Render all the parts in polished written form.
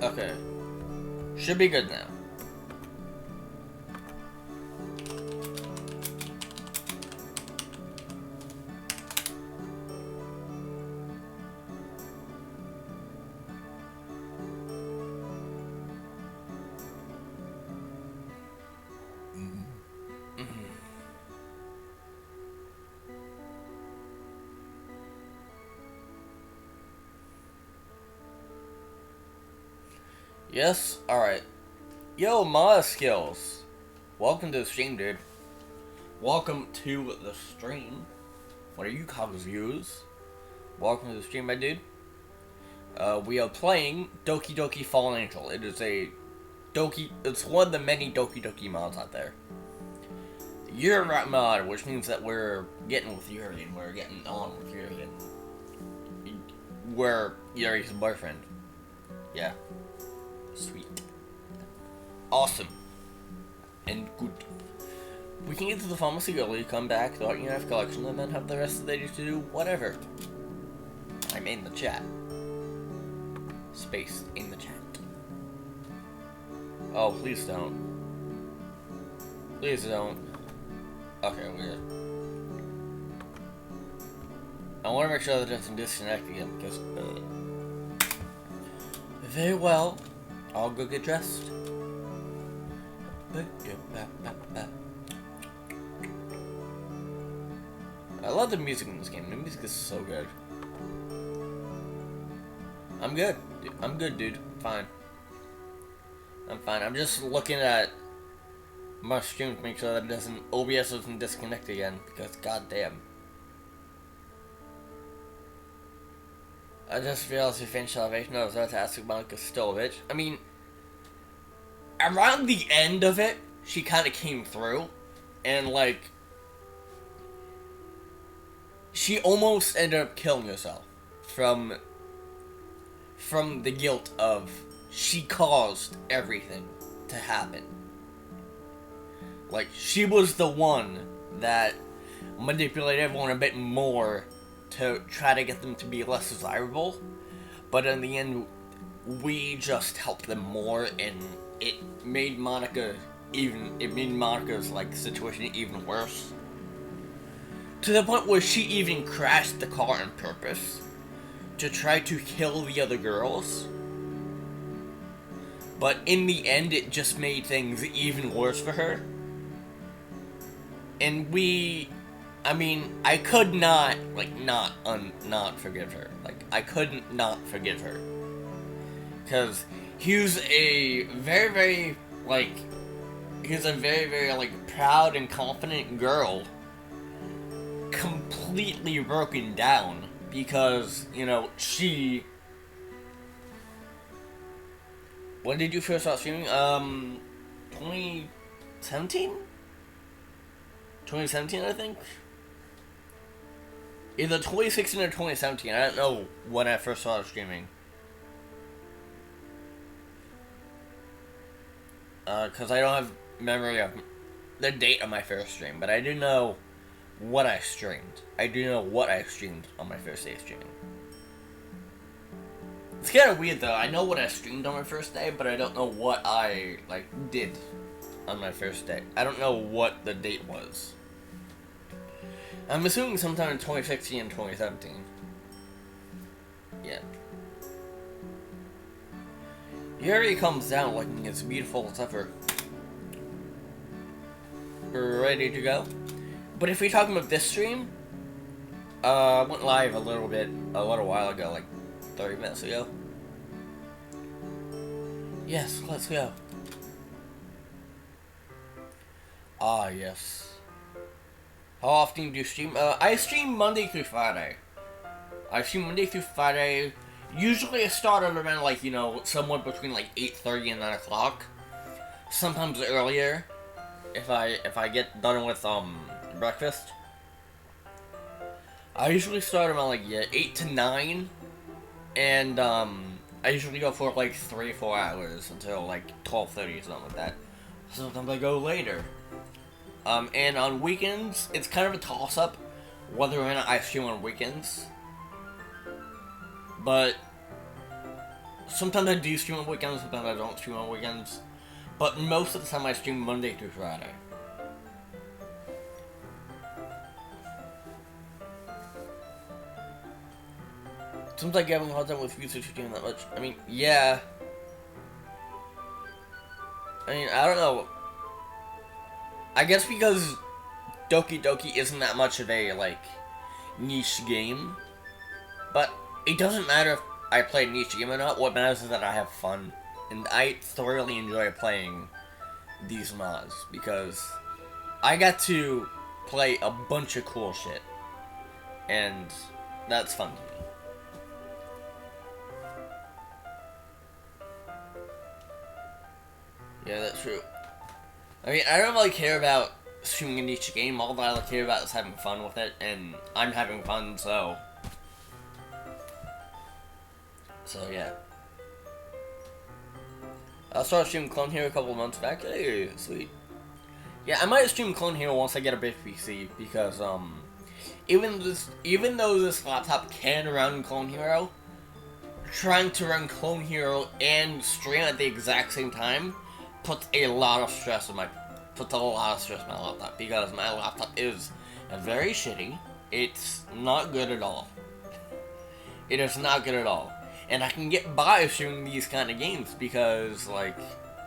Okay. Should be good now. Yes? Alright. Yo, Ma Skills. Welcome to the stream, dude. Welcome to the stream. What are you cogs views? Welcome to the stream, my dude. We are playing Doki Doki Fallen Angel. It is a Doki... It's one of the many Doki Doki mods out there. Yuri mod, which means that we're getting with Yuri and we're getting on with Yuri and... We're Yuri's boyfriend. Yeah. Sweet. Awesome. And good. We can get to the pharmacy early, come back, start your knife collection, and then have the rest of the day to do whatever. I'm in the chat. Space in the chat. Oh, please don't. Please don't. Okay, weird. I want to make sure that it doesn't disconnect again, because... Very well. I'll go get dressed. I love the music in this game. The music is so good. I'm good. I'm good, dude. Fine. I'm fine. I'm just looking at my stream to make sure that it doesn't... OBS doesn't disconnect again, because goddamn. I just realized we finished Salvation. I was about to ask if Monica's still a bitch. I mean, around the end of it, she kind of came through, and like, she almost ended up killing herself from the guilt of she caused everything to happen. Like, she was the one that manipulated everyone a bit more to try to get them to be less desirable, but in the end, we just helped them more, and it made Monica's like situation even worse. To the point where she even crashed the car on purpose to try to kill the other girls. But in the end, it just made things even worse for her. And I could not, like, not forgive her. Like, I couldn't not forgive her. Because he was a very, like, proud and confident girl. Completely broken down. Because, you know, she... When did you first start streaming? 2017? 2017, I think? Either 2016 or 2017. I don't know when I first started streaming. Because I don't have memory of the date of my first stream. But I do know what I streamed. I do know what I streamed on my first day of streaming. It's kind of weird, though. I know what I streamed on my first day, but I don't know what I, like, did on my first day. I don't know what the date was. I'm assuming sometime in 2016 and 2017. Yeah. Yuri comes down looking as beautiful as ever. We're ready to go. But if we're talking about this stream, I went live a little while ago, like 30 minutes ago. Yes, let's go. Ah, yes. How often do you stream? I stream Monday through Friday. Usually I start at around, like, you know, somewhere between, like, 8:30 and 9 o'clock. Sometimes earlier, if I get done with, breakfast. I usually start around, like, 8 to 9. And, I usually go for, like, 3 or 4 hours until, like, 12:30 or something like that. Sometimes I go later. And on weekends, it's kind of a toss-up whether or not I stream on weekends. But sometimes I do stream on weekends, sometimes I don't stream on weekends. But most of the time I stream Monday through Friday. Seems like you're having a hard time with research doing that much. I mean, yeah. I mean, I don't know. I guess because Doki Doki isn't that much of a, like, niche game. But it doesn't matter if I play a niche game or not. What matters is that I have fun. And I thoroughly enjoy playing these mods. Because I got to play a bunch of cool shit. And that's fun to me. Yeah, that's true. I mean, I don't really care about streaming a niche game. All that I care about is having fun with it, and I'm having fun, so... So, yeah. I started streaming Clone Hero a couple of months back. Hey, sweet. Yeah, I might stream Clone Hero once I get a big PC, because, even though this laptop can run Clone Hero, trying to run Clone Hero and stream at the exact same time puts a lot of stress on my laptop, because my laptop is very shitty. It's not good at all. It is not good at all. And I can get by streaming these kind of games because, like,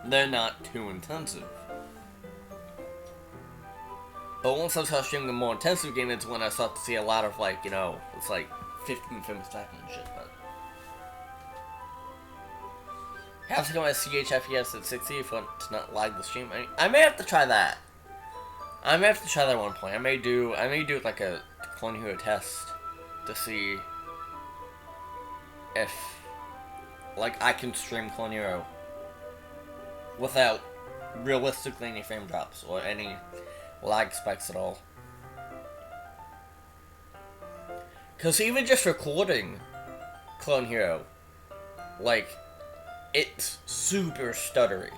they're not too intensive. But once I start streaming a more intensive game, it's when I start to see a lot of, like, you know, it's like 15 frames a second and shit, but... Have to get my CHFES at 60 for it to not lag the stream. I may have to try that. I may have to try that at one point. I may do like a Clone Hero test to see if, like, I can stream Clone Hero without realistically any frame drops or any lag spikes at all. Because even just recording Clone Hero, like, it's super stuttery.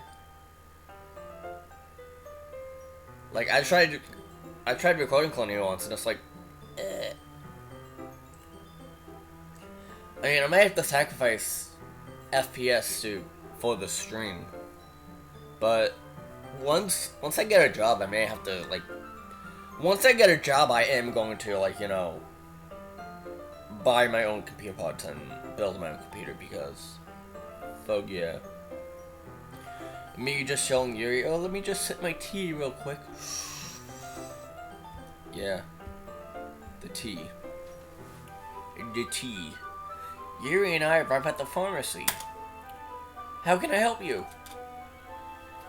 Like, I tried recording Clone Hero once, and it's like, eh. I mean, I might have to sacrifice FPS for the stream, but once I get a job, I may have to, like, once I get a job, I am going to, like, you know, buy my own computer parts and build my own computer, because, oh yeah. Me just showing Yuri, oh, let me just sip my tea real quick. Yeah. The tea. The tea. Yuri and I arrived at the pharmacy. How can I help you?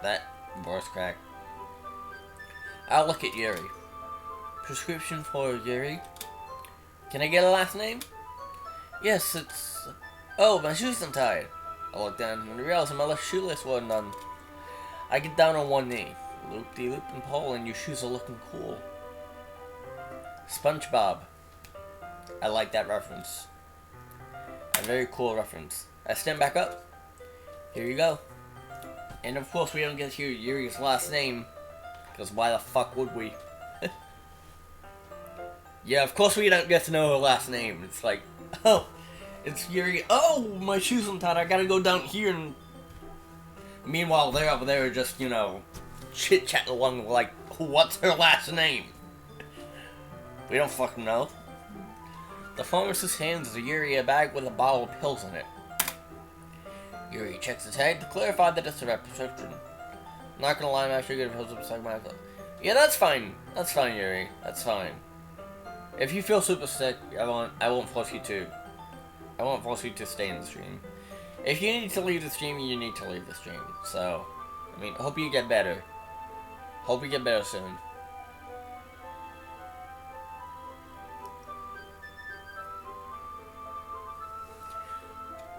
That voice crack. I'll look at Yuri. Prescription for Yuri? Can I get a last name? Yes, it's... Oh, my shoes untied. I look down and realize my left shoelace wasn't done. I get down on one knee. Loop-de-loop and pole, and your shoes are looking cool. SpongeBob. I like that reference. A very cool reference. I stand back up. Here you go. And of course we don't get to hear Yuri's last name, because why the fuck would we? Yeah, of course we don't get to know her last name. It's like, oh, it's Yuri. Oh, my shoes untied. I gotta go down here and... Meanwhile, they're up there just, you know, chit-chatting along like, what's her last name? We don't fucking know. The pharmacist hands Yuri a bag with a bottle of pills in it. Yuri checks his tag to clarify that it's the right prescription. Not gonna lie, I'm actually gonna pills beside my... Yeah, that's fine. That's fine, Yuri. That's fine. If you feel super sick, I won't force you to. I won't force you to stay in the stream. If you need to leave the stream, you need to leave the stream. So, I mean, hope you get better. Hope you get better soon.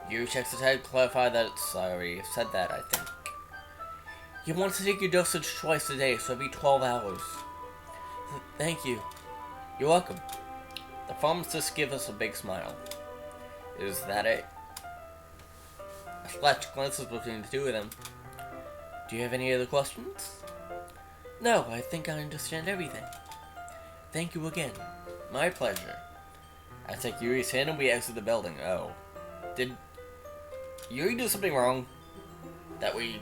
Yuri checks the tag to clarify that it's... I already said that, I think. You want to take your dosage twice a day, so it'll be 12 hours. Thank you. You're welcome. The pharmacist gives us a big smile. Is that it? A flash glances between the two of them. Do you have any other questions? No, I think I understand everything. Thank you again. My pleasure. I take Yuri's hand and we exit the building. Oh. Yuri do something wrong that we,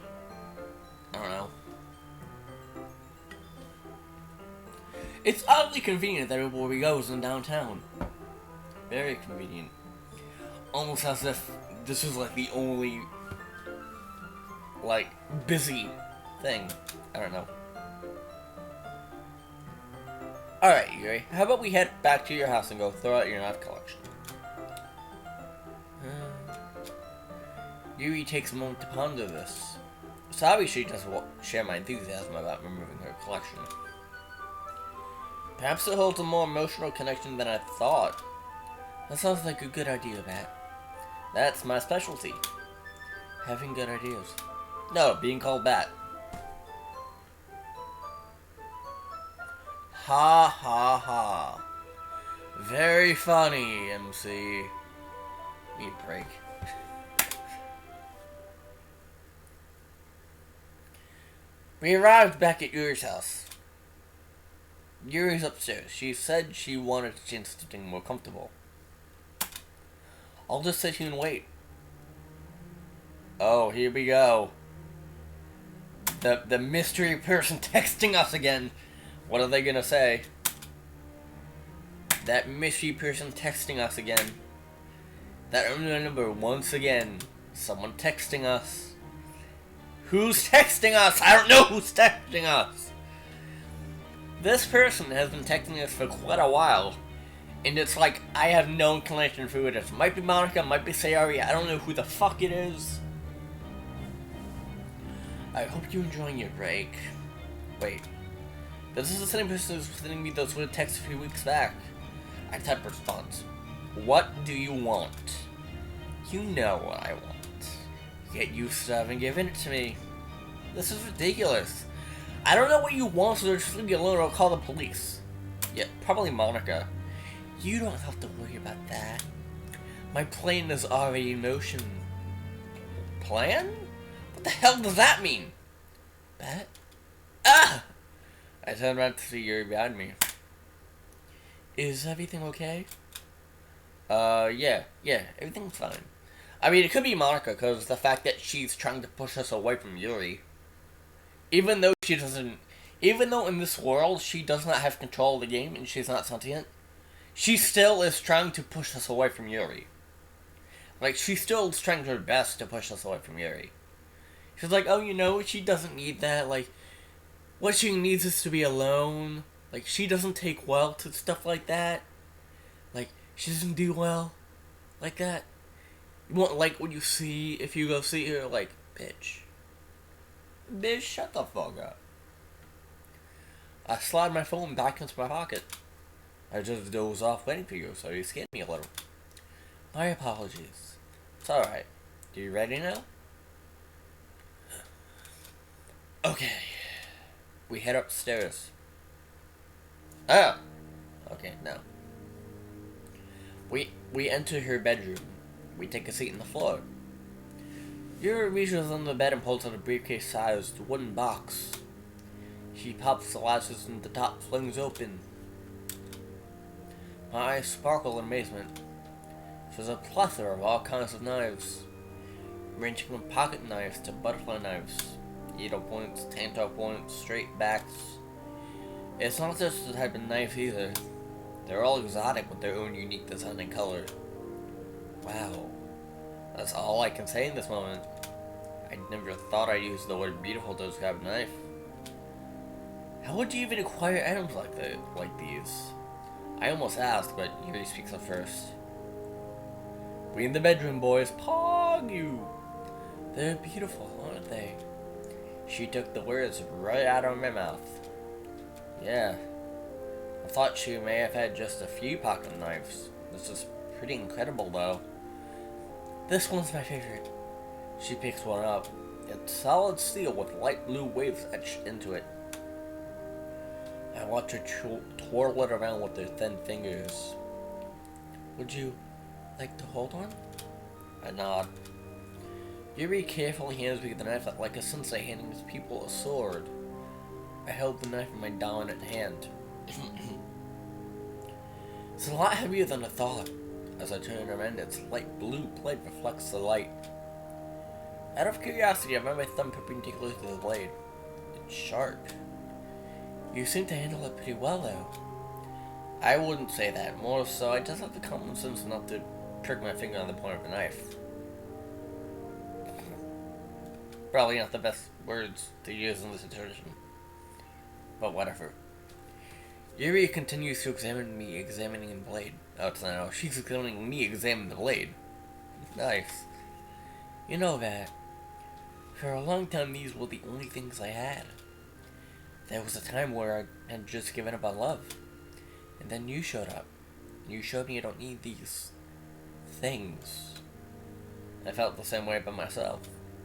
I don't know. It's oddly convenient that everywhere we go is in downtown. Very convenient. Almost as if this is like the only, like, busy thing. I don't know. Alright, Yuri, how about we head back to your house and go throw out your knife collection? Yuri takes a moment to ponder this. So obviously she doesn't share my enthusiasm about removing her collection. Perhaps it holds a more emotional connection than I thought. That sounds like a good idea, Bat. That's my specialty. Having good ideas. No, being called Bat. Ha ha ha. Very funny, MC. Need a break. We arrived back at Yuri's house. Yuri's upstairs. She said she wanted to change something more comfortable. I'll just sit here and wait. Oh, here we go. The mystery person texting us again. What are they gonna say? That mystery person texting us again. That unknown number once again. Someone texting us. Who's texting us? I don't know who's texting us. This person has been texting us for quite a while. And it's like, I have no inclination for who it is. Might be Monica, might be Sayori, I don't know who the fuck it is. I hope you're enjoying your break. Wait. This is the same person who's sending me those weird texts a few weeks back. I type response. What do you want? You know what I want. Get used to having given it to me. This is ridiculous. I don't know what you want, so just leave me alone or I'll call the police. Yeah, probably Monica. You don't have to worry about that. My plan is already in motion. Plan? What the hell does that mean? Bat? Ah! I turned around to see Yuri behind me. Is everything okay? Yeah, everything's fine. I mean, it could be Monica, because the fact that she's trying to push us away from Yuri. Even though in this world, she does not have control of the game, and she's not sentient, she still is trying to push us away from Yuri. Like, she still is trying her best to push us away from Yuri. She's like, oh, you know, she doesn't need that, like, what she needs is to be alone. Like, she doesn't take well to stuff like that. Like, she doesn't do well like that. You won't like what you see if you go see her, like, bitch. Bitch, shut the fuck up. I slide my phone back into my pocket. I just dozed off waiting for you, so you scared me a little. My apologies. It's alright. Are you ready now? Okay. We head upstairs. Ah! Okay, now. We enter her bedroom. We take a seat on the floor. Yuri reaches on the bed and pulls out a briefcase-sized wooden box. She pops the latches and the top flings open. My eyes sparkle in amazement. There's a plethora of all kinds of knives, ranging from pocket knives to butterfly knives, needle points, tanto points, straight backs. It's not just the type of knife either. They're all exotic with their own unique design and color. Wow. That's all I can say in this moment. I never thought I'd use the word beautiful to describe a knife. How would you even acquire items like these? I almost asked, but Yuri speaks up first. We in the bedroom, boys. Pog you! They're beautiful, aren't they? She took the words right out of my mouth. Yeah. I thought she may have had just a few pocket knives. This is pretty incredible, though. This one's my favorite. She picks one up. It's solid steel with light blue waves etched into it. I watch her twirl it around with her thin fingers. Would you like to hold one? I nod. Yuri carefully hands me the knife like a sensei handing his pupil a sword. I held the knife in my dominant hand. It's a lot heavier than I thought. As I turn around, its light blue blade reflects the light. Out of curiosity, I ran my thumb perpendicular to the blade. It's sharp. You seem to handle it pretty well, though. I wouldn't say that. More so, I just have the common sense enough to prick my finger on the point of a knife. Probably not the best words to use in this situation. But whatever. Yuri continues to examine me, examining the blade. Oh, it's not. No, she's examining me, examining the blade. Nice. You know that. For a long time, these were the only things I had. There was a time where I had just given up on love. And then you showed up. You showed me I don't need these things. I felt the same way about myself.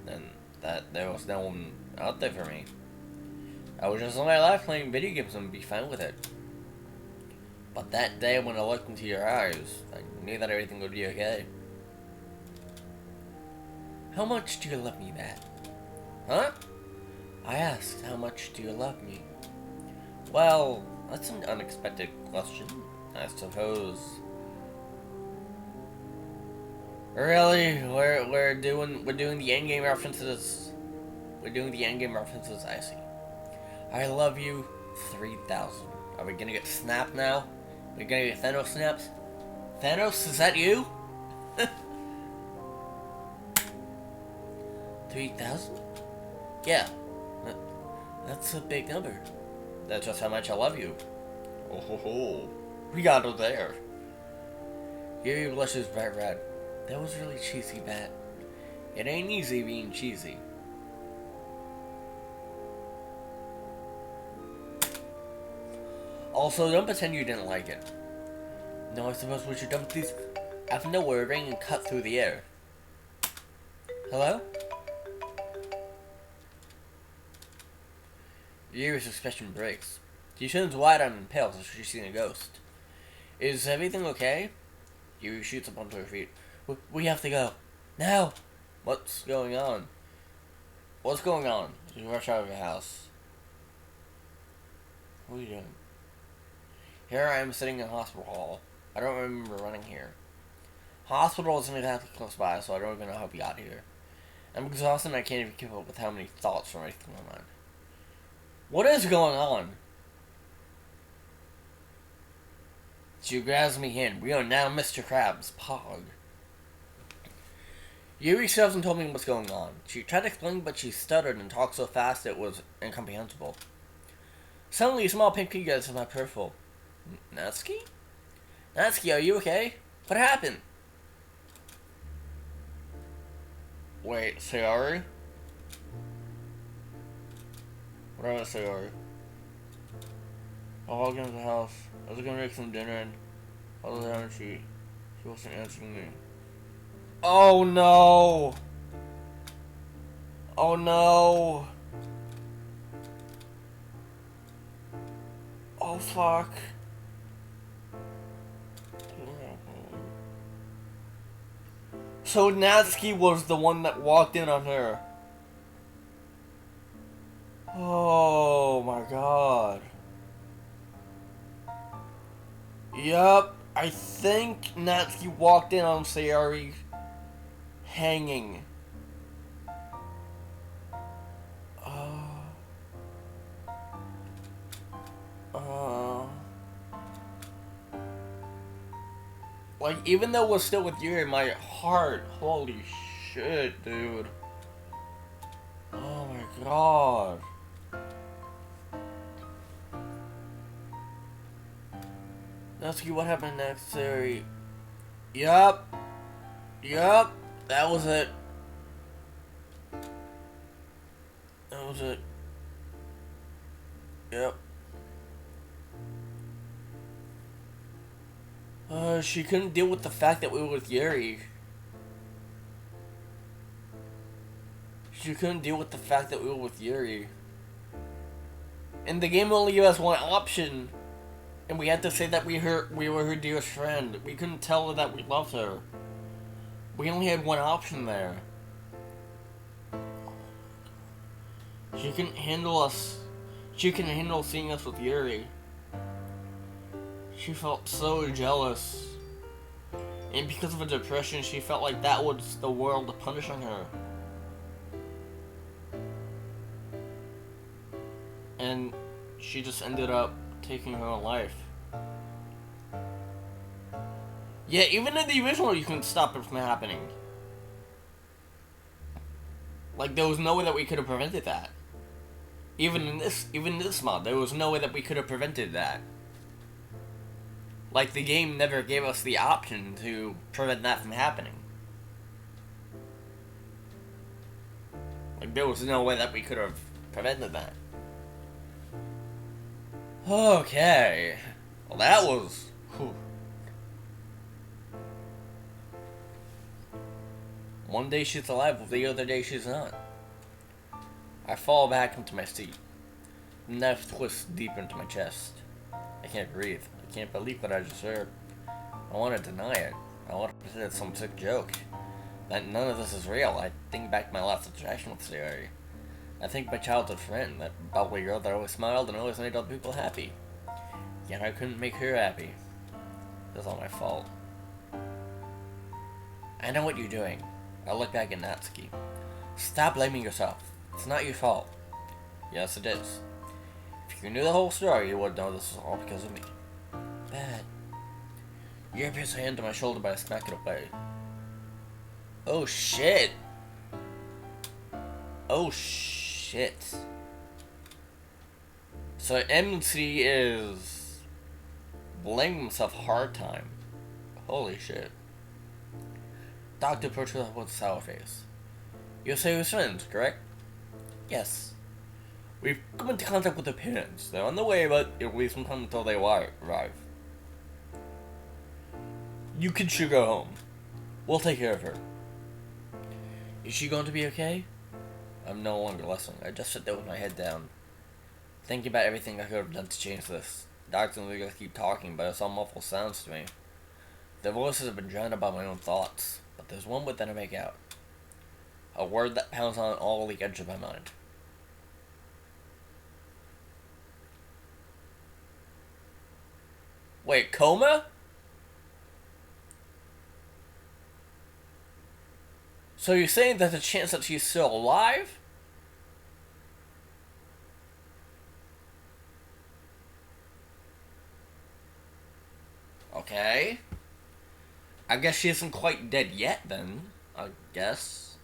And that there was no one out there for me. I was just on my life playing video games and be fine with it. But that day when I looked into your eyes, I knew that everything would be okay. How much do you love me, Matt? Huh? I asked, how much do you love me? Well, that's an unexpected question, I suppose. Really? We're doing the endgame references. We're doing the endgame references, I see. I love you 3,000. Are we gonna get snapped now? Are we gonna get Thanos snaps? Thanos, is that you? 3,000? Yeah. That's a big number. That's just how much I love you. Oh ho ho. We got her there. Yuri blushes bright red. That was really cheesy, Bat. It ain't easy being cheesy. Also, don't pretend you didn't like it. No, I suppose we should dump these out of nowhere, ring and cut through the air. Hello? Yuri's expression breaks. She turns wide and pale as she's seen a ghost. Is everything okay? Yuri shoots up onto her feet. We have to go. Now! What's going on? What's going on? You rush out of your house. What are you doing? Here I am sitting in a hospital hall. I don't remember running here. Hospital isn't exactly close by, so I don't even know how we got here. I'm exhausted and I can't even keep up with how many thoughts are racing in my mind. What is going on? She grabs me in. We are now Mr. Krabs' Pog. Yuri shoves and told me what's going on. She tried to explain, but she stuttered and talked so fast it was incomprehensible. Suddenly, a small pink pea gets in my peripheral. Natsuki? Natsuki, are you okay? What happened? Wait, Sayori? What about Sayori? I walked into the house. I was gonna make some dinner and I was there and she wasn't answering me. Oh no! Oh no! Oh fuck. So Natsuki was the one that walked in on her. Oh my god. Yup, I think Natsuki walked in on Sayori hanging. Like, even though we're still with you in my heart, holy shit, dude. Oh my god. Natsuki, what happened next, Sayori? Yup. Yup. That was it. That was it. Yep. She couldn't deal with the fact that we were with Yuri. She couldn't deal with the fact that we were with Yuri. And the game only gave us one option. And we had to say that we were her dearest friend. We couldn't tell her that we loved her. We only had one option there. She couldn't handle us. She couldn't handle seeing us with Yuri. She felt so jealous. And because of her depression, she felt like that was the world punishing her. she just ended up taking her own life. Yeah, even in the original, you couldn't stop it from happening. Like, there was no way that we could have prevented that. Even in this mod, there was no way that we could have prevented that. Like, the game never gave us the option to prevent that from happening. Like, there was no way that we could have prevented that. Okay. Well, that was... Whew. One day she's alive, the other day she's not. I fall back into my seat. The knife twists deep into my chest. I can't breathe. I can't believe what I just heard. I want to deny it. I want to pretend it's some sick joke. That none of this is real. I think back to my last interaction with Sayori. I think my childhood friend, that bubbly girl that always smiled and always made other people happy. Yet I couldn't make her happy. It was all my fault. I know what you're doing. I look back at Natsuki. Stop blaming yourself. It's not your fault. Yes, it is. If you knew the whole story, you would know this was all because of me. Bad. You pierced a hand to my shoulder, but I smacked it away. Oh shit. Oh shit. So MC is blaming himself hard time. Holy shit. Doctor approached her with a sour face. You're Sayori's friends, correct? Yes. We've come into contact with their parents. They're on the way, but it'll be some time until they arrive. You kids should go home. We'll take care of her. Is she going to be okay? I'm no longer listening. I just sit there with my head down, thinking about everything I could have done to change this. The doctor and Luca keep talking, but it's all muffled sounds to me. Their voices have been drowned out by my own thoughts, but there's one word that I make out. A word that pounds on all the edge of my mind. Wait, coma? So you're saying there's a chance that she's still alive? Okay. I guess she isn't quite dead yet then, I guess.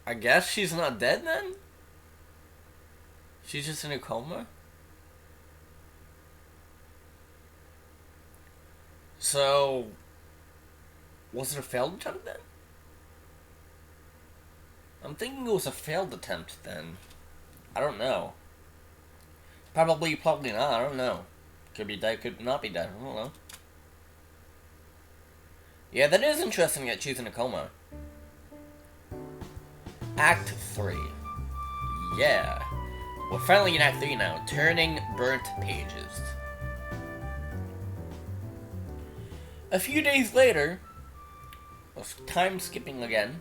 I guess she's not dead then? She's just in a coma? So, was it a failed attempt then? I'm thinking it was a failed attempt then. I don't know. Probably not, I don't know. Could be dead, could not be dead, I don't know. Yeah, that is interesting that she's in a coma. Act 3. Yeah. We're finally in Act 3 now. Turning burnt pages. A few days later, time skipping again.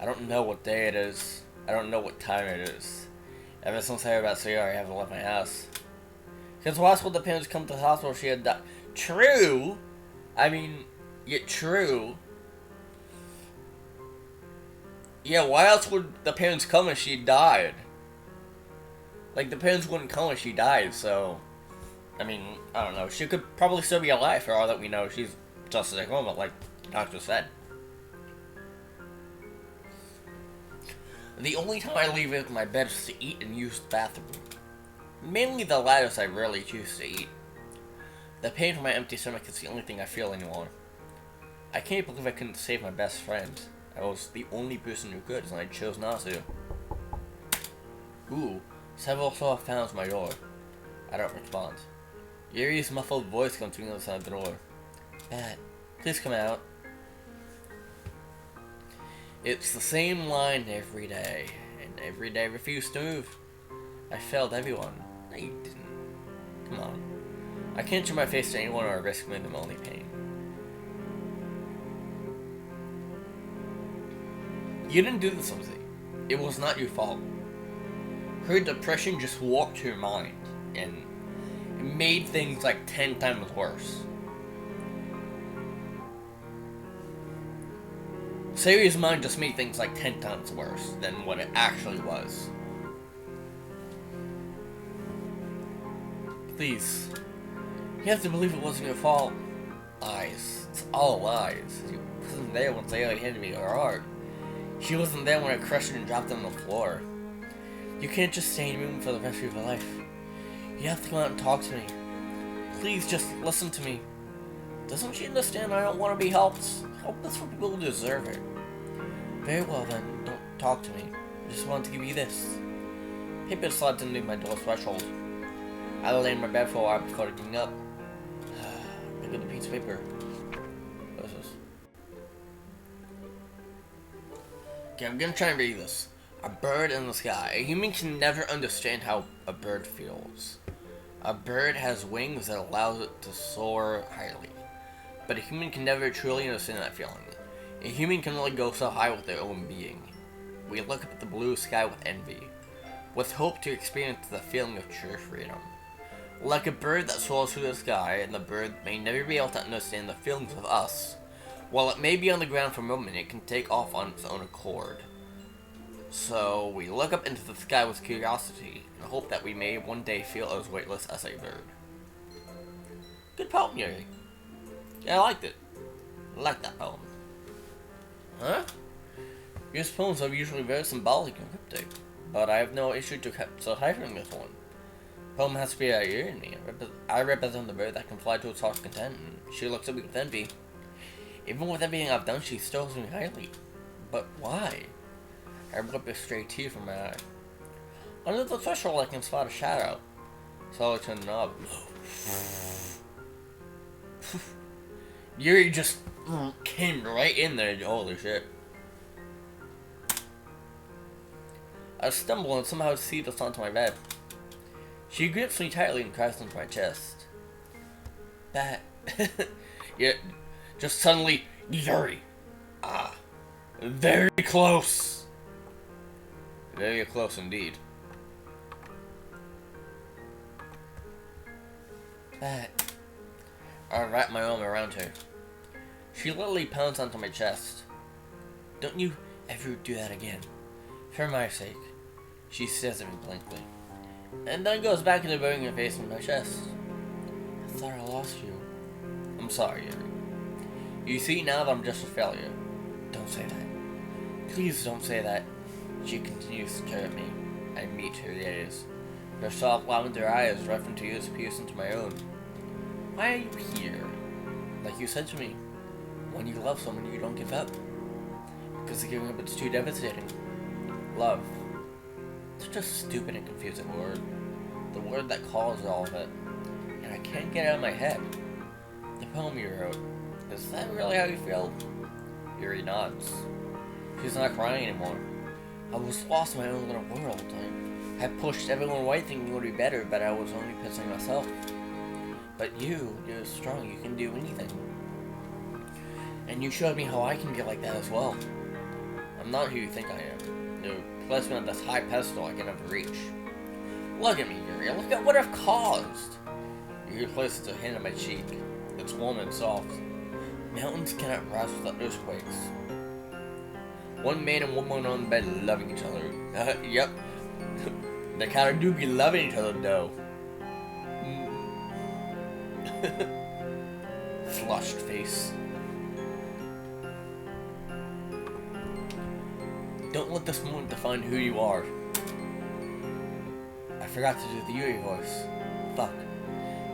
I don't know what day it is. I don't know what time it is. Ever since I heard about Sayori, I haven't left my house. Because last when the parents come to the hospital, she had died. True! I mean, yeah, true. Yeah, why else would the parents come if she died? Like, the parents wouldn't come if she died, so... I mean, I don't know. She could probably still be alive for all that we know. She's just in a coma, like the doctor said. The only time I leave my bed is to eat and use the bathroom. Mainly the latter, as I rarely choose to eat. The pain from my empty stomach is the only thing I feel anymore. I can't believe I couldn't save my best friend. I was the only person who could, and I chose not to. Ooh, several soft pounds at my door. I don't respond. Yuri's muffled voice comes from the other side of the door. Pat, please come out. It's the same line every day, and every day I refuse to move. I failed everyone. No, you didn't. Come on. I can't show my face to anyone or risk making them only pain. You didn't do this, Lizzie. It was not your fault. Her depression just warped her mind, and it made things like 10 times worse. Sayori's mind just made things like 10 times worse than what it actually was. Please. You have to believe it wasn't your fault. Lies. It's all lies. She wasn't there when Sayori handed me her heart. She wasn't there when I crushed her and dropped it on the floor. You can't just stay in your room for the rest of your life. You have to come out and talk to me. Please just listen to me. Doesn't she understand I don't want to be helped? Help is for people who deserve it. Very well then, don't talk to me. I just wanted to give you this. Paper slides underneath my door threshold. I lay in my bed for a while before getting up. Look at the piece of paper. What is this? Okay, I'm gonna try and read this. A bird in the sky. A human can never understand how a bird feels. A bird has wings that allows it to soar highly. But a human can never truly understand that feeling. A human can only go so high with their own being. We look up at the blue sky with envy, with hope to experience the feeling of true freedom. Like a bird that soars through the sky, and the bird may never be able to understand the feelings of us. While it may be on the ground for a moment, it can take off on its own accord. So we look up into the sky with curiosity, and hope that we may one day feel as weightless as a bird. Good poem, Yuri. Yeah, I liked it. I like that poem. Huh? Your poems are usually very symbolic and cryptic, but I have no issue to deciphering this one. The poem has to be a irony. I represent the bird that can fly to its heart's content, and she looks at me with envy. Even with everything I've done, she still holds me highly. But why? I wipe a stray tear from my eye. Under the threshold, I can spot a shadow. So I turn the knob. Yuri just came right in there. Holy shit. I stumble and somehow see this onto my bed. She grips me tightly and cries into my chest. That... yeah, just suddenly, Yuri. Ah. Very close. Very close indeed. That... I wrap my arm around her. She literally pounds onto my chest. Don't you ever do that again. For my sake. She says at me blankly. And then goes back into burying her face in my chest. I thought I lost you. I'm sorry, Yuri. You see now that I'm just a failure. Don't say that. Please don't say that. She continues to stare at me. I meet her gaze. Her soft lavender eyes, rough and tears, pierce into my own. Why are you here? Like you said to me, when you love someone, you don't give up. Because giving up is too devastating. Love. Such a stupid and confusing word. The word that calls all of it. And I can't get it out of my head. The poem you wrote. Is that really how you feel? Yuri nods. She's not crying anymore. I was lost in my own little world. I had pushed everyone away thinking it would be better, but I was only pissing myself. But you're strong, you can do anything. And you showed me how I can get like that as well. I'm not who you think I am. You placed me on this high pedestal I can never reach. Look at me, Yuri, look at what I've caused. Yuri places a hand on my cheek. It's warm and soft. Mountains cannot rise without earthquakes. One man and one woman on the bed loving each other. Yep. They kinda do be loving each other though. Flushed face. Don't let this moment define who you are. I forgot to do the Yuri voice. Fuck.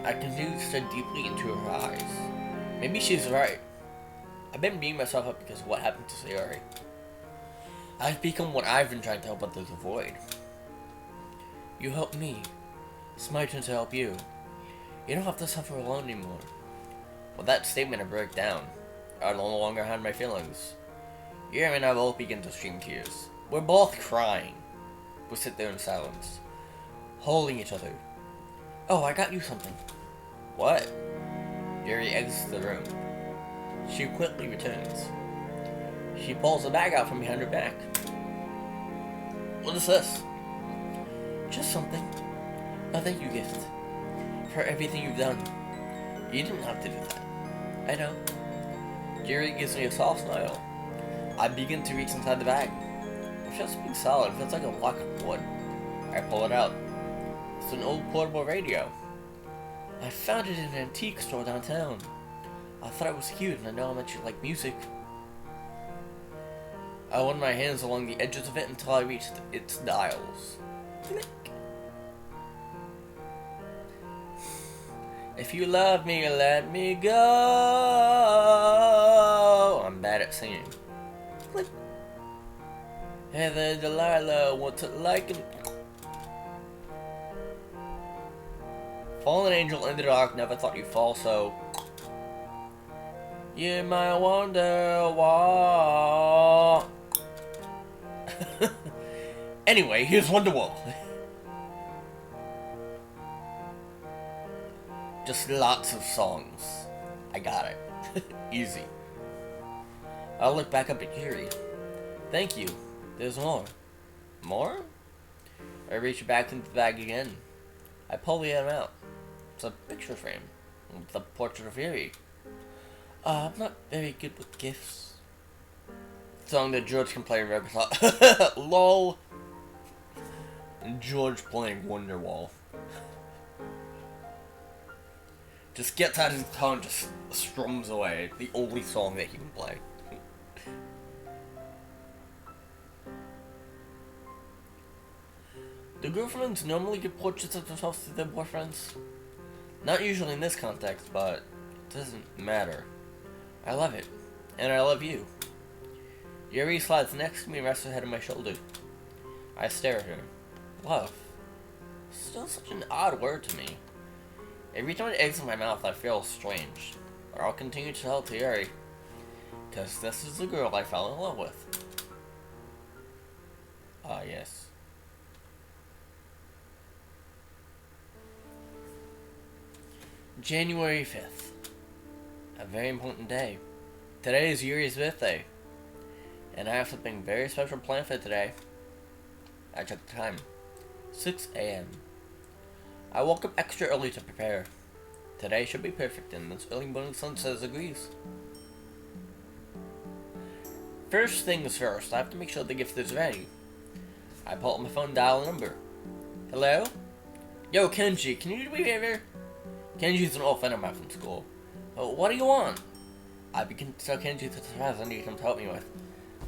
I continue to stare deeply into her eyes. Maybe she's right. I've been beating myself up because of what happened to Sayori. I've become what I've been trying to help others avoid. You helped me. It's my turn to help you. You don't have to suffer alone anymore. With that statement, I broke down. I no longer had my feelings. Yuri and I both begin to stream tears. We're both crying. We sit there in silence, holding each other. Oh, I got you something. What? Yuri exits the room. She quickly returns. She pulls a bag out from behind her back. What is this? Just something. A thank you gift. For everything you've done. You didn't have to do that. I know. Yuri gives me a soft smile. I begin to reach inside the bag. It's just being solid. It feels like a block of wood. I pull it out. It's an old portable radio. I found it in an antique store downtown. I thought it was cute, and I know how much you like music. I run my hands along the edges of it until I reached its dials. Click. If you love me, let me go. I'm bad at singing. Click. Hey there, Delilah, what's it like? Fallen angel in the dark, never thought you'd fall so. You might wonder why. Anyway, here's Wonderwall. Just lots of songs. I got it. Easy. I'll look back up at Yuri. Thank you. There's more. More? I reach back into the bag again. I pull the item out. It's a picture frame with the portrait of Yuri. I'm not very good with gifts. Song that George can play in repertoire. LOL. George playing Wonderwall. Just gets out his guitar and just strums away. The only song that he can play. Do girlfriends normally give portraits of themselves to their boyfriends? Not usually in this context, but it doesn't matter. I love it. And I love you. Yuri slides next to me and rests her head on my shoulder. I stare at her. Love. Still such an odd word to me. Every time it exits my mouth, I feel strange. But I'll continue to tell it to Yuri. Because this is the girl I fell in love with. Ah, yes. January 5th. A very important day. Today is Yuri's birthday. And I have something very special planned for today. I checked the time. 6 a.m. I woke up extra early to prepare. Today should be perfect, and this early morning sunset agrees. First things first, I have to make sure the gift is ready. I pull out my phone and dial a number. Hello? Yo, Kenji, can you do me a favor? Kenji's an old friend of mine from school. Oh, what do you want? I begin to tell Kenji the surprise I need him to help me with.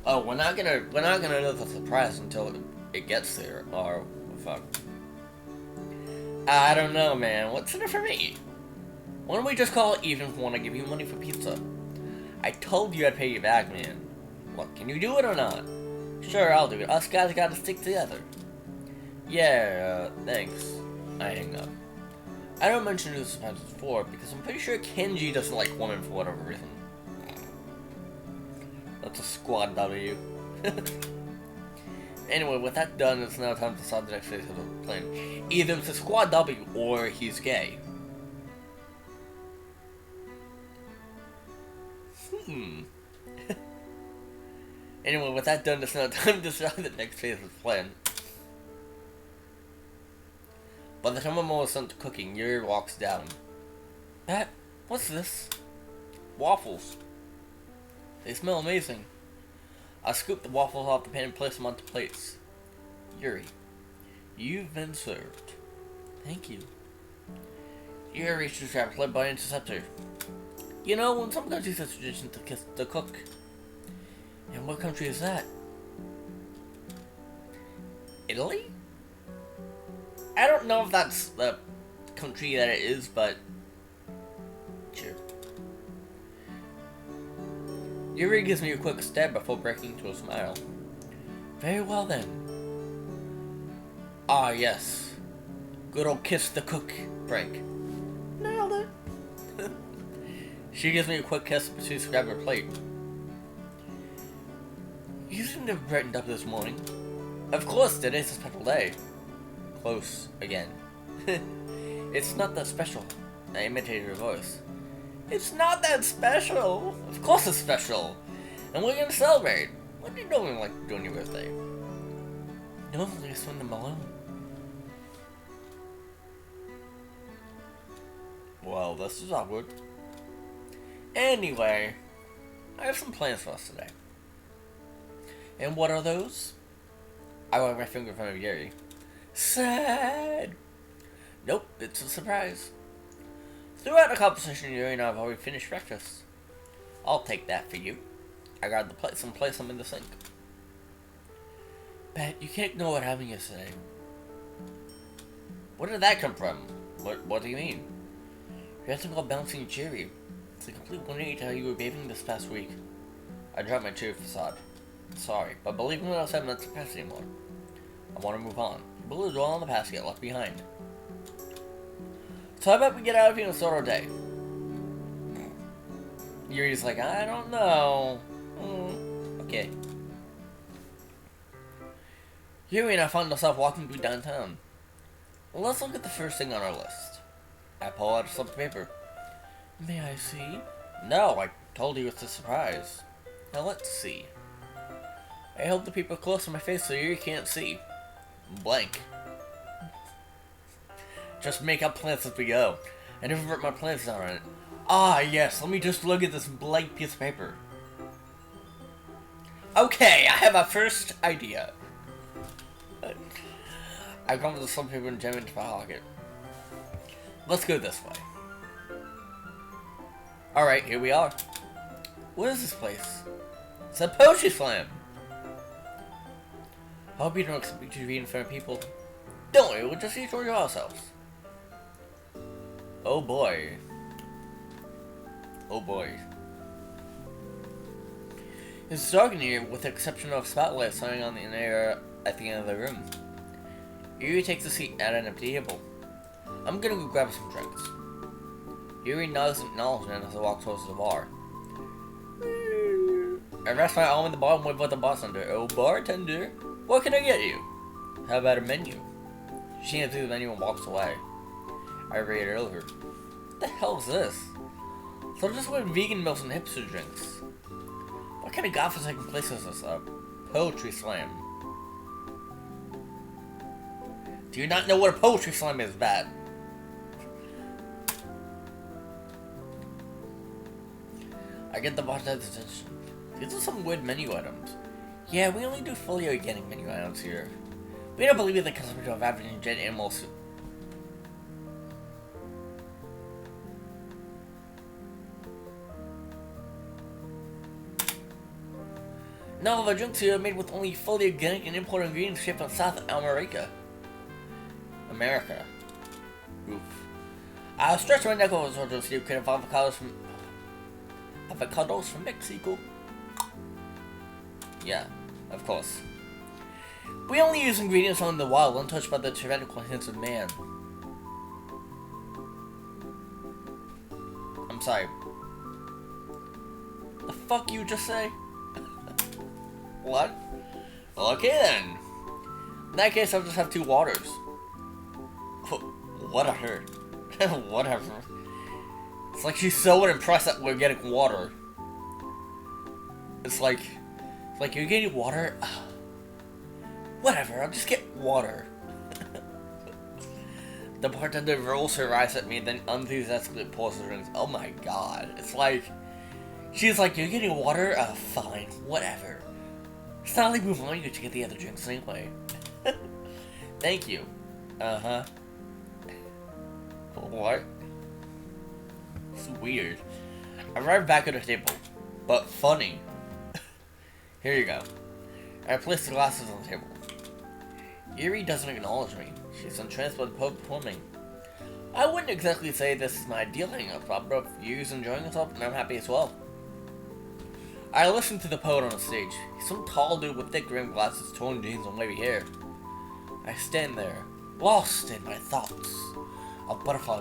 Oh, we're not gonna know the surprise until it gets there, or fuck. I don't know, man. What's in it for me? Why don't we just call it even when I give you money for pizza? I told you I'd pay you back, man. What, can you do it or not? Sure, I'll do it. Us guys gotta stick together. Yeah, thanks. I hang up. I don't mention this sometimes before because I'm pretty sure Kenji doesn't like women for whatever reason. That's a squad W. Anyway, with that done, it's now time to decide the next phase of the plan. Either it's a squad W or he's gay. Anyway, with that done, it's now time to decide the next phase of the plan. By the time I'm almost done cooking, Yuri walks down. What's this? Waffles. They smell amazing. I scoop the waffles off the pan and place them onto plates. Yuri, you've been served. Thank you. Yuri reaches her led by interceptor. You know, in some countries it's tradition to kiss the cook. And what country is that? Italy? I don't know if that's the country that it is, but sure. Yuri gives me a quick stare before breaking into a smile. Very well then. Ah, yes. Good old kiss the cook prank. Nailed it. She gives me a quick kiss and proceeds to grab her plate. You seem to have brightened up this morning. Of course, today's a special day. Close again. It's not that special. I imitated her voice. It's not that special. Of course it's special. And we're gonna celebrate. What do you normally like to do on your birthday? Normally I swing them alone. Well, this is awkward. Anyway, I have some plans for us today. And what are those? I wag my finger in front of Yuri. Sad! Nope, it's a surprise. Throughout the conversation, Yuri and I have already finished breakfast. I'll take that for you. I grabbed the plates and placed them in the sink. Bet, you can't know what happened yesterday. Where did that come from? What do you mean? You had to go bouncing Jerry. It's a complete 180 how you were behaving this past week. I dropped my cheery facade. Sorry, but believe me when I said I'm not surprised anymore. I want to move on. We'll dwell on the past get left behind. So how about we get out of here and start our day? Yuri's like, I don't know. Okay. Yuri and I found ourselves walking through downtown. Well, let's look at the first thing on our list. I pull out a slip of paper. May I see? No, I told you it's a surprise. Now let's see. I held the paper close to my face so you can't see. Blank. Just make up plans as we go. I never wrote my plans down on it. Ah, yes, let me just look at this blank piece of paper. Okay, I have a first idea. I come with some paper and jam into my pocket. Let's go this way. Alright, here we are. What is this place? It's a poetry slam! I hope you don't expect me to read in front of people. Don't worry, we'll just enjoy ourselves. Oh boy. Oh boy. It's dark in here with the exception of spotlights shining on the air at the end of the room. Yuri takes a seat at an empty table. I'm gonna go grab some drinks. Yuri nods in acknowledgement as I walk towards the bar. I rest my arm in the bar and wait for the bartender. Oh, bartender, what can I get you? How about a menu? She hands me the menu and walks away. I read it over. What the hell is this? So just what vegan meals and hipster drinks. What kind of godforsaken place is this? A poetry slam. Do you not know what a poetry slam is, bad? I get the bartender's attention. These are some weird menu items. Yeah, we only do fully organic menu items here. We don't believe in the consumption of average and dead animals. None of our drinks here are made with only fully organic and imported ingredients shipped from South America. Oof. I'll stretch my neck over to see if we can find avocados from Mexico. Yeah, of course. We only use ingredients from the wild, untouched by the tyrannical hands of man. I'm sorry. The fuck you just say? What? Okay then. In that case, I'll just have 2 waters. Whatever. Whatever. It's like she's so impressed that we're getting water. It's like you're getting water? Whatever, I'll just get water. The bartender rolls her eyes at me, then enthusiastically pours the drinks. Oh my god. It's like, she's like, you're getting water? Fine, whatever. It's not like we want you to get the other drinks anyway. Thank you. Uh-huh. What? It's weird. I arrived back at the table, but funny. Here you go. I place the glasses on the table. Yuri doesn't acknowledge me. She's entranced by the poet performing. I wouldn't exactly say this is my ideal hangout spot, but if Yuri's enjoying herself, and I'm happy as well. I listen to the poet on the stage. He's some tall dude with thick rimmed glasses, torn jeans, and wavy hair. I stand there, lost in my thoughts. A butterfly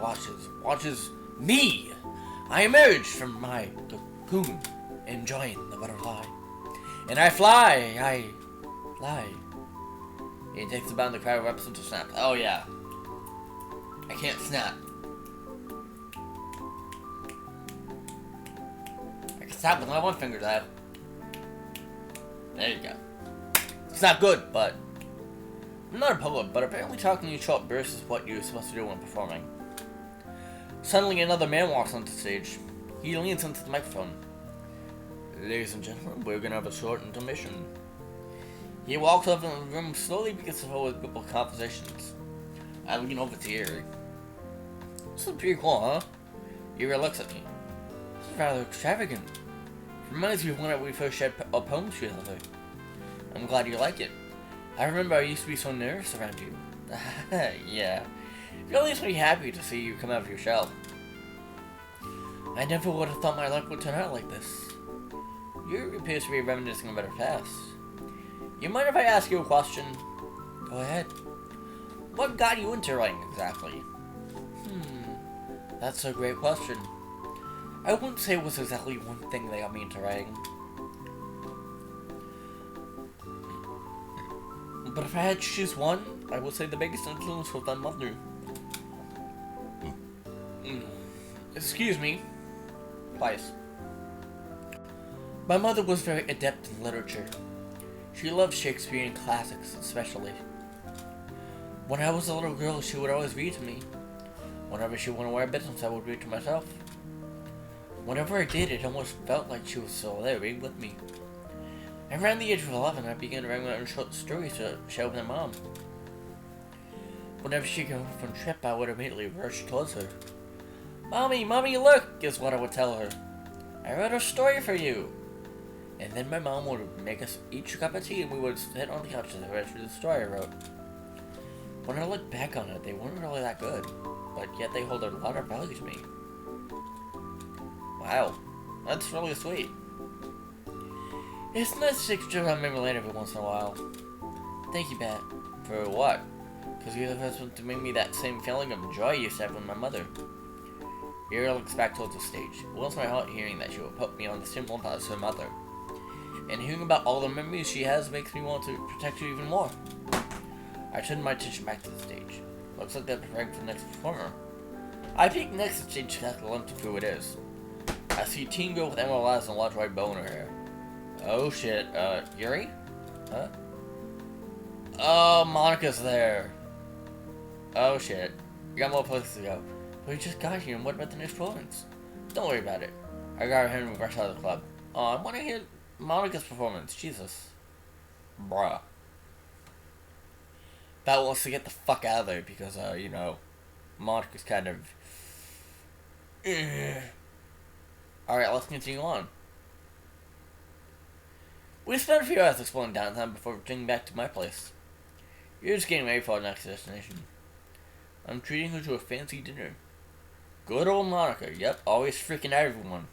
watches me. I emerge from my cocoon, enjoying the butterfly. And I fly, He takes about the crowd reps him to snap. Oh yeah. I can't snap. I can snap with my one finger though. There you go. It's not good, but I'm not a poet, but apparently talking in short bursts is what you're supposed to do when performing. Suddenly another man walks onto the stage. He leans into the microphone. Ladies and gentlemen, we're gonna have a short intermission. He walks over in the room, slowly begins to hold with people conversations. I lean over to Yuri. This is pretty cool, huh? Yuri looks at me. This is rather extravagant. Reminds me of when we first shared a poem together. I'm glad you like it. I remember I used to be so nervous around you. Yeah. It really makes me happy to see you come out of your shell. I never would have thought my life would turn out like this. You appears to be reminiscing about her past. You mind if I ask you a question? Go ahead. What got you into writing exactly? That's a great question. I wouldn't say it was exactly one thing that got me into writing. But if I had to choose one, I would say the biggest influence was my mother. Excuse me. Twice. My mother was very adept in literature. She loved Shakespearean classics, especially. When I was a little girl, she would always read to me. Whenever she went away business, I would read to myself. Whenever I did, it almost felt like she was still there, reading with me. Around the age of 11, I began writing my own short stories to share with my mom. Whenever she came home from a trip, I would immediately rush towards her. Mommy, Mommy, look, is what I would tell her. I wrote a story for you. And then my mom would make us each a cup of tea and we would sit on the couch and read through the story I wrote. When I look back on it, they weren't really that good, but yet they hold a lot of value to me. Wow, that's really sweet. It's nice to take a trip on memory lane every once in a while. Thank you, Pat. For what? Because you're the first one to make me that same feeling of joy you used to have with my mother. Yuri looks back towards the stage. It warms my heart hearing that she will put me on the same level as her mother. And hearing about all the memories she has makes me want to protect her even more. I turn my attention back to the stage. Looks like they're preparing for the next performer. I peek next to the stage to catch a glimpse of who it is. I see a teen girl with emerald eyes and a large white bow in her hair. Oh shit, Yuri? Huh? Oh, Monica's there. Oh shit. You got more places to go. But we just got here, and what about the next performance? Don't worry about it. I got her hand and we rushed out of the club. Oh, I want to hear Monica's performance. Jesus. Bruh. Bat wants to get the fuck out of there because, you know, Monica's kind of... Alright, let's continue on. We spent a few hours exploring downtown before returning back to my place. You're just getting ready for our next destination. I'm treating her to a fancy dinner. Good old Monica, yep, always freaking out everyone.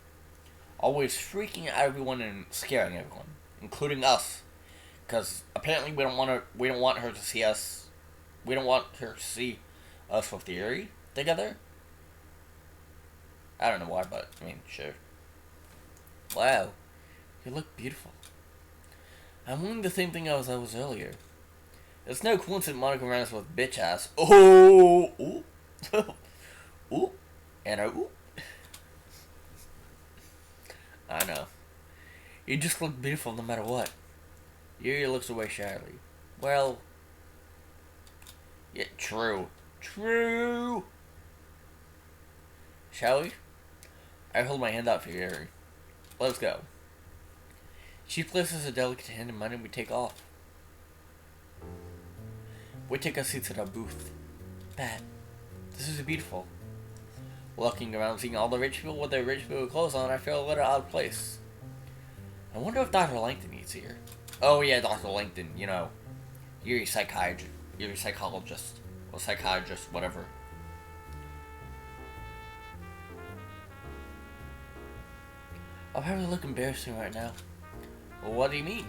Always freaking out everyone and scaring everyone, including us. Because apparently we don't want her to see us. We don't want her to see us with Yuri together. I don't know why, but I mean, sure. Wow, you look beautiful. I'm wearing the same thing as I was earlier. It's no coincidence Monica ran us with bitch ass. Oh, ooh, ooh, and a ooh. I know. You just look beautiful no matter what. Yuri looks away shyly. Well, yeah, true. True. Shall we? I hold my hand out for Yuri. Let's go. She places a delicate hand in mine and we take off. We take our seats at our booth. Pat, this is beautiful. Looking around, seeing all the rich people with their rich people clothes on, I feel a little out of place. I wonder if Dr. Langton is here. Oh yeah, Dr. Langton, you know, you're a psychiatrist, you're a psychologist, or psychiatrist, whatever. I'll probably look embarrassing right now. Well, what do you mean?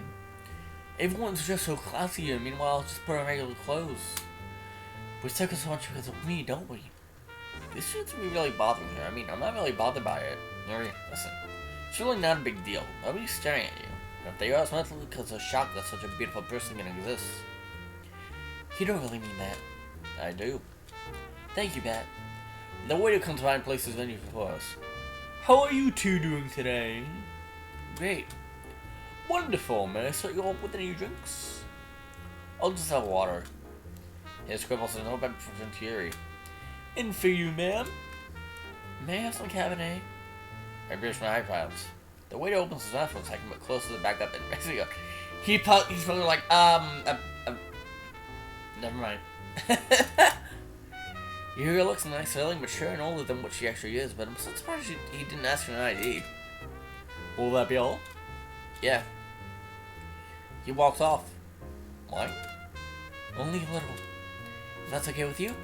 Everyone's just so classy here, meanwhile I'll just put on regular clothes. We suck so much because of me, don't we? This shouldn't be really bothering her. I mean, I'm not really bothered by it. Yuri, listen. It's really not a big deal. Nobody's staring at you. If they are, it's not because they're shocked that such a beautiful person can exist. You don't really mean that. I do. Thank you, Pat. The waiter comes by and places menu for us. How are you two doing today? Great. Wonderful. May I start you off with any drinks? I'll just have water. His scribbles says no better for Yuri. And for you, ma'am? May I have some Cabernet? I pierce my eyebrows. The waiter opens his mouth for a second, but closes it back up and basically goes, He's probably like, never mind. Your girl looks nice, fairly mature and older than what she actually is, but I'm so surprised he didn't ask for an ID. Will that be all? Yeah. He walks off. Why? Only a little. If that's okay with you?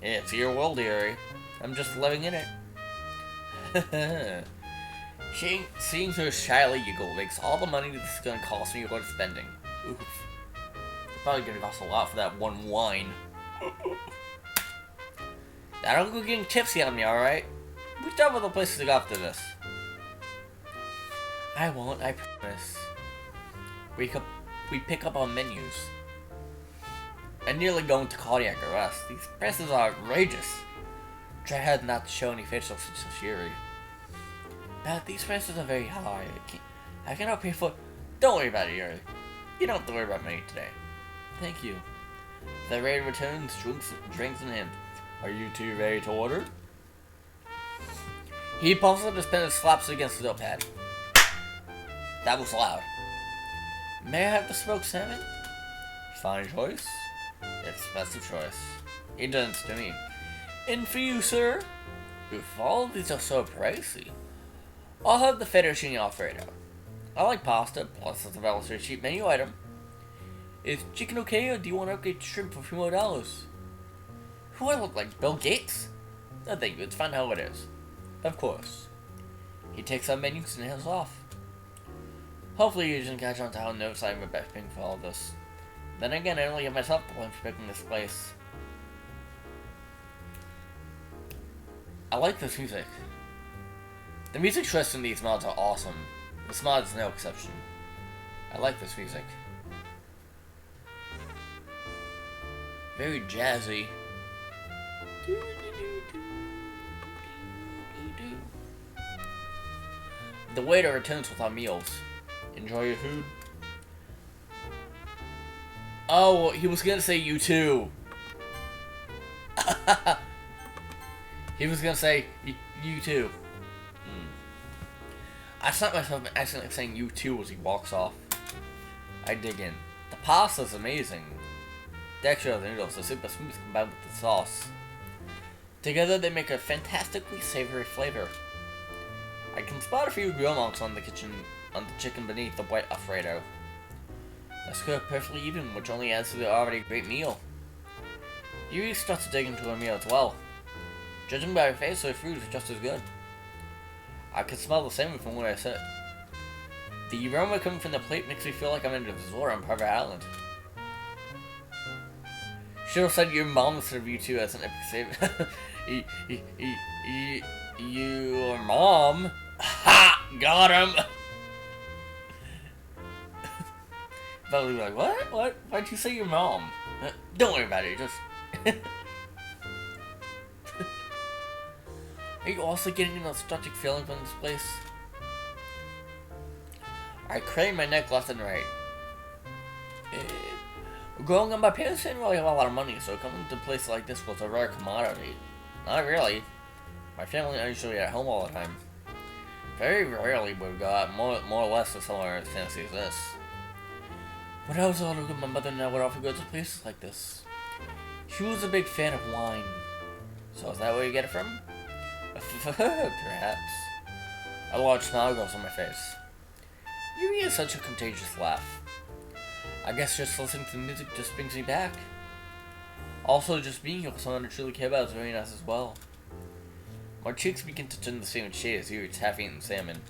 Yeah, it's your world, dearie. I'm just living in it. Seeing her shyly giggle makes all the money this is gonna cost me worth spending. Oof. It's probably gonna cost a lot for that one wine. Now don't go getting tipsy on me, alright? We still have other places to go after this. I won't, I promise. We pick up our menus. I'm nearly going to cardiac arrest. These prices are outrageous. Try hard not to show any facial fury. But these prices are very high. I cannot pay for... Don't worry about it, Yuri. You don't have to worry about money today. Thank you. The raid returns, drinks in hand. Are you two ready to order? He pulls up his pen and slaps it against the notepad. That was loud. May I have the smoked salmon? Fine choice. Expensive choice. It doesn't to me. And for you, sir? If all of these are so pricey, I'll have the fettuccine alfredo. I like pasta, plus it's a relatively cheap menu item. Is chicken okay, or do you want to upgrade to shrimp for a few more dollars? Who I look like, Bill Gates? No thank you, it's fine how it is. Of course. He takes our menus and hands off. Hopefully you didn't catch on to how nervous I am about paying for all this. Then again, I only have myself to blame for picking this place. I like this music. The music choices in these mods are awesome. This mod is no exception. I like this music. Very jazzy. The waiter returns with our meals. Enjoy your food. Oh, he was gonna say you too. He was gonna say you too. I stopped myself accidentally saying you too as he walks off. I dig in. The pasta's amazing. The texture of the noodles, the soup is smooth combined with the sauce. Together they make a fantastically savory flavor. I can spot a few grill marks on the chicken beneath the white Alfredo. That's cooked perfectly even, which only adds to the already great meal. Yuri starts to dig into her meal as well. Judging by her face, her food is just as good. I can smell the salmon from where I sit. The aroma coming from the plate makes me feel like I'm in a resort on Private Island. Should have said your mom instead of you two as an epic save. Your mom? Ha! Got him! Probably like, what? Why'd you say your mom? Don't worry about it, just... Are you also getting a nostalgic feeling from this place? I crane my neck left and right. Growing up, my parents didn't really have a lot of money, so coming to a place like this was a rare commodity. Not really. My family are usually at home all the time. Very rarely would we go out, more or less to somewhere as fancy as this. When I was older, my mother and I would often go to places like this. She was a big fan of wine. So is that where you get it from? Perhaps. A large smile goes on my face. Yuri has such a contagious laugh. I guess just listening to the music just brings me back. Also, just being here with someone I truly care about is very nice as well. My cheeks begin to turn the same shade as Yuri's half-eaten salmon.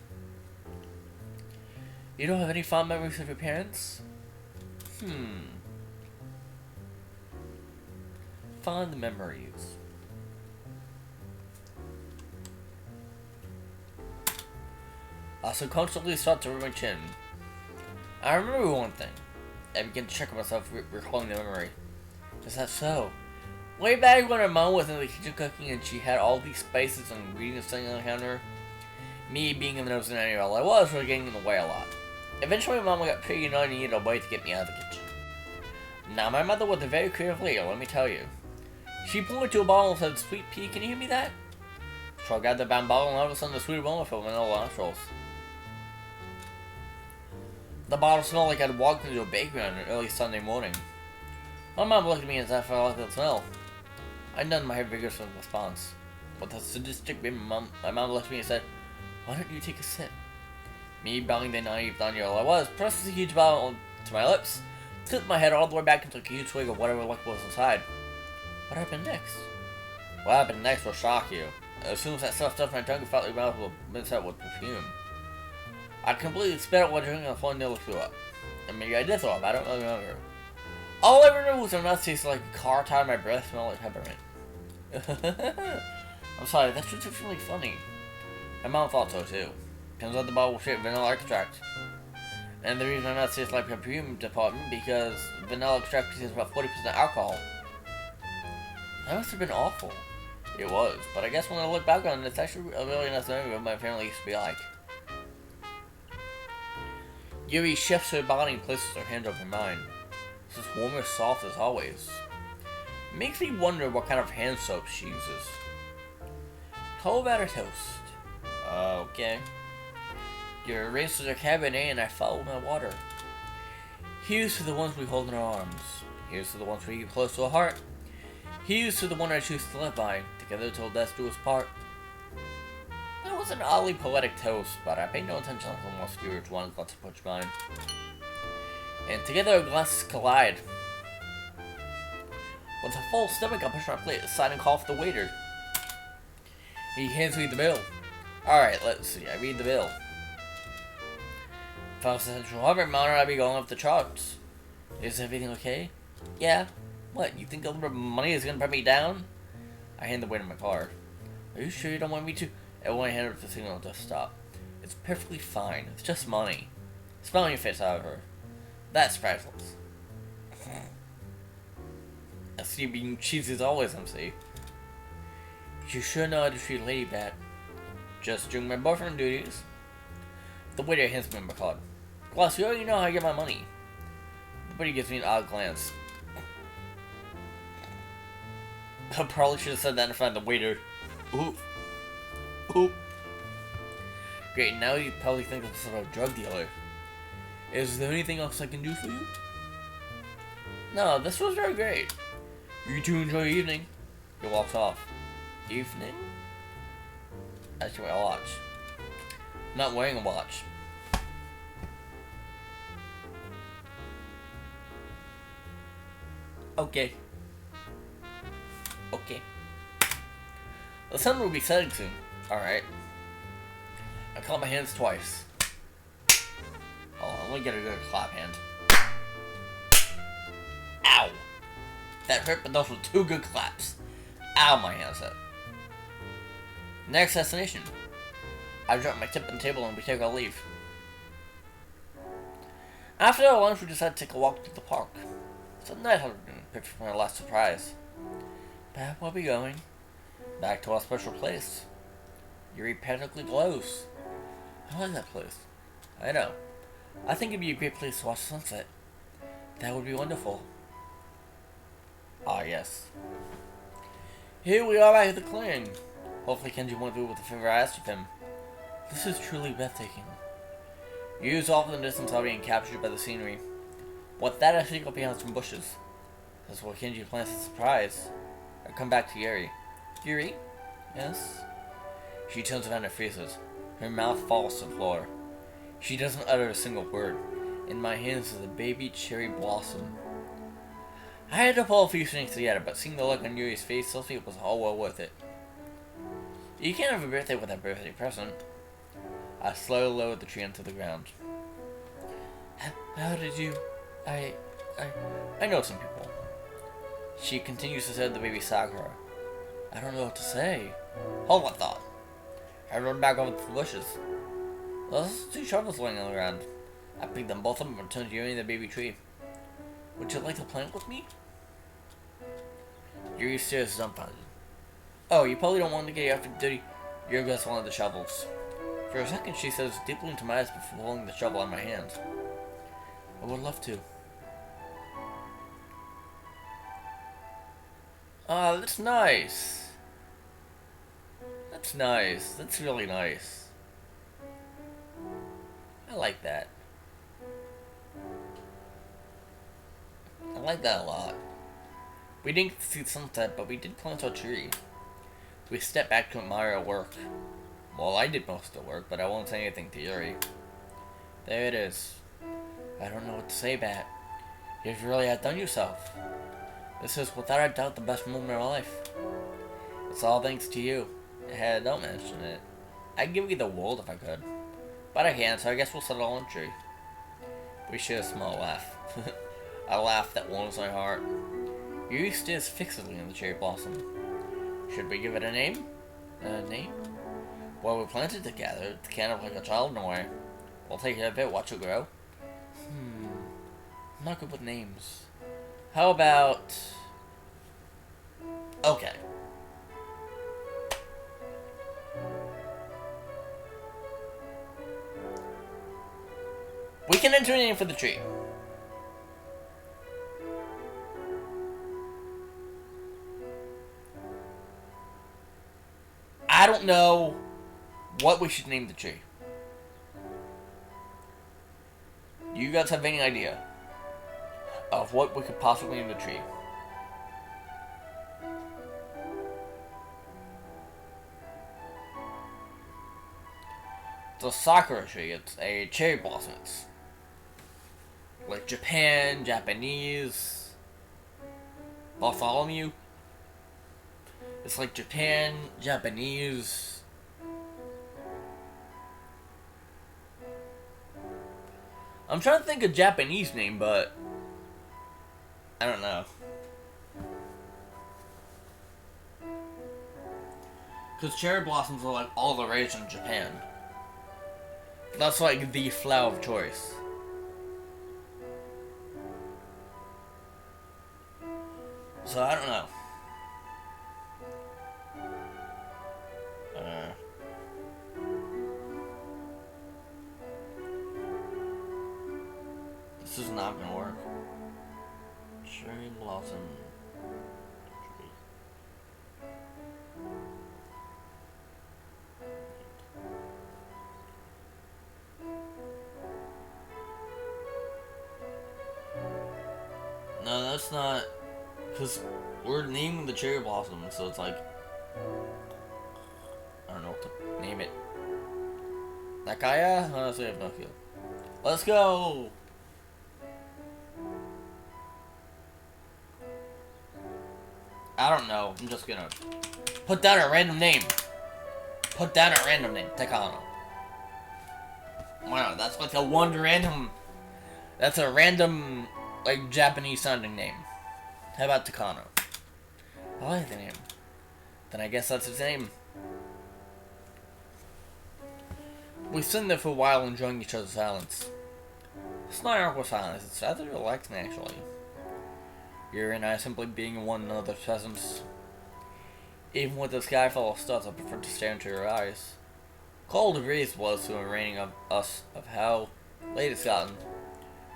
You don't have any fond memories of your parents? Fond memories. I subconsciously start to rub my chin. I remember one thing. I begin to check myself, recalling the memory. Is that so? Way back when her mom was in the kitchen cooking and she had all these spices and ingredients sitting on the counter, me being in the nose and I was really getting in the way a lot. Eventually, my mom got pretty annoyed and needed a way to get me out of the kitchen. Now, my mother was a very creative lady, let me tell you. She pointed to a bottle and said, "Sweet pea, can you hear me that?" So I grabbed the bound bottle and all of a sudden the sweet aroma filled my nostrils. The bottle smelled like I'd walked into a bakery on an early Sunday morning. My mom looked at me as if I liked the smell. I nodded my head vigorously in response. With a sadistic grin, my mom looked at me and said, "Why don't you take a sip?" Me, bowing the naive 9-year-old I was, pressed the huge bottle to my lips, tipped my head all the way back and took a huge swig of whatever liquid was inside. What happened next? What happened next will shock you. As soon as that stuff stuffed my tongue, it felt like my mouth was mince out with perfume. I completely spit out what drinking on the floor and nearly threw up. And maybe I did throw up, I don't really remember. All I ever knew was my mouth tasted like a car tire and my breath smelled like peppermint. I'm sorry, that's just really funny. My mom thought so too. Turns out the bottle was straight vanilla extract. And the reason my mouth tastes like perfume department because vanilla extract contains about 40% alcohol. That must have been awful. It was, but I guess when I look back on it, it's actually a really nice memory of what my family used to be like. Yuri shifts her body and places her hand over mine. It's as warm and soft as always. It makes me wonder what kind of hand soap she uses. How about a toast? Okay. Yuri races her cabinet and I follow my water. Here's to the ones we hold in our arms. Here's to the ones we keep close to our heart. Here's to the one I choose to live by. Together till death do us part. That was an oddly poetic toast, but I paid no attention until the most curious one got to push mine. And together our glasses collide. With a full stomach, I push my plate aside and call for the waiter. He hands me the bill. Alright, let's see. I read the bill. If I was a central Harvard monitor, I'd be going off the charts. Is everything okay? Yeah. What, you think a little bit of money is gonna put me down? I hand the waiter my card. Are you sure you don't want me to? And when I hand her the signal to stop. It's perfectly fine. It's just money. Smile on your face, however. That's priceless. I see you being cheesy as always, MC. You sure know how to treat a lady bad. Just doing my boyfriend duties. The waiter hands me my card. Plus, you already know how I get my money. The waiter gives me an odd glance. I probably should have said that in front of the waiter. Oop. Oop. Great, now you probably think I'm some sort of drug dealer. Is there anything else I can do for you? No, this was very great. You two enjoy your evening. He walks off. Evening? Actually, my watch. I'm not wearing a watch. Okay. Okay. The sun will be setting soon. Alright. I clap my hands twice. Hold on, let me get a good clap hand. Ow! That hurt, but those were 2 good claps. Ow, my hands hurt. Next destination. I drop my tip on the table and we take our leave. After our lunch, we decided to take a walk to the park. It's a nice picture from our last surprise. Back where we going? Back to our special place. Yuri practically glows. I like that place. I know. I think it'd be a great place to watch the sunset. That would be wonderful. Ah, yes. Here we are back at the clearing. Hopefully Kenji won't do it with the favor I asked of him. This is truly breathtaking. Yuri's off in the distance are being captured by the scenery. With that, I sneak up behind some bushes. That's where Kenji plants a surprise. I come back to Yuri. Yuri? Yes? She turns around and freezes. Her mouth falls to the floor. She doesn't utter a single word. In my hands is a baby cherry blossom. I had to pull a few things together, but seeing the look on Yuri's face tells me it was all well worth it. You can't have a birthday without a birthday present. I slowly lowered the tree onto the ground. How did you... I know some people. She continues to say the baby Sakura. I don't know what to say. Hold on, thought. I run back over to the bushes. Those 2 shovels laying on the ground. I picked them both up and returned to Yuri and the baby tree. Would you like to plant with me? Yuri stares dumbfounded. Oh, you probably don't want to get after dirty. Yuri grabs one of the shovels. For a second, she says deeply into my eyes before holding the shovel in my hand. I would love to. Ah, that's nice. That's nice. That's really nice. I like that. I like that a lot. We didn't get to see the sunset, but we did plant our tree. We stepped back to admire our work. Well, I did most of the work, but I won't say anything to Yuri. There it is. I don't know what to say, Bat. You've really outdone yourself. This is without a doubt the best moment of my life. It's all thanks to you. Don't mention it. I'd give you the world if I could. But I can't, so I guess we'll settle on a tree. We share a small laugh. A laugh that warms my heart. Yuri stares fixedly in the cherry blossom. Should we give it a name? A name? Well, we planted together. It's kind of like a child in a way. We'll take it a bit, watch it grow. I'm not good with names. How about... Okay. We can enter a name for the tree. I don't know what we should name the tree. Do you guys have any idea of what we could possibly name the tree? It's a sakura tree. It's a cherry blossom. It's like Japan, Japanese, Bartholomew. It's like Japan, Japanese. I'm trying to think of a Japanese name, but I don't know. Because cherry blossoms are like all the rage in Japan. That's like the flower of choice. So I don't know. This is not gonna work. Cherry blossom tree. No, that's not. Because we're naming the cherry blossom, so it's like. I don't know what to name it. Nakaya? Honestly, I have no clue. Let's go! I don't know. I'm just gonna put down a random name. Put down a random name. Takano. Wow, that's like a one random. That's a random, like, Japanese sounding name. How about Takano? I like the name. Then I guess that's his name. We sit there for a while enjoying each other's silence. It's not awkward silence, it's rather relaxing actually. Yuri and I simply being in one another's presence. Even with the sky full of stars, I prefer to stare into her eyes. Cold breeze was to a raining of us of how late it's gotten.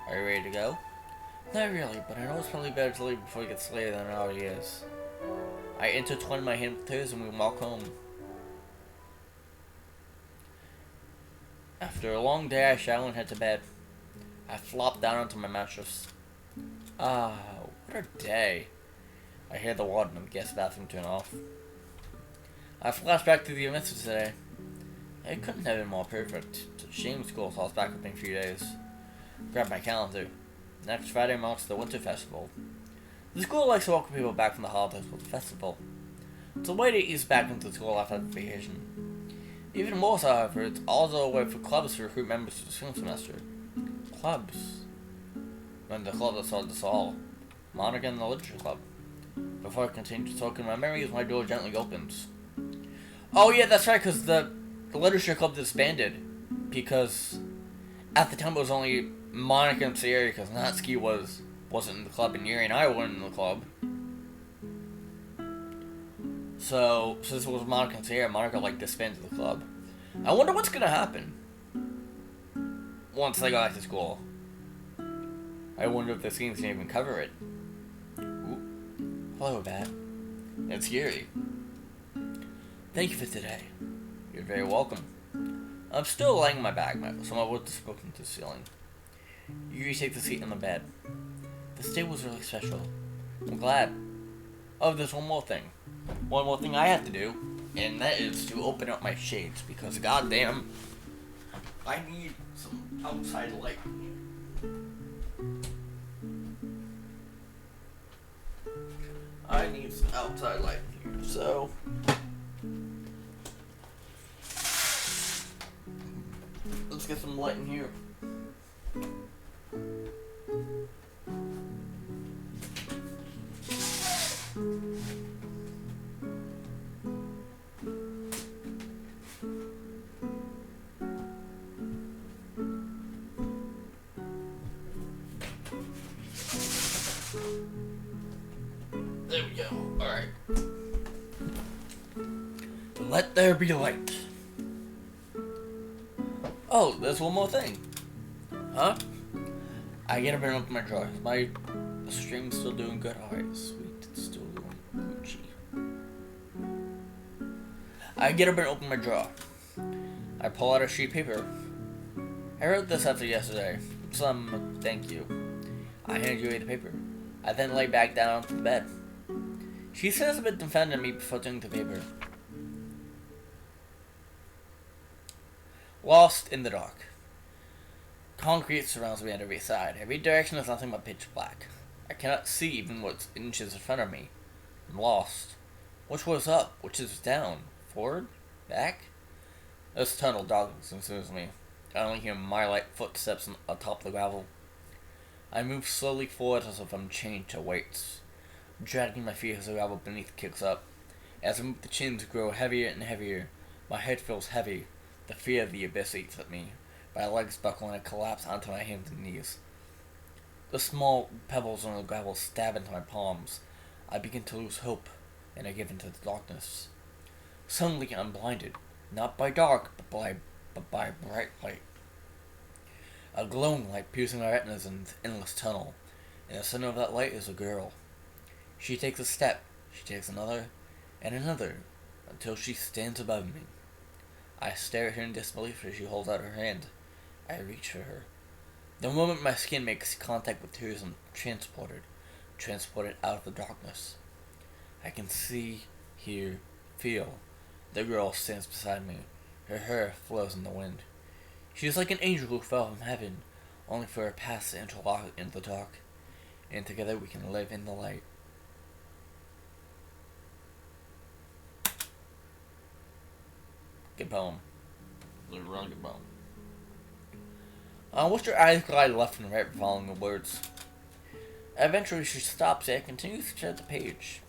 Are you ready to go? Not really, but I know it's probably better to leave before it gets later than it already is. I intertwine my hand with hers and we walk home. After a long day, I shower and head to bed. I flop down onto my mattress. Ah, what a day. I hear the water in the guest bathroom turn off. I flash back to the events of today. It couldn't have been more perfect. It's a shame school, so I was back up in a few days. Grab my calendar. Next Friday marks the Winter Festival. The school likes to welcome people back from the holidays with a festival. It's a way to ease back into school after vacation. Even more so, however, it's also a way for clubs to recruit members to the spring semester. Clubs. When the club that started us all. Monica and the Literature Club. Before I continue to talk in my memories, my door gently opens. Oh yeah, that's right, because the Literature Club disbanded. Because at the time it was only Monica and Sierra, because Natsuki wasn't in the club, and Yuri and I weren't in the club. So, since it was Monica and Sierra, Monica, like, disbanded the club. I wonder what's gonna happen once they go back to school. I wonder if this game's gonna even cover it. Ooh. Hello, Bat. It's Yuri. Thank you for today. You're very welcome. I'm still laying in my bag, so my wood is spoken to the ceiling. Yuri takes a seat on the bed. This day was really special. I'm glad. Oh, there's one more thing. One more thing I have to do, and that is to open up my shades, because goddamn, I need some outside light. I need some outside light here, so let's get some light in here. There we go. Alright. Let there be light. Oh, there's one more thing. Huh? I gotta bring up my drawer. My stream's still doing good. Alright, sweet. It's still doing Gucci. I get up and open my drawer. I pull out a sheet of paper. I wrote this after yesterday. Thank you. I hand you the paper. I then lay back down onto the bed. She says a bit defending me before doing the paper. Lost in the dark. Concrete surrounds me on every side. Every direction is nothing but pitch black. I cannot see even what's inches in front of me. I'm lost. Which way is up? Which is down? Forward? Back? This tunnel darkness consumes me. I only hear my light footsteps atop the gravel. I move slowly forward as if I'm chained to weights, dragging my feet as the gravel beneath kicks up. As I move, the chins grow heavier and heavier. My head feels heavy. The fear of the abyss eats at me. My legs buckle and I collapse onto my hands and knees. The small pebbles on the gravel stab into my palms. I begin to lose hope, and I give into the darkness. Suddenly I'm blinded, not by dark, but by bright light. A glowing light piercing my retinas in this endless tunnel. In the center of that light is a girl. She takes a step, she takes another, and another, until she stands above me. I stare at her in disbelief as she holds out her hand. I reach for her. The moment my skin makes contact with hers, I'm transported out of the darkness. I can see, hear, feel. The girl stands beside me. Her hair flows in the wind. She is like an angel who fell from heaven, only for her paths to interlock in the dark, and together we can live in the light. Good poem. It's a really good poem. Watch your eyes glide left and right following the words. Eventually she stops and continues to check the page.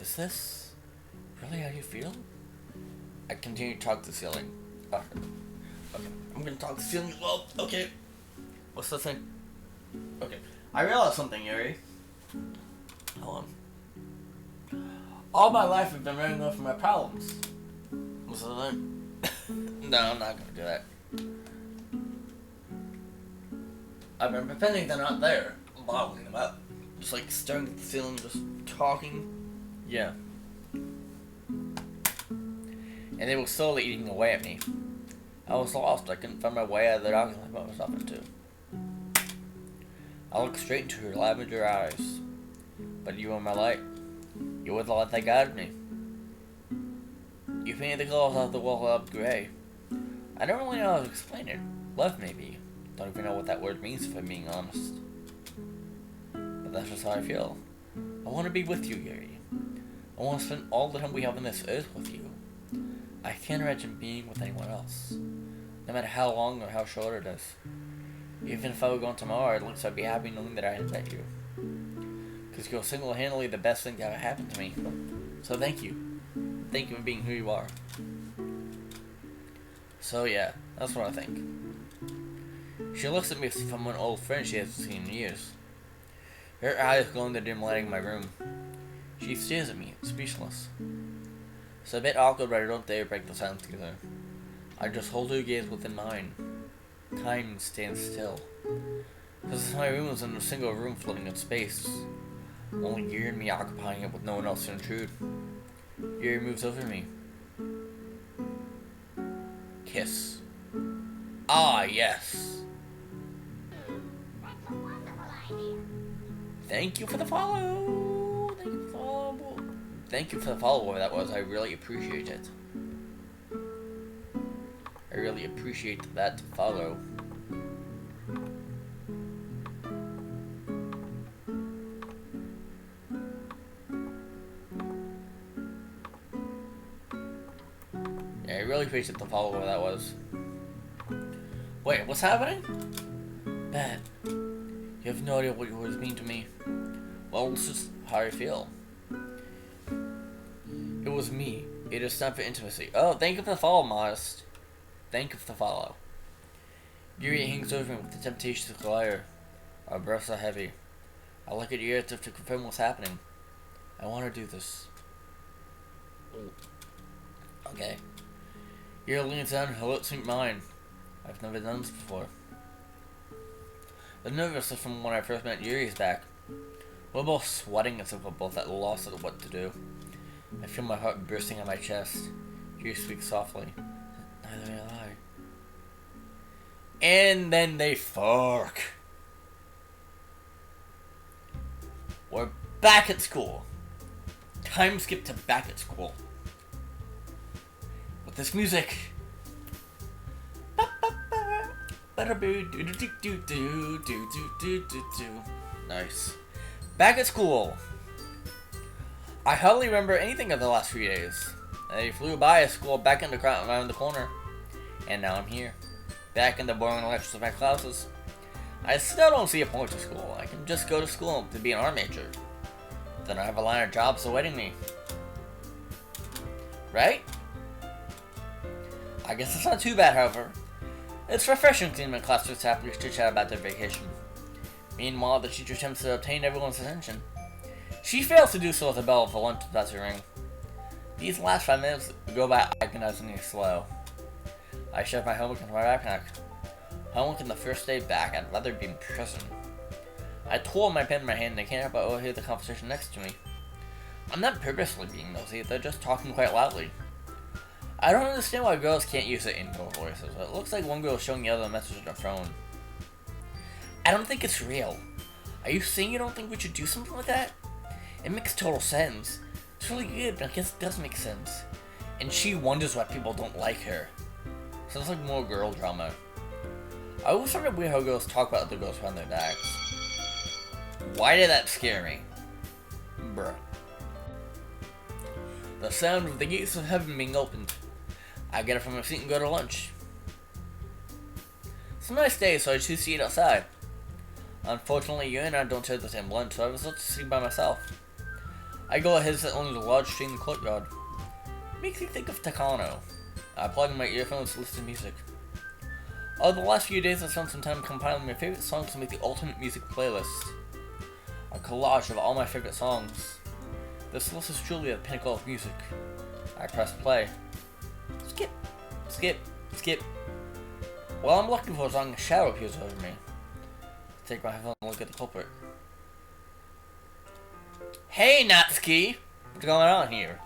Is this really how you feel? I continue to talk to the ceiling. Okay, I'm gonna talk to the ceiling as well. Okay. What's the thing? Okay. I realized something, Yuri. Hold on. All my life I've been running away from my problems. What's the thing? No, I'm not gonna do that. I've been pretending they're not there. I'm bottling them up. Just like staring at the ceiling, just talking. Yeah. And they were slowly eating away at me. I was lost. I couldn't find my way out of the darkness I put myself into. I looked straight into her lavender eyes. But you were my light. You were the light that guided me. You painted the colors off the wall up gray. I don't really know how to explain it. Love, maybe. Don't even know what that word means if I'm being honest. But that's just how I feel. I want to be with you, Gary. I want to spend all the time we have on this earth with you. I can't imagine being with anyone else. No matter how long or how short it is. Even if I were going tomorrow, at least I'd be happy knowing that I had met you. Because you're single-handedly the best thing that ever happened to me. So thank you. Thank you for being who you are. So yeah, that's what I think. She looks at me from an old friend she hasn't seen in years. Her eyes glow in the dim lighting of my room. She stares at me, speechless. It's a bit awkward, but I don't dare break the silence together. I just hold her gaze within mine. Time stands still. Because my room is in a single room floating in space. Only you and me occupying it with no one else to intrude. Yuri moves over me. Kiss. Ah, yes. That's a wonderful idea. Thank you for the follow. Thank you for the follow. Thank you for the follow, whatever that was. I really appreciate it. I really appreciate that follow. Yeah, I really appreciate the follow, whatever that was. Wait, what's happening? Bad. You have no idea what your words mean to me. Well, this is how I feel. It was me. It is time for intimacy. Oh, thank you for the follow, Modest. Thank you for the follow. Yuri hangs over me with the temptation to collide. Our breaths are heavy. I look at Yuri to confirm what's happening. I want to do this. Okay. Yuri leans down, her lips meet mine. I've never done this before. The nervousness from when I first met Yuri is back. We're both sweating as if we're both at a loss of what to do. I feel my heart bursting in my chest. Yuri speaks softly. Neither will I. And then they fuck. We're back at school. Time skip to back at school. With this music. Nice. Back at school. I hardly remember anything of the last few days. They flew by at school, back in the crowd around the corner. And now I'm here. Back in the boring lectures of my classes. I still don't see a point to school. I can just go to school to be an art major. Then I have a line of jobs awaiting me. Right? I guess it's not too bad, however. It's refreshing seeing my classmates happily chit-chat about their vacation. Meanwhile, the teacher attempts to obtain everyone's attention. She fails to do so with the bell for lunch about to ring. These last 5 minutes go by agonizingly slow. I shove my homework into my backpack. Homework in the first day back, I'd rather be in prison. I twirl my pen in my hand and I can't help but overhear the conversation next to me. I'm not purposely being nosy, they're just talking quite loudly. I don't understand why girls can't use their indoor voices, but it looks like one girl is showing the other a message on her phone. I don't think it's real. Are you saying you don't think we should do something like that? It makes total sense. It's really good, but I guess it does make sense. And she wonders why people don't like her. Sounds like more girl drama. I always find it weird how girls talk about other girls behind their backs. Why did that scare me? Bruh. The sound of the gates of heaven being opened. I get up from my seat and go to lunch. It's a nice day, so I choose to eat outside. Unfortunately, you and I don't share the same lunch, so I was left to sit by myself. I go ahead and sit on the large tree in the courtyard. Makes me think of Takano. I plug in my earphones to listen to music. Over the last few days, I've spent some time compiling my favorite songs to make the ultimate music playlist. A collage of all my favorite songs. This list is truly a pinnacle of music. I press play. Skip, skip, skip. While I'm looking for a song, a shadow appears over me. I take my headphone and look at the culprit. Hey, Natsuki! What's going on here?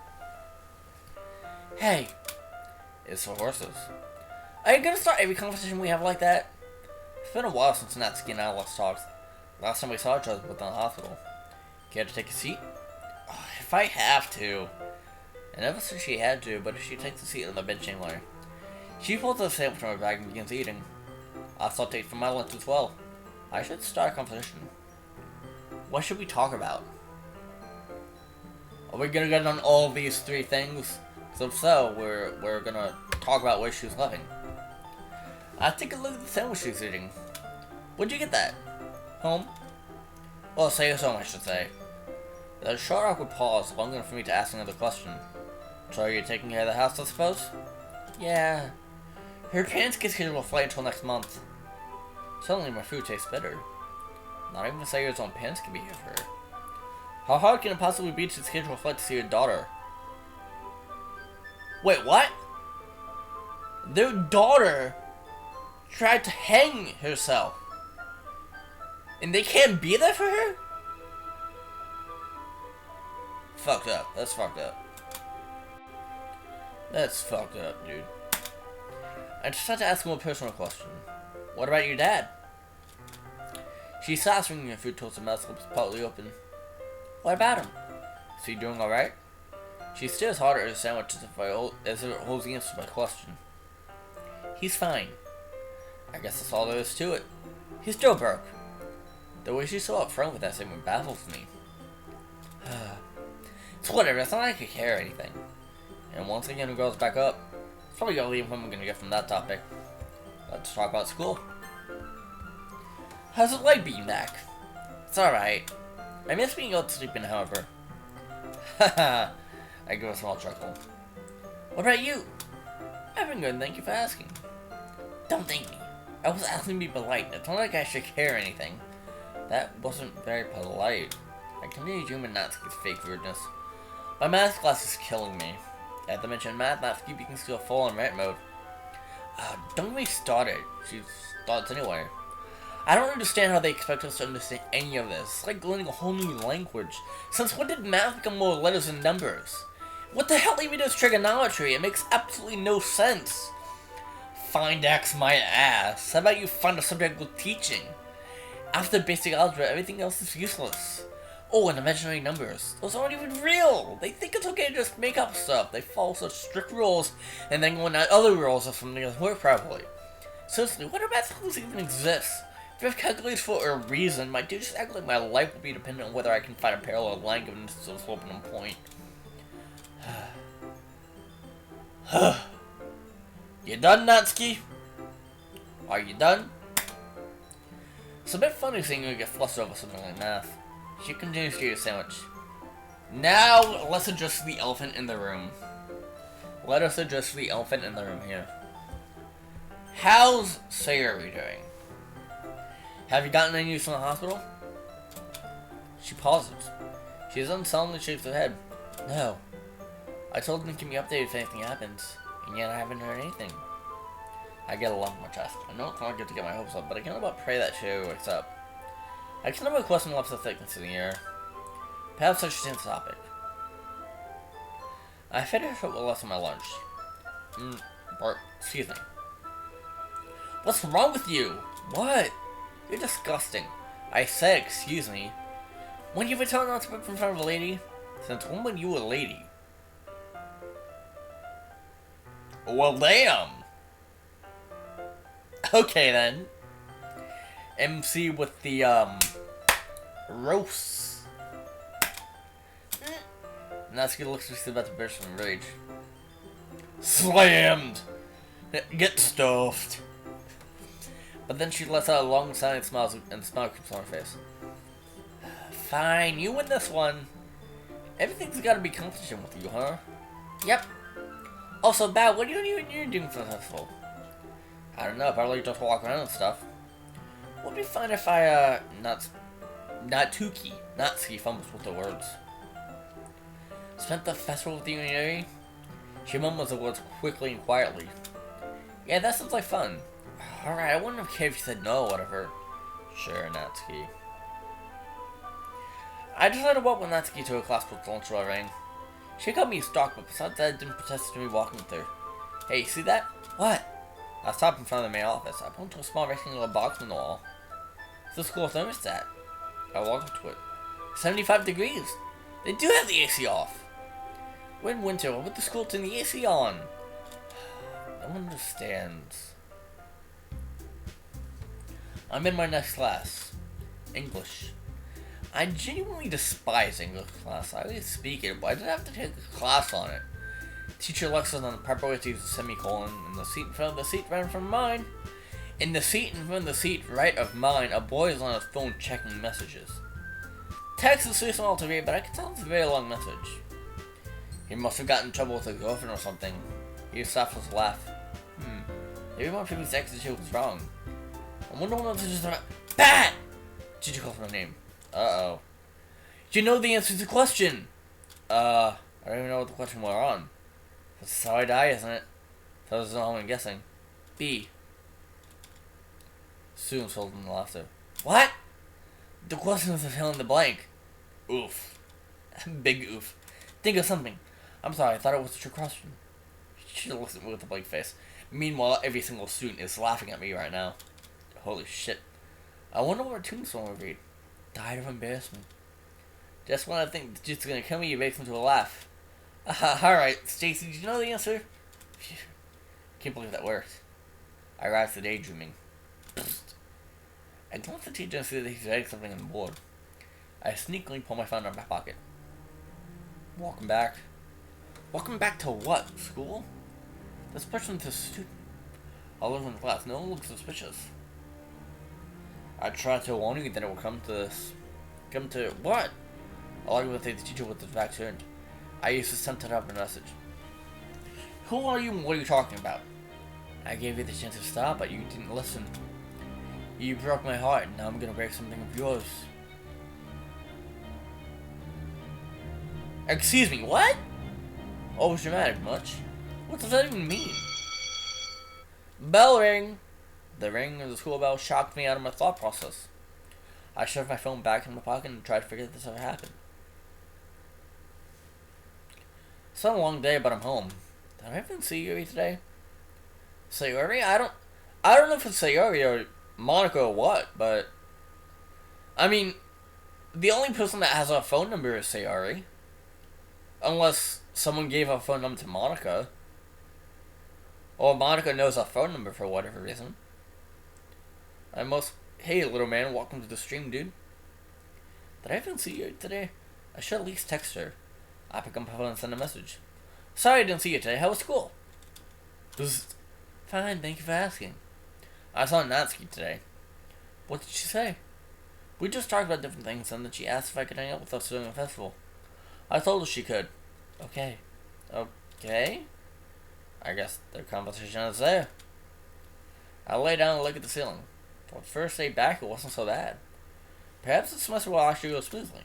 Hey. It's the horses. Are you gonna start every conversation we have like that? It's been a while since Natsuki and I last talked. Last time we saw each other was in the hospital. Care to take a seat? Oh, if I have to. I never said she had to, but if she takes a seat on the bench anyway. She pulls a sandwich from her bag and begins eating. I'll start taking for my lunch as well. I should start a conversation. What should we talk about? Are we gonna get on all of these 3 things? So if so, we're gonna talk about what she's loving. Take a look at the sandwich she's eating. Where'd you get that? Home? Well, say it's home, I should say. There's a short awkward pause, long enough for me to ask another question. So you're taking care of the house, I suppose? Yeah. Her parents get scheduled a flight until next month. Suddenly my food tastes better. Not even Sayur's own parents can be here for her. How hard can it possibly be to schedule a flight to see your daughter? Wait, what? Their daughter tried to hang herself. And they can't be there for her? Fucked up. That's fucked up. That's fucked up, dude. I just had to ask him a personal question. What about your dad? She stops swinging her food towards the mouth, lips partly open. What about him? Is he doing alright? She stares hard at her sandwich as if it holds the answer to my question. He's fine. I guess that's all there is to it. He's still broke. The way she's so upfront with that statement baffles me. It's whatever, it's not like I care or anything. And once again, it goes back up. It's probably the only information I'm gonna get from that topic. Let's talk about school. How's it like being back? It's alright. I miss being able to sleep in, however. Haha. I give a small chuckle. What about you? I've been good, thank you for asking. Don't thank me. I was asking to be polite. It's not like I should care or anything. That wasn't very polite. I continued human Natsuki's fake rudeness. My math class is killing me. As I mentioned, math Natsuki became still full on rant mode. Don't get me started. She starts anyway. I don't understand how they expect us to understand any of this. It's like learning a whole new language. Since when did math become more letters and numbers? What the hell even is trigonometry? It makes absolutely no sense. Find X my ass. How about you find a subject with teaching? After basic algebra, everything else is useless. Oh, and imaginary numbers. Those aren't even real. They think it's okay to just make up stuff. They follow such strict rules, and then go on other rules if something doesn't work properly. Seriously, what do math schools even exist? If you have calculators for a reason, my dude just act like my life will be dependent on whether I can find a parallel line given this slope and point. You done, Natsuki? Are you done? It's a bit funny seeing you get flustered over something like math. She continues to eat a sandwich. Now, let's address the elephant in the room. Let us address the elephant in the room here. How's Sayori doing? Have you gotten any news from the hospital? She pauses. She then solemnly shakes her head. No. I told them to keep me updated if anything happens, and yet I haven't heard anything. I get a lump in my chest. I know it's not good to get my hopes up, but I can't about pray that she wakes up. I can't about question left the thickness in the air. Perhaps I should change the topic. I finished up with less of my lunch. Excuse me. What's wrong with you? What? You're disgusting. I said excuse me. When you ever tell not to put in front of a lady? Since when were you a lady? Well, damn. Okay then. MC with the roast. Natsuki looks like she's about to burst from rage. Slammed. Get stuffed. But then she lets out a long sigh and smiles, and the smile creeps on her face. Fine, you win this one. Everything's got to be competition with you, huh? Yep. Also, Bao, what are you doing for the festival? I don't know, probably just walk around and stuff. Would be fine if I, Natsuki fumbles with the words. Spent the festival with you and Yuri? She mumbles the words quickly and quietly. Yeah, that sounds like fun. Alright, I wouldn't have cared if you said no or whatever. Sure, Natsuki. I decided to walk with Natsuki to her class before the lunch bell rang. She got me a stock, but besides that, didn't protest to me walking with her. Hey, see that? What? I stopped in front of the main office. I pointed to a small rectangular box on the wall. It's the school thermostat. I walked up to it. 75 degrees. They do have the AC off. We're in winter. Why would the school turn the AC on? No one understands. I'm in my next class. English. I genuinely despise English class. I always speak it, but I didn't have to take a class on it. Teacher lectures on the proper way to use a semicolon, and the seat in front of the seat right in front of mine. In the seat in front of the seat right of mine, a boy is on his phone checking messages. Text is really small to read, but I can tell it's a very long message. He must have gotten in trouble with a girlfriend or something. He stopped with a laugh. Maybe one of his exes was wrong. I wonder what message is about. Bat! Teacher calls my name. Uh-oh. You know the answer to the question! I don't even know what the question we're on. That's how I die, isn't it? So this is all I'm guessing. B. Students hold in the laughter. What? The question is to fill in the blank. Oof. Big oof. Think of something. I'm sorry, I thought it was a true question. She looks at me with a blank face. Meanwhile, every single student is laughing at me right now. Holy shit. I wonder what tombstone will read. Died of embarrassment. Just when I think the dude's gonna kill me, he makes him to a laugh. Alright, Stacy, did you know the answer? Phew. Can't believe that worked. I rise to daydreaming. Psst. I glance at the teacher and see that he's writing something on the board. I sneakily pull my phone out of my pocket. Welcome back. Welcome back to what? School? This person's a student. All over in the class, no one looks suspicious. I tried to warn you that it will come to this. Come to what? All I would say the teacher with his back turned. I used to send it up a message. Who are you and what are you talking about? I gave you the chance to stop, but you didn't listen. You broke my heart, and now I'm gonna break something of yours. Excuse me, what? Oh, dramatic, much? What does that even mean? Bell ring! The ring of the school bell shocked me out of my thought process. I shoved my phone back in my pocket and tried to forget this ever happened. It's been a long day, but I'm home. Did I even see Yuri today? Sayori? I don't know if it's Sayori or Monica or what, but I mean, the only person that has our phone number is Sayori. Unless someone gave our phone number to Monica. Or Monica knows our phone number for whatever reason. Hey little man, welcome to the stream, dude. Did I even see you today? I should at least text her. I pick up my phone and send a message. Sorry I didn't see you today. How was school? It was fine, thank you for asking. I saw Natsuki today. What did she say? We just talked about different things, and then she asked if I could hang out with us during the festival. I told her she could. Okay. Okay? I guess the conversation is there. I lay down and look at the ceiling. For the first day back, it wasn't so bad. Perhaps the semester will actually go smoothly.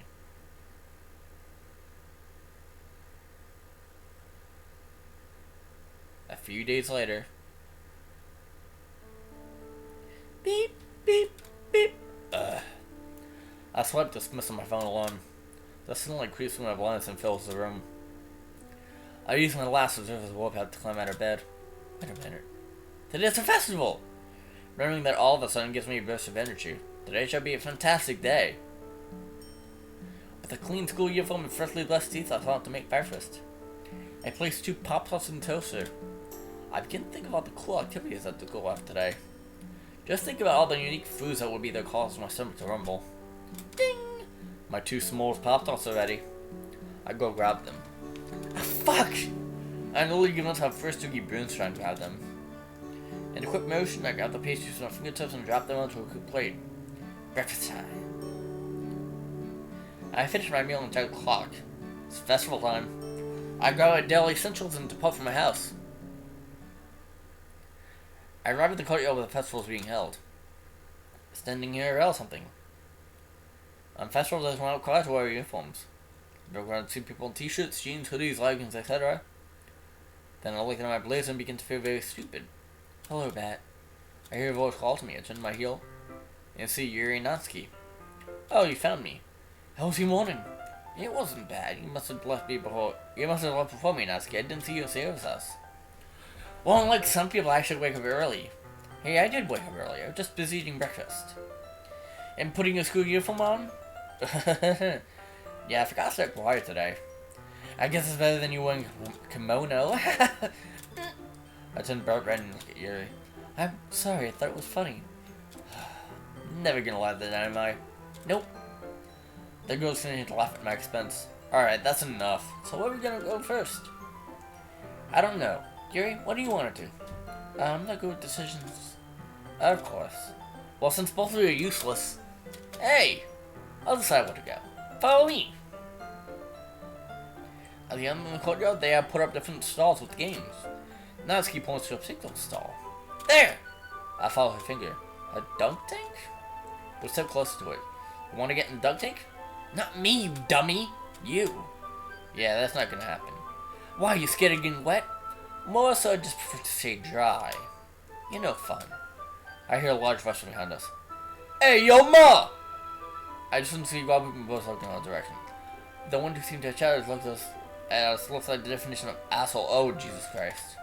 A few days later. Beep, beep, beep. I swipe dismiss on my phone alarm. The sunlight creeps through my blinds and fills the room. I use my last reserve as a willpower to climb out of bed. Wait a minute. Today's a festival! Remembering that all of a sudden gives me a burst of energy. Today shall be a fantastic day. With a clean school uniform and freshly brushed teeth, I thought to make breakfast. I placed 2 Pop-Tarts in the toaster. I begin to think about the cool activities that took go after today. Just think about all the unique foods that would be the cause for my stomach to rumble. Ding! My 2 s'mores Pop-Tarts are ready. I go grab them. Ah, fuck! I nearly given up first Doki Bruins trying to grab them. In a quick motion, I grab the pastries with my fingertips and drop them onto a quick plate. Breakfast time. I finish my meal and check the clock. It's festival time. I grab a daily essentials and depart from my house. I arrive at the courtyard where the festival is being held. Standing here or something. On festivals, there's one required to wear uniforms. I look around and see people in t-shirts, jeans, hoodies, leggings, etc. Then I look at my blazer and begin to feel very stupid. Hello, Bat. I hear a voice call to me. I turn my heel and see Yuri and Natsuki. Oh, you found me. How was your morning? It wasn't bad. You must have left before me, Natsuki. I didn't see you at Sarah's house. Well, unlike some people, I should wake up early. Hey, I did wake up early. I was just busy eating breakfast. And putting a school uniform on? Yeah, I forgot to start quiet today. I guess it's better than you wearing a kimono. I turned bright red and looked at Yuri. I'm sorry, I thought it was funny. Never gonna laugh at that, am I? Nope. The girl's gonna to laugh at my expense. Alright, that's enough. So where are we gonna go first? I don't know. Yuri, what do you want to do? I'm not good with decisions. Of course. Well, since both of you are useless... Hey! I'll decide where to go. Follow me! At the end of the courtyard, they have put up different stalls with games. Natsuki points to a particular stall. There! I follow her finger. A dunk tank? We'll step closer to it. You want to get in the dunk tank? Not me, you dummy! You! Yeah, that's not gonna happen. Why, you scared of getting wet? More so, I just prefer to stay dry. You're no fun. I hear a large voice behind us. Hey, yo, ma! I just didn't see Rob and both looking in our direction. The one who seemed to shout looks like the definition of asshole. Oh, Jesus Christ.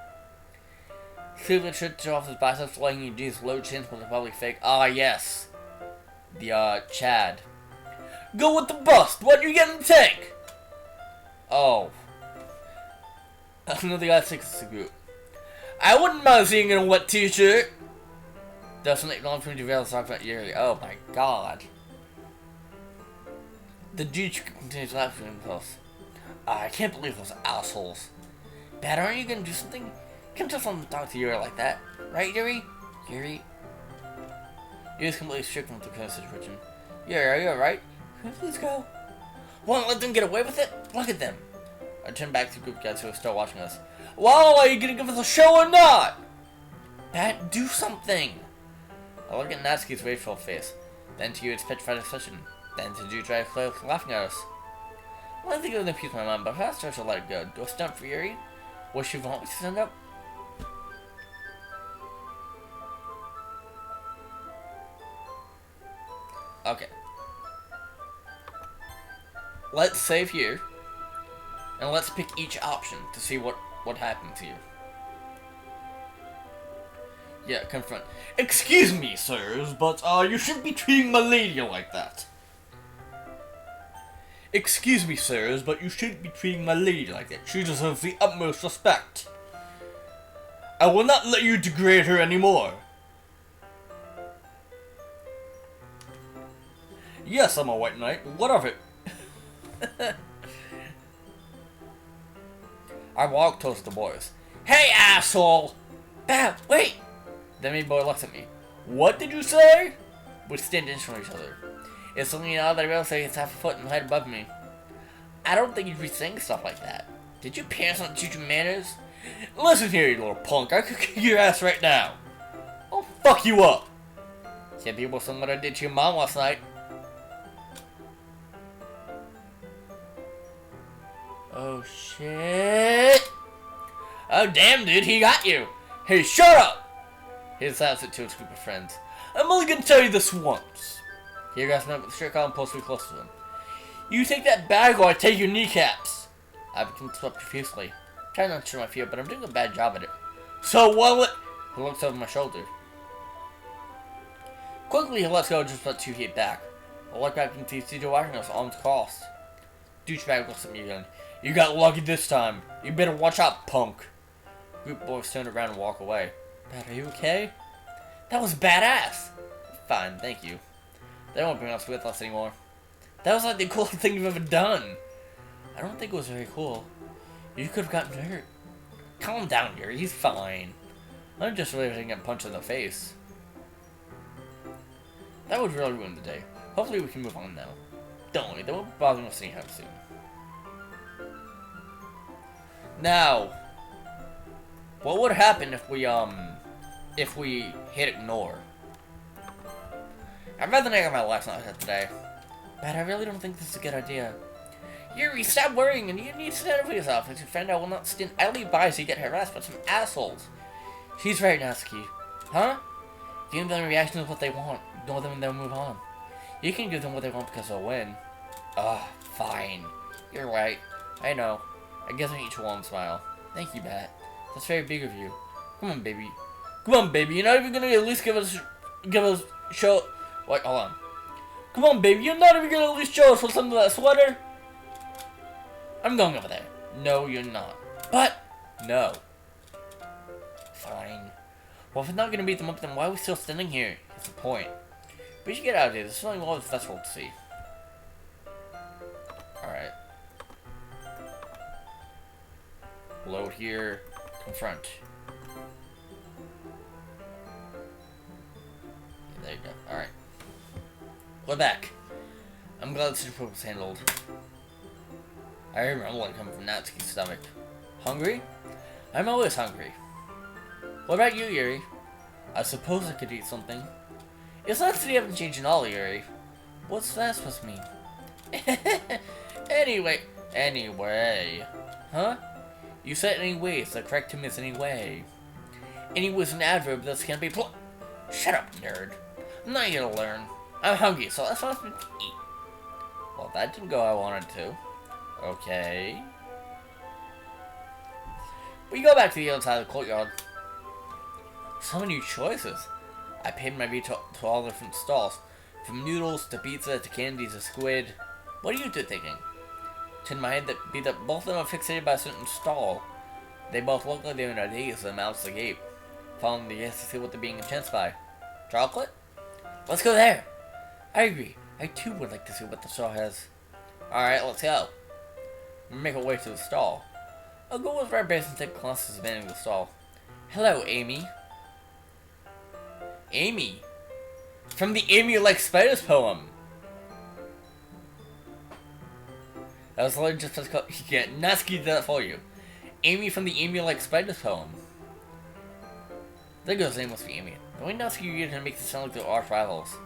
Cleveland should show off his biceps, letting you do his low chins, but they're probably fake. Ah, yes. Chad. Go with the bust. What you get in the tank? Oh. Another guy sticks to the group. I wouldn't mind seeing in a wet t-shirt. Doesn't make long for me to realize talk about Yuri. Oh my god. The dude continues laughing at himself. I can't believe those assholes. Bad, aren't you gonna do something? Can't just let them talk to Yuri like that. Right, Yuri? Yuri? Yuri's completely stricken with the current situation. Yuri, are you alright? Can we please go? Won't let them get away with it? Look at them. I turn back to the group of guys who are still watching us. Well, are you gonna give us a show or not? Pat, do something. I look at Natsuki's rageful face. Then to Yuri's petrified expression. Then to Dude Drive laughing at us. Well, I think it would appease my mom, but perhaps I should let it go. Do a stunt for Yuri? What she want me to send up? Okay. Let's save here. And let's pick each option to see what happens here. Yeah, confront. Excuse me, sirs, but you shouldn't be treating my lady like that. Excuse me, sirs, but you shouldn't be treating my lady like that. She deserves the utmost respect. I will not let you degrade her anymore. Yes, I'm a white knight. What of it? I walk towards the boys. Hey, asshole! Bam! Wait! The main boy looks at me. What did you say? We stand in from each other. It's only now that I realize he's half a foot and height above me. I don't think you'd be saying stuff like that. Did your parents not teach you manners? Listen here, you little punk. I could kick your ass right now. I'll fuck you up. Can't people say what I did to your mom last night? Oh shit! Oh damn, dude, he got you. Hey, shut up! He decides it to his group of friends. I'm only gonna tell you this once. Here, guys, now, but the straight column pulls too close to him. You take that bag or I take your kneecaps. I become swept profusely. Trying not to show my fear, but I'm doing a bad job at it. So what? He looks over my shoulder. Quickly, he lets go just about 2 feet back. I look back and see CJ watching us, arms crossed. Douchebag looks at me again. You got lucky this time. You better watch out, punk. Group boys turn around and walk away. Dad, are you okay? That was badass. Fine, thank you. They won't bring us with us anymore. That was like the coolest thing you've ever done. I don't think it was very cool. You could have gotten hurt. Calm down, Yuri. He's fine. I'm just really getting punched in the face. That would really ruin the day. Hopefully we can move on now. Don't worry, they won't bother us anytime soon. Now, what would happen if we hit ignore? I'd rather not get my last night today. But I really don't think this is a good idea. Yuri, stop worrying and you need to stand up for yourself. As your friend, I will not stand idly by as you get harassed by some assholes. She's right, Natsuki. Huh? Give them the reaction of what they want. Ignore them and they'll move on. You can give them what they want because they'll win. Fine. You're right. I know. I guess I each one smile. Thank you, Bat. That's very big of you. Come on, baby. Come on, baby. You're not even gonna at least give us show. Wait, hold on. Come on, baby. You're not even gonna at least show us what's under that sweater. I'm going over there. No, you're not. But no. Fine. Well, if we're not gonna beat them up, then why are we still standing here? That's the point. We should get out of here. There's something more of the festival to see. Alright. Load here. Confront. Yeah, there you go. Alright. We're back. I'm glad the situation was handled. I remember one coming from Natsuki's stomach. Hungry? I'm always hungry. What about you, Yuri? I suppose I could eat something. It's nice that you haven't changed at all, Yuri. What's that supposed to mean? Anyway. Huh? You said anyway, so the correct term is anyway. Anyway is an adverb that can't be Shut up, nerd. I'm not here to learn. I'm hungry, so that's what I'm to eat. Well, that didn't go how I wanted to. Okay. We go back to the other side of the courtyard. So many choices. I paid my way to all different stalls. From noodles to pizza to candy to squid. What are you two thinking? In my head, that both of them are fixated by a certain stall. They both look like they're in a daze and mouths the gate, following the guests to see what they're being entranced by. Chocolate? Let's go there! I agree. I too would like to see what the stall has. Alright, let's go. We make our way to the stall. I'll go with Red Bears and take classes manning the stall. Hello, Amy. Amy. From the Amy Like Spiders poem. That was literally just as called. Yeah, Natsuki did that for you. Amy from the Amy Like Spiders poem. The girl's name must be Amy. The way Natsuki reads her makes it sound like they're arch rivals.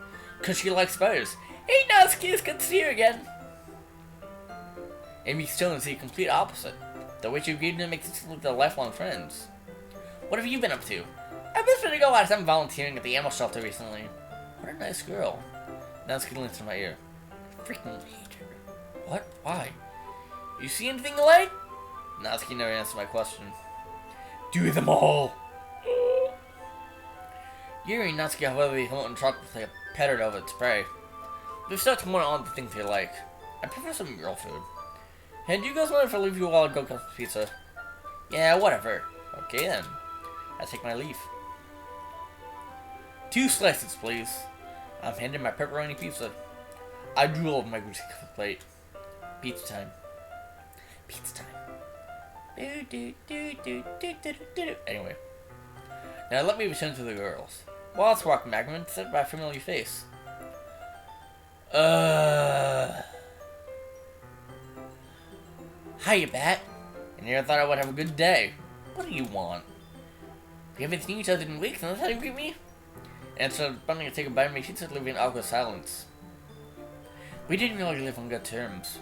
Cause she likes spiders. Hey Natsuki, it's good to see you again. Amy's still is the complete opposite. The way she reads her makes it sound like they're lifelong friends. What have you been up to? I've been spending a lot of time volunteering at the animal shelter recently. What a nice girl. Natsuki leans to my ear. I freaking hate her. What? Why? You see anything you like? Natsuki never answered my question. Do them all! Yuri and Natsuki however they hold in chocolate like a petted over its prey. There's such more on the things they like. I prefer some real food. Hey, do you guys mind if I leave you while I go get pizza? Yeah, whatever. Okay then. I take my leave. 2 slices, please. I'm handing my pepperoni pizza. I drool over my greasy plate. Pizza time. Pizza time. Anyway. Now let me return to the girls. While it's walking back, I'm intercepted by a familiar face. Hiya, Bat. And here I thought I would have a good day. What do you want? We haven't seen each other in weeks, and that's how you greet me? And so, running to take a bite of me, she said leaving an awkward silence. We didn't really live on good terms.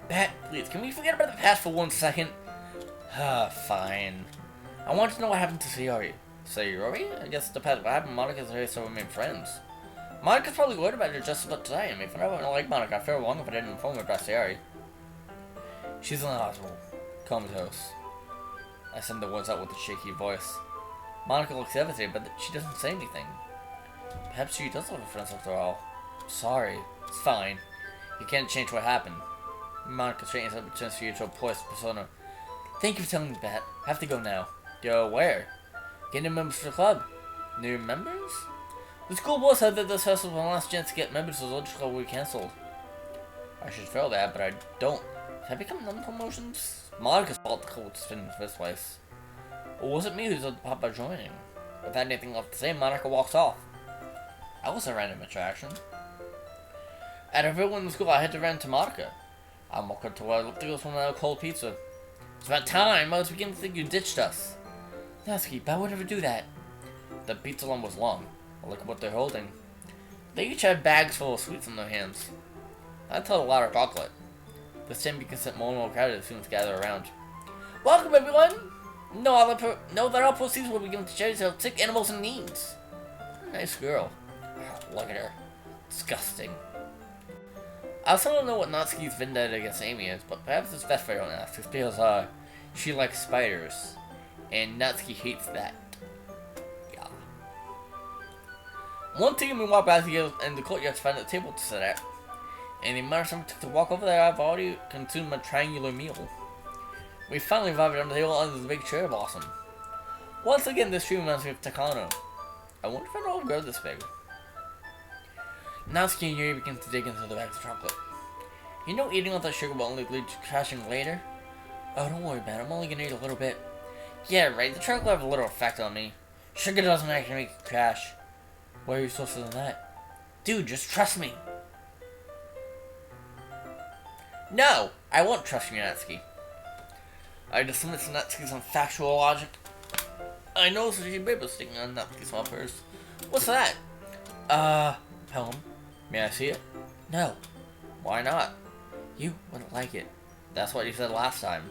Bat, please, can we forget about the past for 1 second? Fine. I want to know what happened to Sayori. Sayori? I guess it depends what happened. Monica and Sayori still remain friends. Monica's probably worried about her just about today. I mean, if I don't like Monica, I feel wrong if I didn't inform her about Sayori. She's in the hospital. Comatose. I send the words out with a shaky voice. Monica looks devastated, but she doesn't say anything. Perhaps she does love her friends after all. Sorry. It's fine. You can't change what happened. Monica straightens up and turns to you to a poised persona. Thank you for telling me that. I have to go now. Go where? Get new members for the club. New members? The school board said that this house was my last chance to get members, so the club will be cancelled. I should feel that, but I don't. Have I become non-promotions? Monica's fault the club was spin in the first place. Or was it me who told Papa joining? Without anything left to say, Monica walks off. I was a random attraction. Out of everyone in the school, I had to run to Monica. I'm walking to where I looked to go for my cold pizza. It's about time. I was beginning to think you ditched us. Natsuki, but I would never do that. The pizza line was long. Look at what they're holding. They each had bags full of sweets in their hands. I told a lot of chocolate. This time you can set more and more crowded as students gather around. Welcome everyone! Know that all proceeds will be given to charities of sick animals in needs. What a nice girl. Look at her. Disgusting. I still don't know what Natsuki's vendetta against Amy is, but perhaps it's best if I don't ask, because she likes spiders, and Natsuki hates that. Yeah. One team we walk back together in the courtyard to find a table to sit at, and the amount of time it took to walk over there, I've already consumed my triangular meal. We finally arrived on the table under the big cherry blossom. Once again, this tree reminds me of Takano. I wonder if I know how to grow this big. Natsuki and Yuri begin to dig into the bags of chocolate. You know eating all that sugar will only lead to crashing later? Oh, don't worry, man. I'm only gonna eat a little bit. Yeah, right. The chocolate will have a little effect on me. Sugar doesn't actually make it crash. Why are you so certain of that? Dude, just trust me. No! I won't trust you, Natsuki. I dismiss Natsuki's factual logic. I know there's a paper sticking on Natsuki's small purse. What's that? Poem. May I see it? No. Why not? You wouldn't like it. That's what you said last time.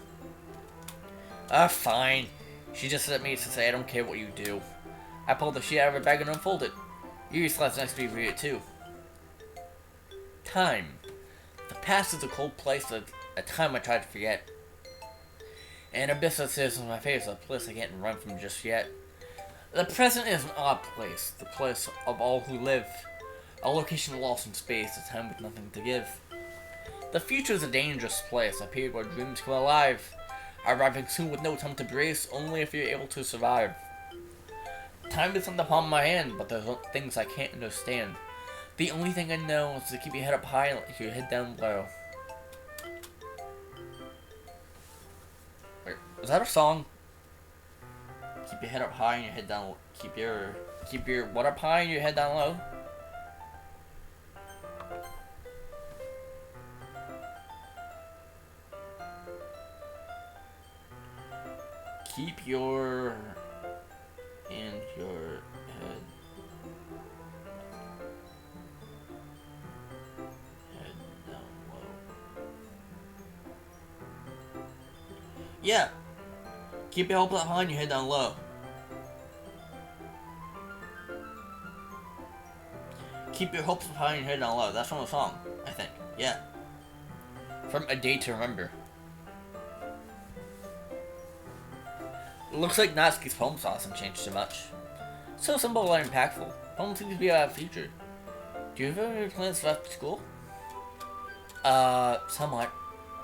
Fine. She just sent me to say I don't care what you do. I pulled the sheet out of her bag and unfolded it. Yuri slides next to me read it too. Time. The past is a cold place, a time I try to forget. An abyss that stares in my face, a place I can't run from just yet. The present is an odd place, the place of all who live. A location lost in space, a time with nothing to give. The future is a dangerous place, a period where dreams come alive, arriving soon with no time to brace, only if you're able to survive. Time is on the palm of my hand, but there's things I can't understand. The only thing I know is to keep your head up high and your head down low. Wait, is that a song? Keep your head up high and your head down. Keep your what up high and your head down low. Keep your and your head down low. Yeah. Keep your head up high and your head down low. Keep your hopes up high and your head down low. That's from a song, I think. Yeah. From A Day to Remember. It looks like Natsuki's poem style hasn't changed too much. So simple and impactful. Poem seems to be out of the future. Do you have any plans after school? Somewhat.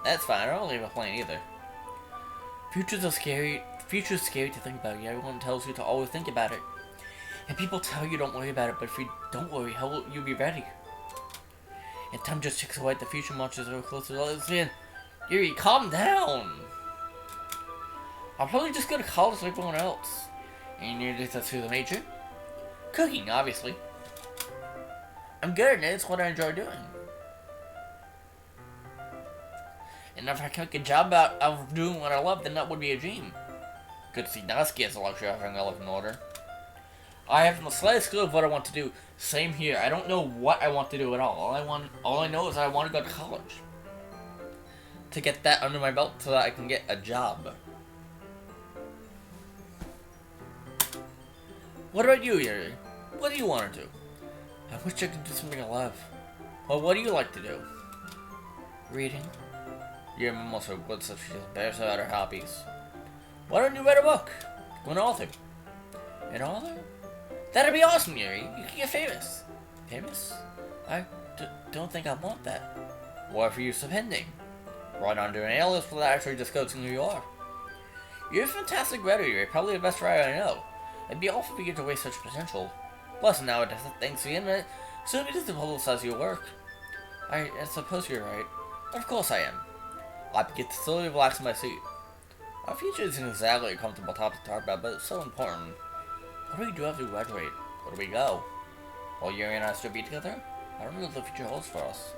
That's fine, I don't really have a plan either. Future's scary to think about. Everyone tells you to always think about it. And people tell you don't worry about it, but if you don't worry, how will you be ready? And time just ticks away, the future marches ever closer to us. Man, Yuri, calm down! I'll probably just go to college like everyone else. And you're just to the major? Cooking, obviously. I'm good at it, it's what I enjoy doing. And if I can make a job out of doing what I love, then that would be a dream. Good to see Natsuki has a luxury of having a life in order. I haven't the slightest clue of what I want to do. Same here. I don't know what I want to do at all. All I know is I want to go to college. To get that under my belt so that I can get a job. What about you, Yuri? What do you want to do? I wish I could do something I love. Well, what do you like to do? Reading. Your mom also good stuff. She's embarrassed about her hobbies. Why don't you write a book? Go an author. An author? That'd be awesome, Yuri. You can get famous. Famous? I don't think I want that. What if you use pending? Write under an alias without actually disclosing who you are. You're a fantastic writer, Yuri. Probably the best writer I know. It'd be awful for you to waste such potential. Plus, nowadays, thanks to the internet, so it is to publicize your work. I suppose you're right. Of course I am. I get to slowly relax in my seat. Our future isn't exactly a comfortable topic to talk about, but it's so important. What do we do after we graduate? Where do we go? Will Yuri and I still be together? I don't know what the future holds for us.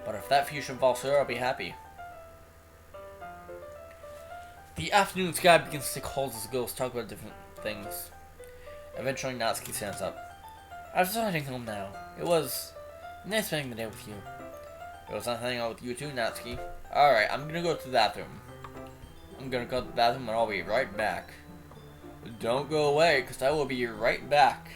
But if that future involves her, I'll be happy. The afternoon sky begins to take hold as the girls talk about different things. Eventually, Natsuki stands up. I was just heading home now. It was nice spending the day with you. It was nice hanging out with you too, Natsuki. Alright, I'm gonna go to the bathroom. I'm gonna go to the bathroom and I'll be right back. Don't go away, because I will be right back.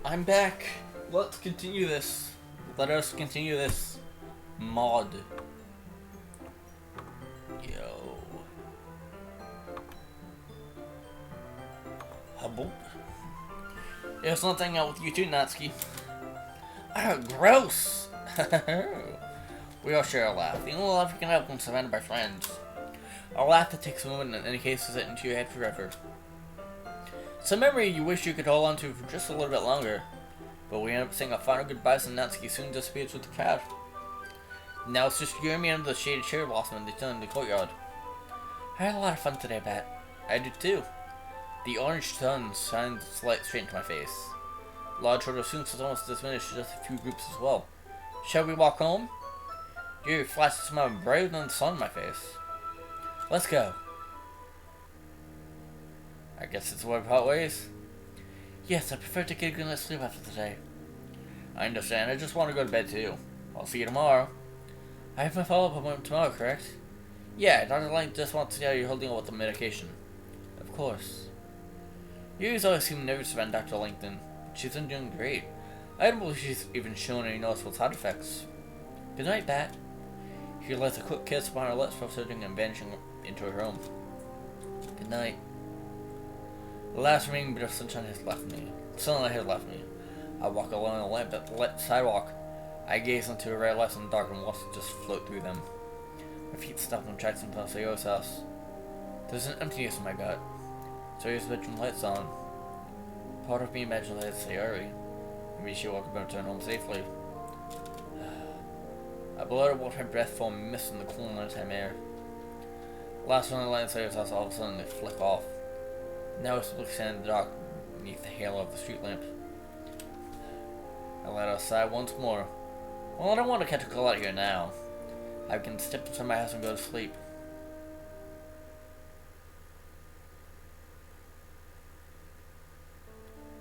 I'm back. Let's continue this. Let us continue this mod. Yo. Hubble. It was fun hanging out with you too, Natsuki. Gross! We all share a laugh. The only laugh we can have when surrounded by friends. A laugh that takes a moment and in any case is it into your head forever. It's a memory you wish you could hold on to for just a little bit longer. But we end up saying a final goodbyes and Natsuki soon disappears with the crowd. Now it's just you and me under the shaded cherry blossom and they turn in the courtyard. I had a lot of fun today, Bat. I did too. The orange sun shines its light straight into my face. Large herd of students has almost diminished to just a few groups as well. Shall we walk home? Yuri flashed a smile brighter than the sun in my face. Let's go. I guess it's where we part ways. Yes, I prefer to get a good night's sleep after today. I understand, I just want to go to bed too. I'll see you tomorrow. I have my follow-up appointment tomorrow, correct? Yeah, Dr. Lang just wants to see how you're holding up with the medication. Of course. Yuri's always seemed nervous about Dr. Langton. She's been doing great. I don't believe she's even shown any noticeable side effects. Good night, Bat. She lays a quick kiss upon her lips before sitting and vanishing into her room. Good night. The last remaining bit of sunshine has left me. Sunlight has left me. I walk along the lit sidewalk. I gaze into the red lights in the dark and watch it just float through them. My feet stop on tracks until Sayo's house. There's an emptiness in my gut. Sayo's bedroom lights on. Part of me imagines that it's Sayori. Maybe she'll walk up and return home safely. I blow to watch her breath form mist in the cool nighttime air. Last one I light in Sayo's house, all of a sudden they flick off. Now it's simply standing in the dark beneath the halo of the street lamp. I let out a sigh once more. Well, I don't want to catch a call out here now. I can step inside my house and go to sleep.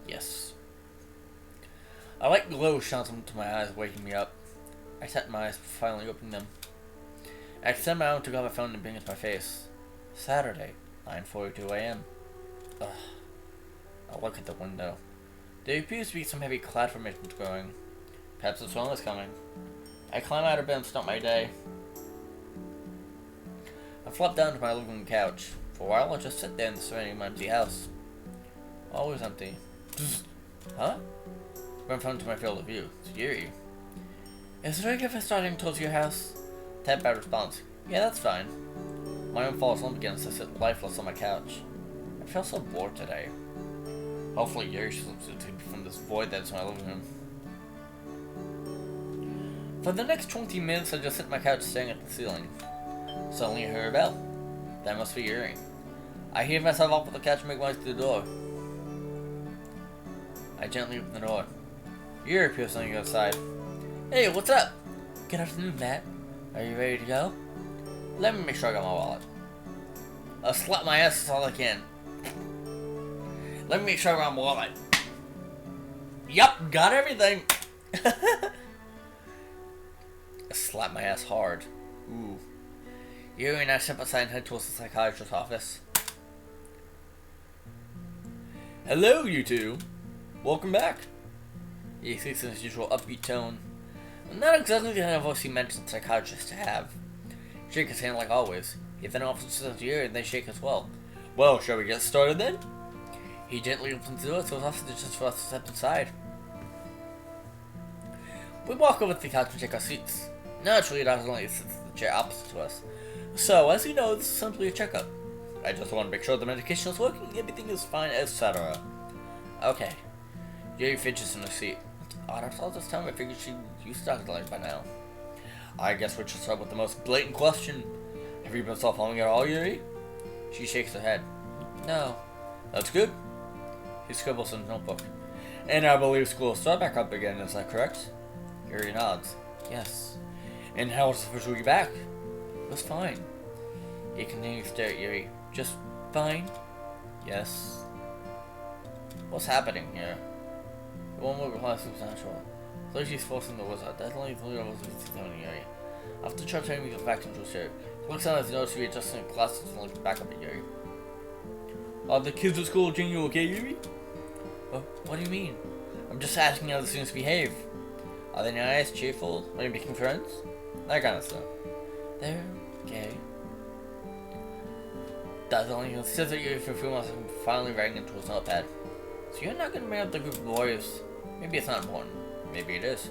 Yes. A light glow shines into my eyes, waking me up. I set my eyes, finally opening them. I extend my arm to grab my phone and bring it to my face. Saturday, 9:42 a.m. Ugh. I look at the window. There appears to be some heavy cloud formations growing. Perhaps the storm is coming. I climb out of bed and start my day. I flop down to my living room couch. For a while, I'll just sit there in the surrounding my empty house. Always empty. Huh? Run front to my field of view. It's Yuri. Is it okay if I start heading towards your house? Tap bad response. Yeah, that's fine. My arm falls asleep again as I sit lifeless on my couch. I feel so bored today. Hopefully Yuri slips into from this void that's my living room. For the next 20 minutes I just sit on my couch staring at the ceiling. Suddenly I hear a bell. That must be Yuri. I heave myself off of the couch and make my way to the door. I gently open the door. Yuri appears on the other side. Hey, what's up? Good afternoon, Matt. Are you ready to go? Let me make sure I got my wallet. I'll slap my ass as all I can. Let me make sure I got my wallet. Yup, got everything. I slap my ass hard. Ooh. Yuri and I step outside and head towards the psychiatrist's office. Hello, you two. Welcome back. He speaks in his usual upbeat tone. Not exactly the kind of voice he mentioned psychiatrists to have. Shake his hand like always. He then offers to Yuri and they shake as well. Well, shall we get started then? He gently opens the door so it's often just for us to step inside. We walk over to the couch and take our seats. Naturally, Dr. Lang sits in the chair opposite to us. So, as you know, this is simply a checkup. I just want to make sure the medication is working, everything is fine, etc. Okay. Yuri fidgets in her seat. Odd, after all this time, I figured she used to Dr. Lang by now. I guess we'll just start with the most blatant question. Have you been self-harming at all, Yuri? She shakes her head. No. That's good. He scribbles in his notebook. And I believe school will start back up again, is that correct? Yuri nods. Yes. And how was the first week back? It was fine. He continues to stare at Yuri. Just fine? Yes. What's happening here? The one word replies supernatural. So she's forcing the words out. That's only the levels of the Yuri. After trying to get back into his chair, he looks down as he notices readjusting glasses and looks back up at Yuri. Are the kids at school treating you okay, Yuri? What do you mean? I'm just asking how the students behave. Are they nice, cheerful? Are you making friends? That kind of stuff. They're okay. That's only he sits at Yuri for a few months and finally writing into his notepad. So you're not gonna bring up the group of boys. Maybe it's not important. Maybe it is.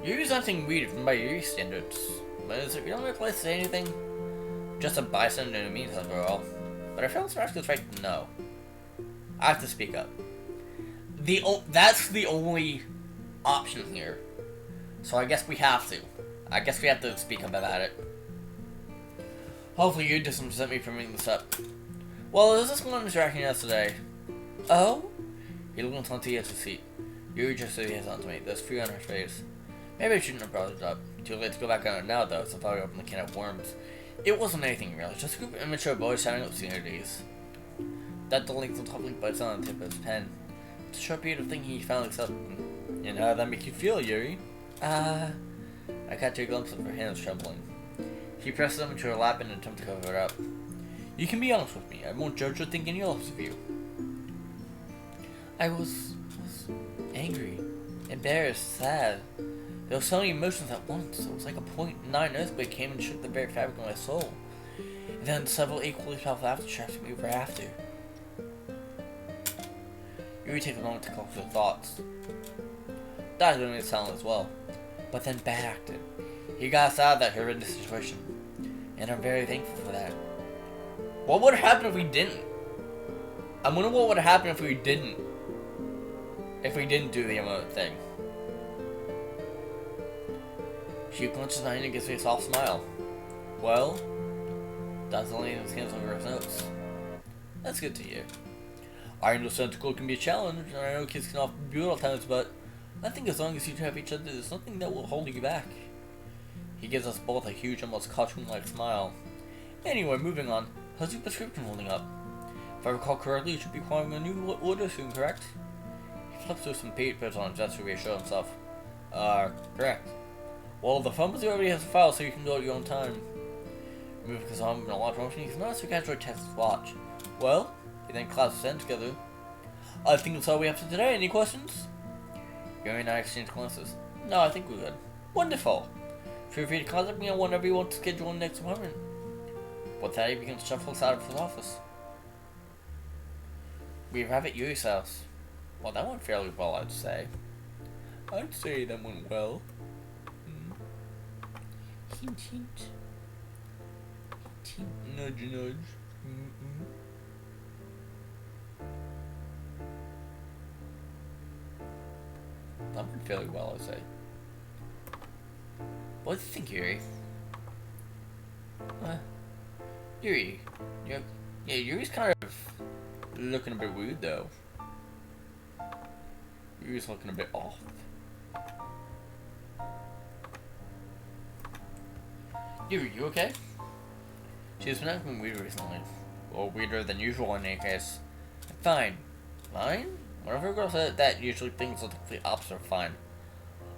Yuri's nothing weird from by Yuri standards. But is it really a place to say anything? Just a bystander to me, after all. But I feel it's right to know. I have to speak up. That's the only option here. So I guess we have to. I guess we have to speak up about it. Hopefully you doesn't resent me for bringing this up. Well, there's this one interacting yesterday. Oh? He looked onto the edge of the seat. Yuri just said his onto me. There's fear on her face. Maybe I shouldn't have brought it up. Too late to go back on it now, though, so I thought I opened the can of worms. It wasn't anything real, just a group of immature boys shouting obscenities. That delinquent toppling bites on the tip of his pen. It's a short period of thinking he finally accepted. And how did that make you feel, Yuri? I caught a glimpse of her hands trembling. She pressed them into her lap in an attempt to cover it up. You can be honest with me. I won't judge or think any less of you. I was angry, embarrassed, sad. There were so many emotions at once. It was like a .9 earthquake came and shook the very fabric of my soul. And then several equally powerful aftershocks took me over after. Yuri took a moment to collect her thoughts. That would make silent as well. But then bad acted. He got us out of that horrendous situation. And I'm very thankful for that. What would happen if we didn't? I wonder what would happen if we didn't. If we didn't do the emote thing. She clenches behind and gives me a soft smile. Well, that's only in his hands over his notes. That's good to hear. I understand school can be a challenge, and I know kids can often be brutal at times, but I think as long as you two have each other, there's nothing that will hold you back. He gives us both a huge, almost cartoon-like smile. Anyway, moving on. How's your prescription holding up? If I recall correctly, you should be requiring a new order soon, correct? He flips through some papers on his desk to reassure himself. Correct. Well, the pharmacy already has a file, so you can go at your own time. Moving his arm in a large motion, he's not so casually checks his watch. Well, he then clasps his hands together. I think that's all we have for today. Any questions? Yuri and I exchange glances. No, I think we're good. Wonderful. Feel free to contact me on whenever you want to schedule a next appointment. With that, he begins to shuffle us out of his office. We arrive at Yuri's house. Well, that went fairly well, I'd say. I'd say that went well. Hint, hint. Hint, nudge, nudge. That went fairly well, I'd say. What do you think, Yuri? Yuri, yeah, Yuri's kind of looking a bit weird, though. Yuri's looking a bit off. Yuri, you okay? She's been acting weird recently. Or weirder than usual in any case. Fine. Fine? Whenever a girl says that, usually things look the opposite of fine.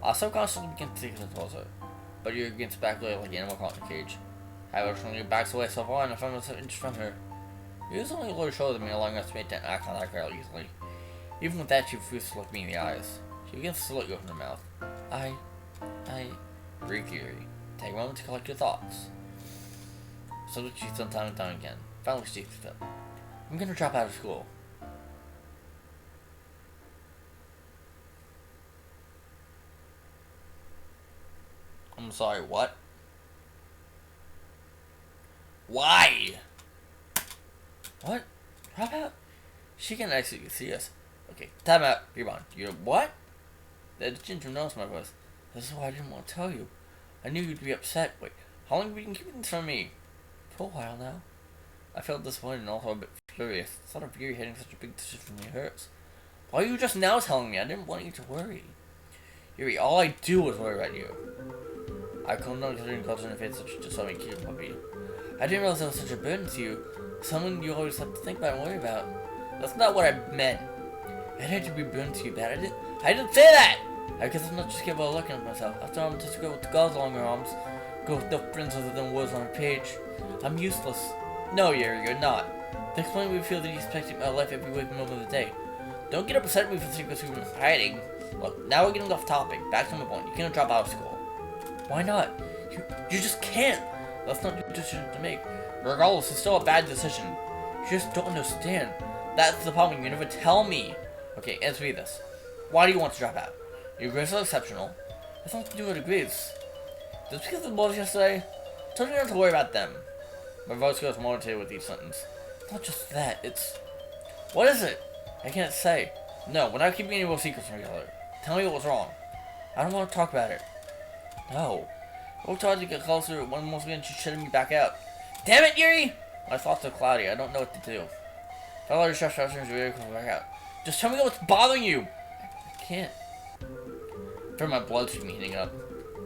I subconsciously begin to take it towards her. But Yuri begins to back away like an animal caught in a cage. However, she backs away so far and I find myself inches from her. Yuri's only a little shorter than me, allowing us to make that eye contact fairly easily. Even with that, she refuses to look me in the eyes. She begins to look you in her mouth. Breathe, Yuri. Take a moment to collect your thoughts. So that she's done time and time again. Finally, she takes a step. I'm gonna drop out of school. I'm sorry, what? Why? What? Drop out? She can actually see us. Okay, time out. Rewind. You're what? The ginger knows my voice. This is why I didn't want to tell you. I knew you'd be upset. Wait, how long have you been keeping this from me? For a while now. I felt disappointed and also a bit furious. The thought of Yuri hitting such a big decision really hurts. Why are you just now telling me? I didn't want you to worry. Yuri, all I do is worry about you. I couldn't know considering culture in the face such a disturbing cute puppy. I didn't realize that was such a burden to you. Someone you always have to think about and worry about. That's not what I meant. I hate to be a burden to you, but I didn't say that! I guess I'm not just capable of looking at myself. After all, I'm just a girl with the girls along her arms. Go with no friends other than words on a page. I'm useless. No, Yuri, you're not. The explain we feel that you expect my life every waking moment of the day. Don't get upset at me for the secrets we've been hiding. Look, now we're getting off topic. Back to my point. You can't drop out of school. Why not? You just can't. That's not your decision to make. Regardless, it's still a bad decision. You just don't understand. That's the problem. You never tell me. Okay, answer me this. Why do you want to drop out? Your grades are exceptional. That's nothing to do with the grades. Just because of the bullies yesterday, I told you not to worry about them. My voice goes more into with each sentence. It's not just that, it's... What is it? I can't say. No, we're not keeping any more secrets from each other. Tell me what's wrong. I don't want to talk about it. No. I worked hard to get closer. One more again, she's shutting me back out. Damn it, Yuri! My thoughts are cloudy. I don't know what to do. If I let her stress frustrations really come back out. Just tell me what's bothering you. I can't. I feel my bloodstream heating up.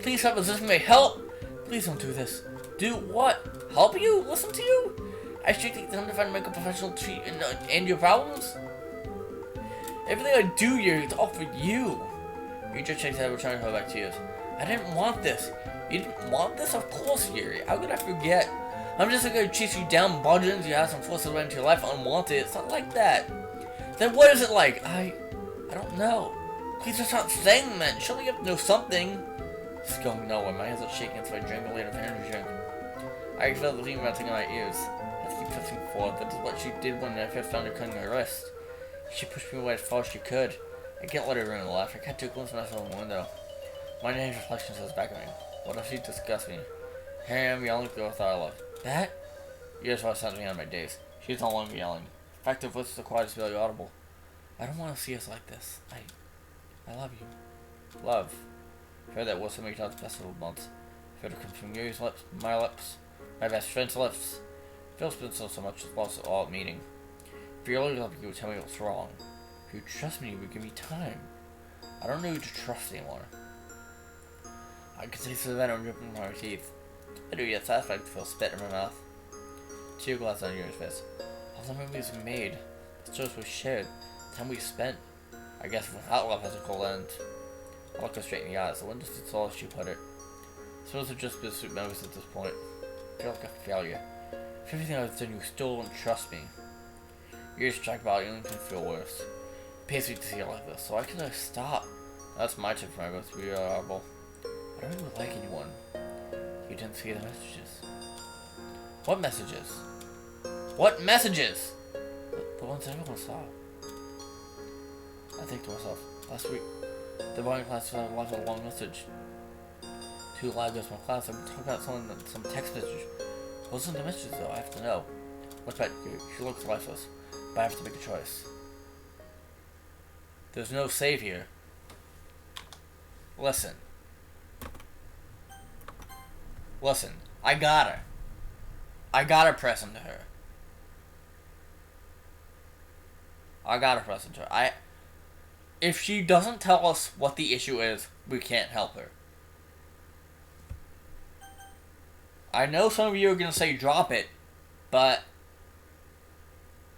Please help us. This may help. Please don't do this. Do what? Help you? Listen to you? I strictly take time to find make a professional treat and your problems. Everything I do here, it's all for you. You just checked out, we're trying to hold back tears. I didn't want this. You didn't want this? Of course, Yuri. How could I forget? I'm just gonna chase you down, barge into your house, and force it away into your life unwanted. It's not like that. Then what is it like? I don't know. Please just stop saying that. Surely you have to know something. This is going nowhere. My hands are shaking, so I drank a liter of energy drink. I can feel the thing melting in my ears. I have to keep pushing forward. That is what she did when I first found her cutting my wrist. She pushed me away as far as she could. I can't let her ruin the laugh. I can't take a glimpse of myself in the window. My name's reflection says back at me. What if she disgusts me? Here I am yelling at the girl I thought I loved. That? Years what sent me on my days. She's no longer yelling. In fact, her voice is the quietest, barely audible. I don't want to see us like this. I love you. Love. I've heard that word so many times past several months. I've heard it come from Yuri's lips, my best friend's lips. It feels been so much as lost all meaning. If you really love me, you would tell me what's wrong. If you trust me, you would give me time. I don't need to trust anymore. I could taste the venom dripping from my teeth. Bitter yet satisfied to feel spit in my mouth. Tear glass on Yuri's face. All the memories we made, the stories we shared, the time we spent. I guess without love has a cold end. I looked her straight in the eyes. The window stood tall as she put it. Suppose it just bittersweet memories at this point. I feel like a failure. For everything I've done, you still don't trust me. Years track about you and can feel worse. It pains me to see it like this, so why can't I stop? That's my tip for my both to be horrible. I don't even like anyone. You didn't see the messages. What messages? What messages? The ones everyone saw. I think to myself, last week, the morning class left a long message. Two lagos from class, I'm talking about some text message. What's in the message though? I have to know. What's about you? She looks lifeless, but I have to make a choice. There's no save here. Listen. Listen. I gotta press into her. If she doesn't tell us what the issue is, we can't help her. I know some of you are gonna say drop it, but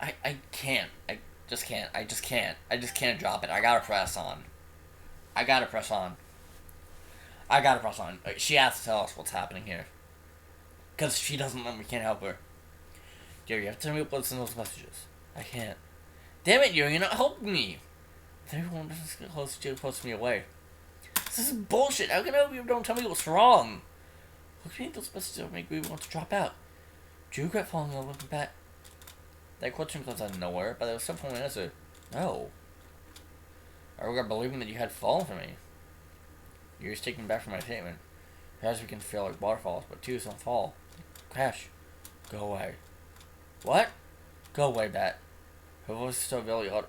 I can't. I just can't drop it. I gotta press on. She has to tell us what's happening here. Because if she doesn't, then we can't help her. Yuri, you have to tell me what's in those messages. I can't. Damn it, Yuri, you're not helping me. Everyone just get close to push me away. This is bullshit. How can I help you if you don't tell me what's wrong? What do you think those messages make me want to drop out? Do you regret falling in love with Pat? That question comes out of nowhere, but there was some point answer. No. I regret believing that you had fallen for me. You're just taking me back from my statement. Perhaps we can feel like waterfalls, but twos don't fall. Crash. Go away. What? Go away, Bat. Her voice is so really odd.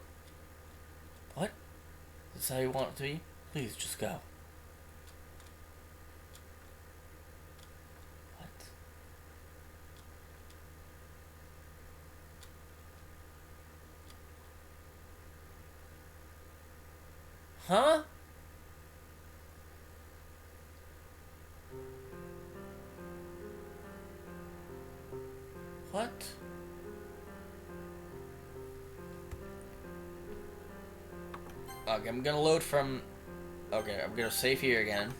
What? Is this how you want it to be? Please, just go. What? Huh? What? Okay, I'm gonna load from... Okay, I'm gonna save here again.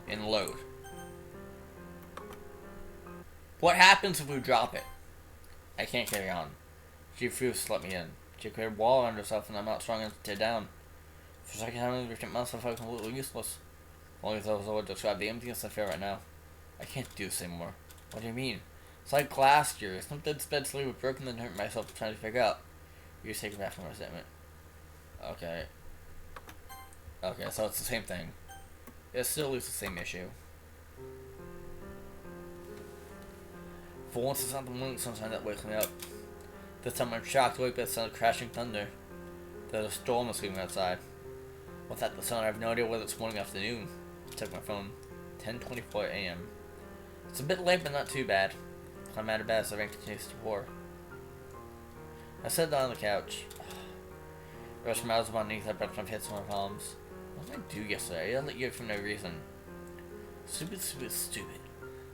And load. What happens if we drop it? I can't carry on. She refused to let me in. She created a wall around herself and I'm not strong enough to tear down. For a second, I reject myself, I felt completely useless. Only if I was able to describe the emptiness I feel right now. I can't do this anymore. What do you mean? It's like last year. Something sped sleep was broken and hurt myself trying to figure out. You're taking back from my statement. Okay. Okay, so it's the same thing. It still is the same issue. For once it's not the moon sunshine that wakes me up. This time I'm shocked to wake up by the sound of crashing thunder. There's a storm is sweeping outside. Without the sun, I have no idea whether it's morning or afternoon. Check my phone. 10:24 a.m. It's a bit late, but not too bad. I'm out of bed as the rain continues to pour. I sat down on the couch. Rushed my eyes on my knees, I brushed my face on my palms. What did I do yesterday? I yelled at you for no reason. Stupid, stupid, stupid.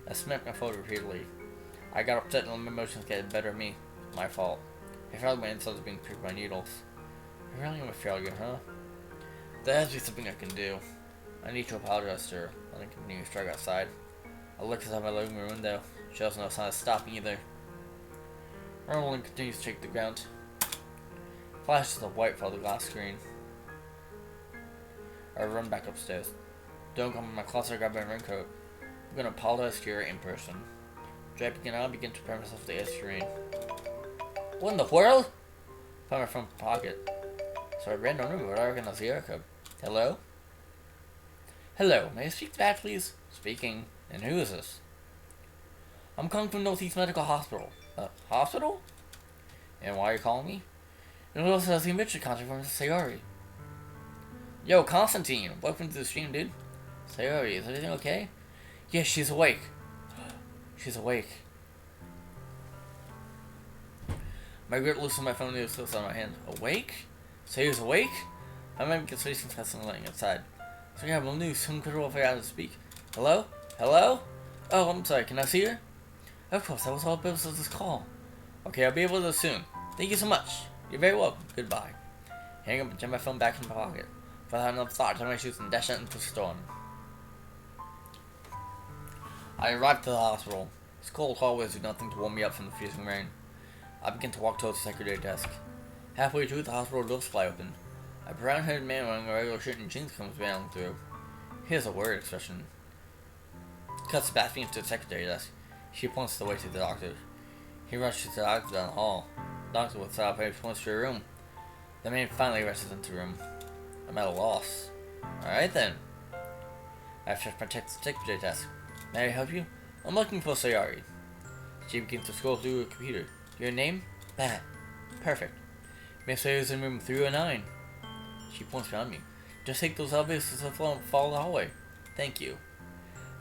I smacked my phone repeatedly. I got upset and let my emotions get the better of me. My fault. I felt like my insides were being pricked by needles. I really am a failure, huh? There has to be something I can do. I need to apologize to her. I then continue to strike outside. I look outside my living room window. She has no sign of stopping either. Rolling continues to shake the ground. Flashes of white follow the glass screen. I run back upstairs. Don't come in my closet or grab my raincoat. I'm gonna apologize to her in person. Draping it on, I begin to prepare myself for the rain. What in the world? I found my phone pocket. So I ran on over, but I recognized the code. Hello? Hello, may I speak to that, please? Speaking. And who is this? I'm calling from Northeast Medical Hospital. Hospital? And why are you calling me? It also has the emergency contact from Sayori. Yo, Constantine! Welcome to the stream, dude. Sayori, is everything okay? Yes, she's awake. She's awake. My grip loosened my phone and still on my hand. Awake? Sayori's awake? My mind gets racing fast and letting outside. So yeah, well news. Some critical if I to speak. Hello? Hello? Oh, I'm sorry. Can I see her? Of course, that was all the purpose of this call. Okay, I'll be able to soon. Thank you so much. You're very welcome. Goodbye. Hang up and jam my phone back in my pocket. Without another thought, I turn my shoes and dash out into the storm. I arrived to the hospital. Its cold hallways do nothing to warm me up from the freezing rain. I begin to walk towards the secretary desk. Halfway through, the hospital doors fly open. A brown-haired man wearing a regular shirt and jeans comes barreling through. He has a worried expression. Cuts back into the secretary desk. She points the way to the doctor. He rushes to the doctor down the hall. The doctor with up and points to her room. The man finally rushes into the room. I'm at a loss. Alright then. I checked my secretary desk. May I help you? I'm looking for Sayori. She begins to scroll through her computer. Your name? Bat. Perfect. Miss Sayori's in room 309. She points behind me. Just take those elevators to the floor and follow the hallway. Thank you.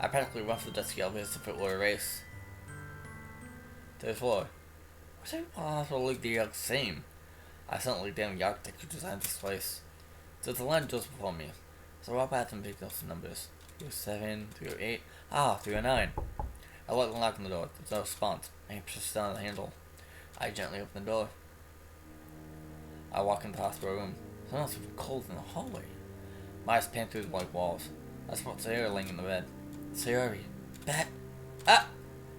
I practically run for the dusty elevators if it were a race. To the floor. Why's every hospital look the exact same? I suddenly damn the architect who designed this place. There's a line just before me. So I walk past and pick up the numbers. 307, 308, 309. I look and lock on the door. There's no response. I push down the handle. I gently open the door. I walk into the hospital room. Someone's even cold in the hallway. My eyes pan through the white walls. I spot Sayori laying in the bed. Sayori. Bat. Ah!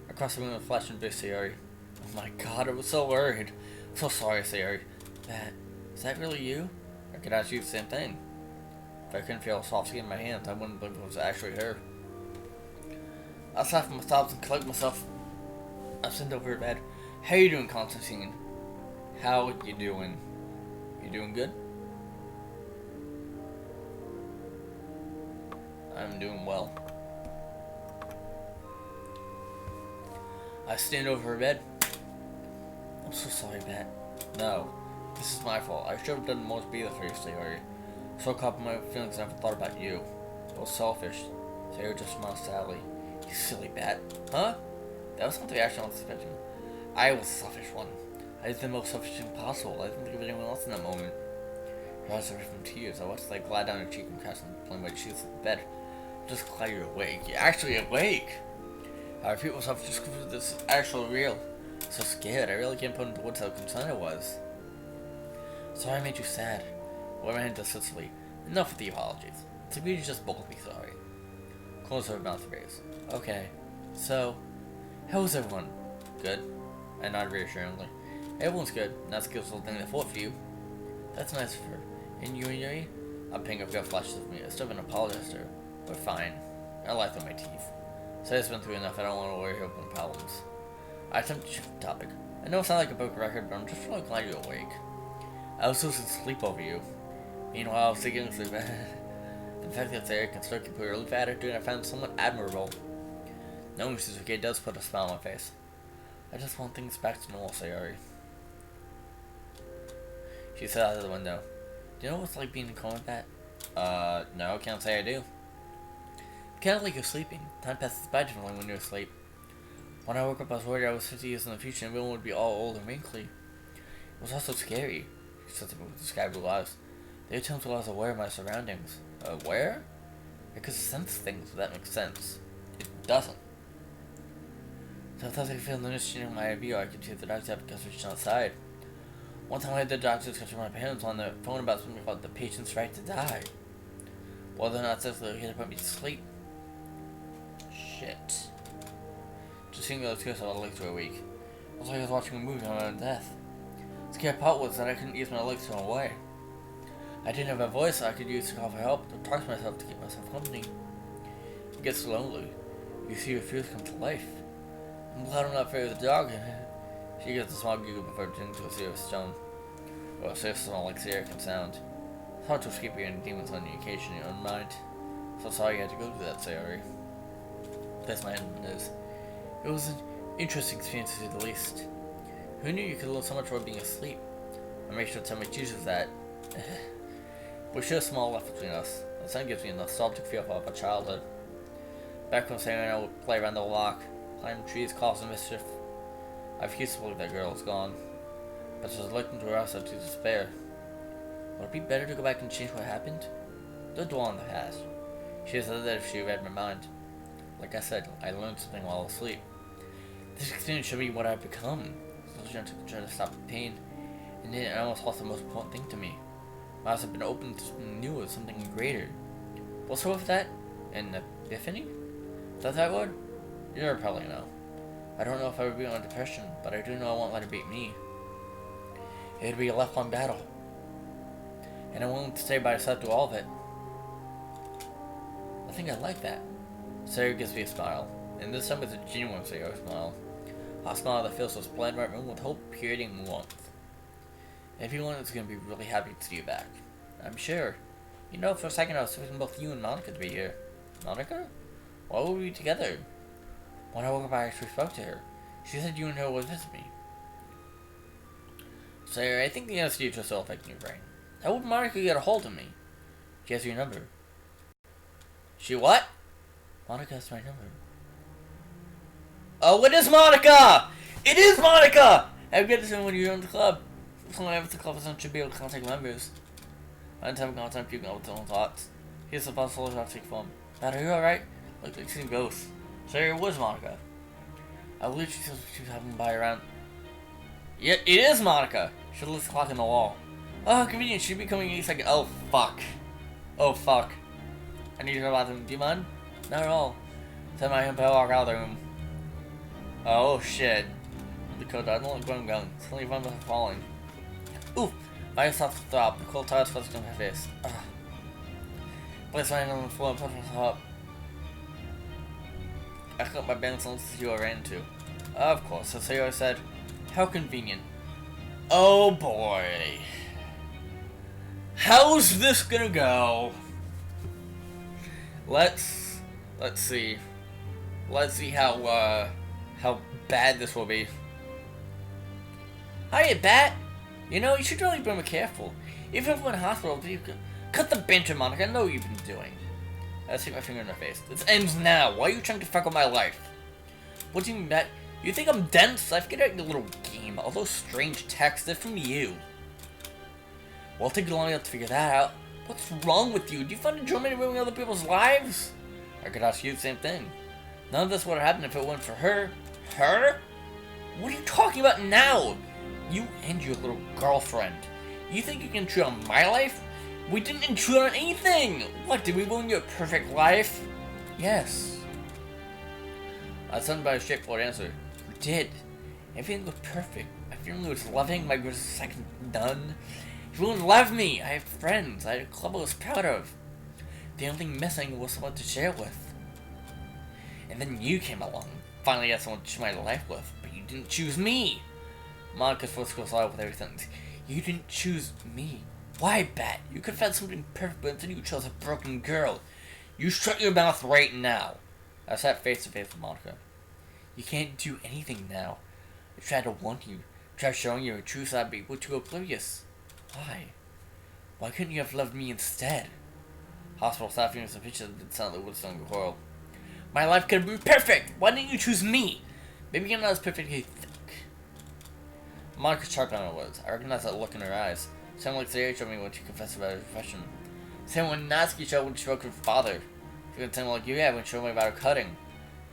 Across the room, a flash and base Sayori. Oh my god, I was so worried. I'm so sorry, Sayori. Bat. Is that really you? I could ask you the same thing. If I couldn't feel soft skin in my hands, I wouldn't believe it was actually her. I sat from my sobs and collect myself. I sent over her bed. How you doing, Constantine? How you doing? You doing good? I'm doing well. I stand over her bed. I'm so sorry, Bat. No, this is my fault. I should have done more to be there for you, Sayori. So caught up in my feelings I never thought about you. It was selfish. Sayori just smiled sadly. You silly Bat. Huh? That was not the reaction I was expecting. I was the selfish one. I did the most selfish thing possible. I didn't think of anyone else in that moment. Her eyes were from tears. I watched the light glide down her cheek and cast and playing by the sheets of the bed. I'm just glad you're awake. You're actually awake! I repeat myself just because this is actually real. I'm so scared. I really can't put into words how concerned I was. Sorry I made you sad. I went my hand decisively. Enough with the apologies. It's like we just both be sorry. Close her mouth raised. Okay. So, how is everyone? Good. I nodded reassuringly. Everyone's good, and that's a good little thing that fought for you. That's nice of her. And you and Yuri? I'm picking up gut flashes of me. I still haven't apologized to her. We're fine. I lied through my teeth. So I've been through enough. I don't want to worry about problems. I attempted to shift the topic. I know it's not like a broken record, but I'm just really glad you're awake. I was losing sleep over you. Meanwhile, I was thinking sleep. The fact that Sarah can still keep her relief attitude, I found somewhat admirable. Knowing she's okay does put a smile on my face. I just want things back to normal, Sayori. She said out of the window. Do you know what it's like being in coma with that? No, can't say I do. Kind of like you're sleeping. Time passes by differently when you're asleep. When I woke up, I was worried I was 50 years in the future and everyone would be all old and wrinkly. It was also scary. She said to me with the sky blue eyes. There are times when I was aware of my surroundings. Aware? I could sense things, if that makes sense. It doesn't. Sometimes I can feel the nurse changing my view. I could see the doctor's applicants reaching outside. One time I had the doctor discussing my parents on the phone about something called the patient's right to die. Whether or not that's going to put me to sleep. Shit. Just seeing those kids on my legs for a week. It was like I was watching a movie on my own death. The scary part was that I couldn't use my legs to run away. I didn't have a voice I could use to call for help or talk to myself to keep myself company. It gets lonely. You see your fears come to life. I'm glad I'm not afraid of the dog. She gets a small giggle before turning to a serious tone. Or a serious smell like Sierra can sound. It's hard to escape your inner demons on the occasion in your own mind. So sorry you had to go through that, Sayori. That's my end is. It was an interesting experience to say the least. Who knew you could learn so much while being asleep? I make sure to tell my teachers that. We share a small life between us. The sun gives me a nostalgic feel of our childhood. Back when Sarah and I would play around the block, climb trees, cause mischief. I refuse to believe that girl is gone. But she's looked into her eyes to despair. Would it be better to go back and change what happened? Don't dwell on the past. She said that if she read my mind. Like I said, I learned something while asleep. This experience showed me what I've become. So I took to try to stop the pain, and then I almost lost the most important thing to me. My eyes have been opened to something new, something greater. What's wrong with that? An epiphany? Is that that word? You'll probably know. I don't know if I would be on depression, but I do know I won't let it beat me. It would be a lifelong battle. And I'm willing to stay by her side through all of it. I think I like that. Sarah gives me a smile, and this time it's a genuine Sarah smile. A smile that fills this bland right room with hope, purity, and warmth. Everyone is going to be really happy to see you back. I'm sure. You know, for a second I was expecting both you and Monica to be here. Monica? Why were we together? When I woke up I actually spoke to her. She said you and her would visit me. Sarah, I think the anesthesia is still affecting your brain. How would Monica get a hold of me? She has your number. She what? Monica has my number. Oh, it is Monica! It is Monica! I get this in when you're in the club. Someone ever the club should be able to contact members. One time contact people with their own thoughts. Here's the bus soldier take form. Matt, are you alright? Look like seen ghosts. Sarah, where's Monica? I believe she says she was having by around. Yeah, it is Monica! Should list the clock on the wall. Oh, how convenient. She'd be coming any second. Oh, fuck. Oh, fuck. I need to go to the bathroom. Do you mind? Not at all. Tell my him to walk out of the room. Oh, shit. The code, I don't like where I'm going. Suddenly run without falling. Oof! My soft stop. The cold tires fuzzy on my face. Ugh. Place my hand on the floor and push myself up. I cut my balance and looked to see who I ran into. Of course, as Sayori said. How convenient. Oh boy. How's this gonna go? Let's see. Let's see how bad this will be. Hiya, Bat! You know, you should really be more careful. Even if we're in hospital, you can cut the banter, Monica. I know what you've been doing. I stick my finger in her face. This ends now. Why are you trying to fuck up my life? What do you mean, Bat? You think I'm dense? I figured out your little game. All those strange texts, they're from you. Well, it'll take you long enough to figure that out. What's wrong with you? Do you find enjoyment in ruining other people's lives? I could ask you the same thing. None of this would have happened if it weren't for her. Her? What are you talking about now? You and your little girlfriend. You think you can intrude on my life? We didn't intrude on anything! What, did we ruin your perfect life? Yes. I was stunned by a straightforward answer. We did. Everything was perfect. My family was loving, my was second done. Everyone loved me. I had friends. I had a club I was proud of. The only thing missing was someone to share it with. And then you came along. Finally got someone to share my life with, but you didn't choose me. Monica's voice goes loud with everything. You didn't choose me. Why, Bat? You could have had something perfect, but instead you chose a broken girl. You shut your mouth right now. I sat face to face with Monica. You can't do anything now. I tried to warn you. I tried showing you a truth I'd be able to oblivious. Why? Why couldn't you have loved me instead? Hospital staff units and pictures did sound like Woodstone Coral. My life could have been perfect! Why didn't you choose me? Maybe you're not as perfect as you think. Monica's sharp on her words. I recognized that look in her eyes. Sounded like Sarah showed me when she confessed about her profession. Same when Natsuki showed when she spoke to her father. She would sound like you had when she showed me about her cutting.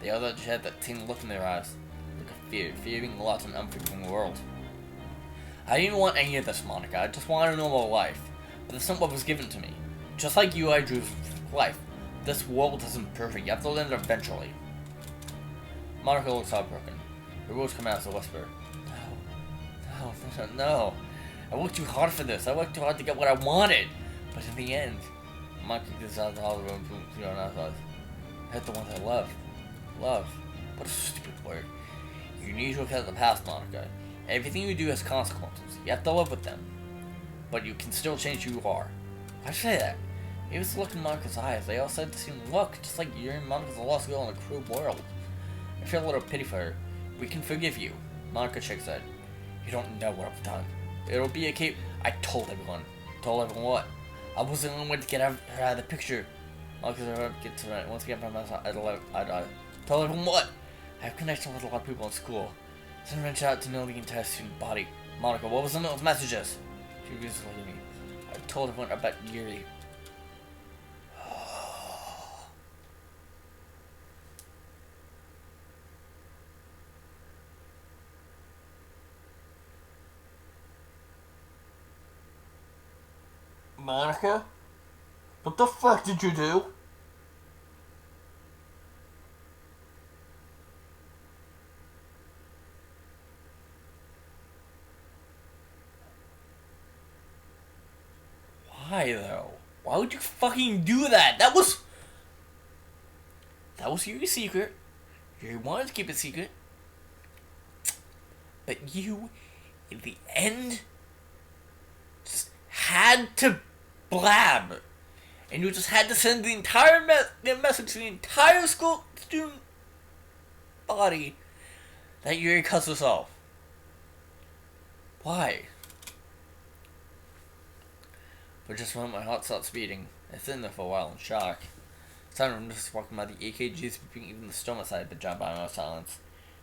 The other just had that same look in their eyes. Look of fear. Fear being lost in an unforgiving world. I didn't want any of this, Monica. I just wanted a normal life. But that's not what was given to me. Just like you, I drew life. This world isn't perfect. You have to learn it eventually. Monica looks heartbroken. Her words come out as a whisper. No. I worked too hard for this. I worked too hard to get what I wanted. But in the end, Monica gets out of the hall room to go outside. I hurt the ones I love. Love. What a stupid word. You need to accept the past, Monica. Everything you do has consequences. You have to live with them. But you can still change who you are. Why'd you say that? It was the look in Monica's eyes. They all said the same look, just like you're Monica's a lost girl in a cruel world. I feel a little pity for her. We can forgive you. Monica shakes her head. You don't know what I've done. It'll be okay. I told everyone. Told everyone what? I was the only one to get her out of the picture. Monica gets her right. Once again, from myself, I told everyone what? I have connection with a lot of people in school. Send reached out to know the entire student body. Monica, what was in those messages? She refuses to look at me. I told everyone about Yuri. Monica? What the fuck did you do? Why though? Why would you fucking do that? That was your secret. You wanted to keep it secret. But you, in the end, just had to blab. And you just had to send the entire message to the entire school student body that Yuri cuts us off. Why? For just a moment, my heart stopped beating. I sat there for a while in shock. Someone just walking by the AKGs, beeping even the storm outside, but jumped by my silence.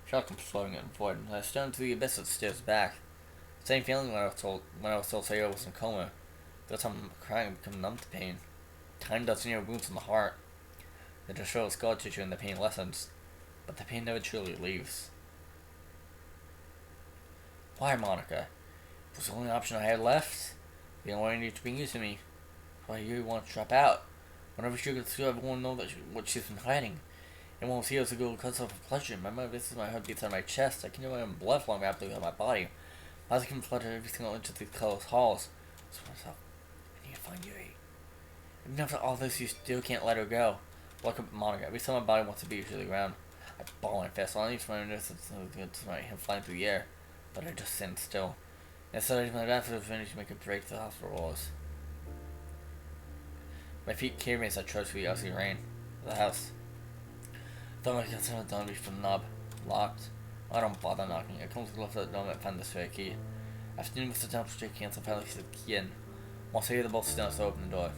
Shock and flowing and void, and I stared into the abyss that stares back. Same feeling when I was told Sayori was in a coma. That time crying and become numb to pain. Time doesn't heal wounds in the heart. They just show scar tissue and the pain lessens. But the pain never truly leaves. Why, Monica? It was the only option I had left. The only way I need to bring you to me. Why you want to drop out. Whenever she gets through, everyone will know what she's been hiding. It won't see us to go cuts off a pleasure. My mind races, my heart beats on my chest. I can hear my own blood flowing rapidly out my body. My eyes can flutter every single inch of these closed halls. I swear to myself, I need to find Yuri. Even after all this, you still can't let her go. Look at Monica. Every time my body wants to beat to the ground, I ball my fist. All I need is my wrist to my hand flying through the air. But I just stand still. Instead, I use my back for the finish to make a break to the hospital walls. My feet carry me as I trudge through the icy rain of the house. Thought I got someone done reach for the knob. Locked. I don't bother knocking. I come to the left of the door and find the spare key. After doing Mr. Temple's straight hands, I finally see the key in. Once I hear the bolt down, so I open the door.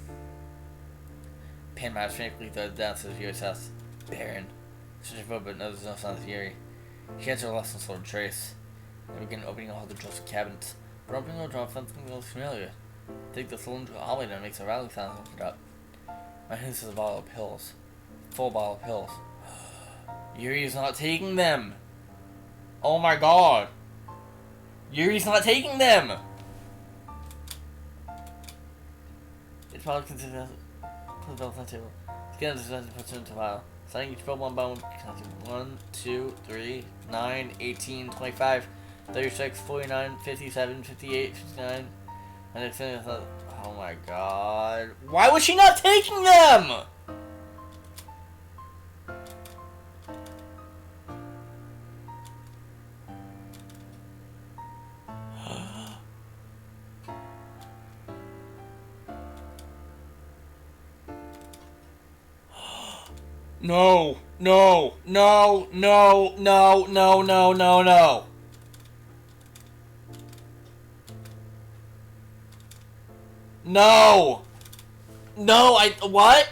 Pan my eyes frantically downstairs Yuri's house. Barren. Searching for but no, there's no sign of Yuri. She answered lost some sort of trace. I begin opening all the drawers and cabinets. But opening the drawer, I found something that looks familiar. Take the cylinder hallway that makes a rattling sound and open it up. My hand is a bottle of pills. Full bottle of pills. Yuri's not taking them! Oh my god! Yuri's not taking them! It's probably considered as put the bills on the table. Scan this and puts it into a file. Signing each bill one by one. 1, 2, 3, 9, 18, 25, 36, 49, 57, 58, 59. And next thing I thought, oh my god. Why was she not taking them? No, no, no, no, no, no, no, no, no. No! No, what?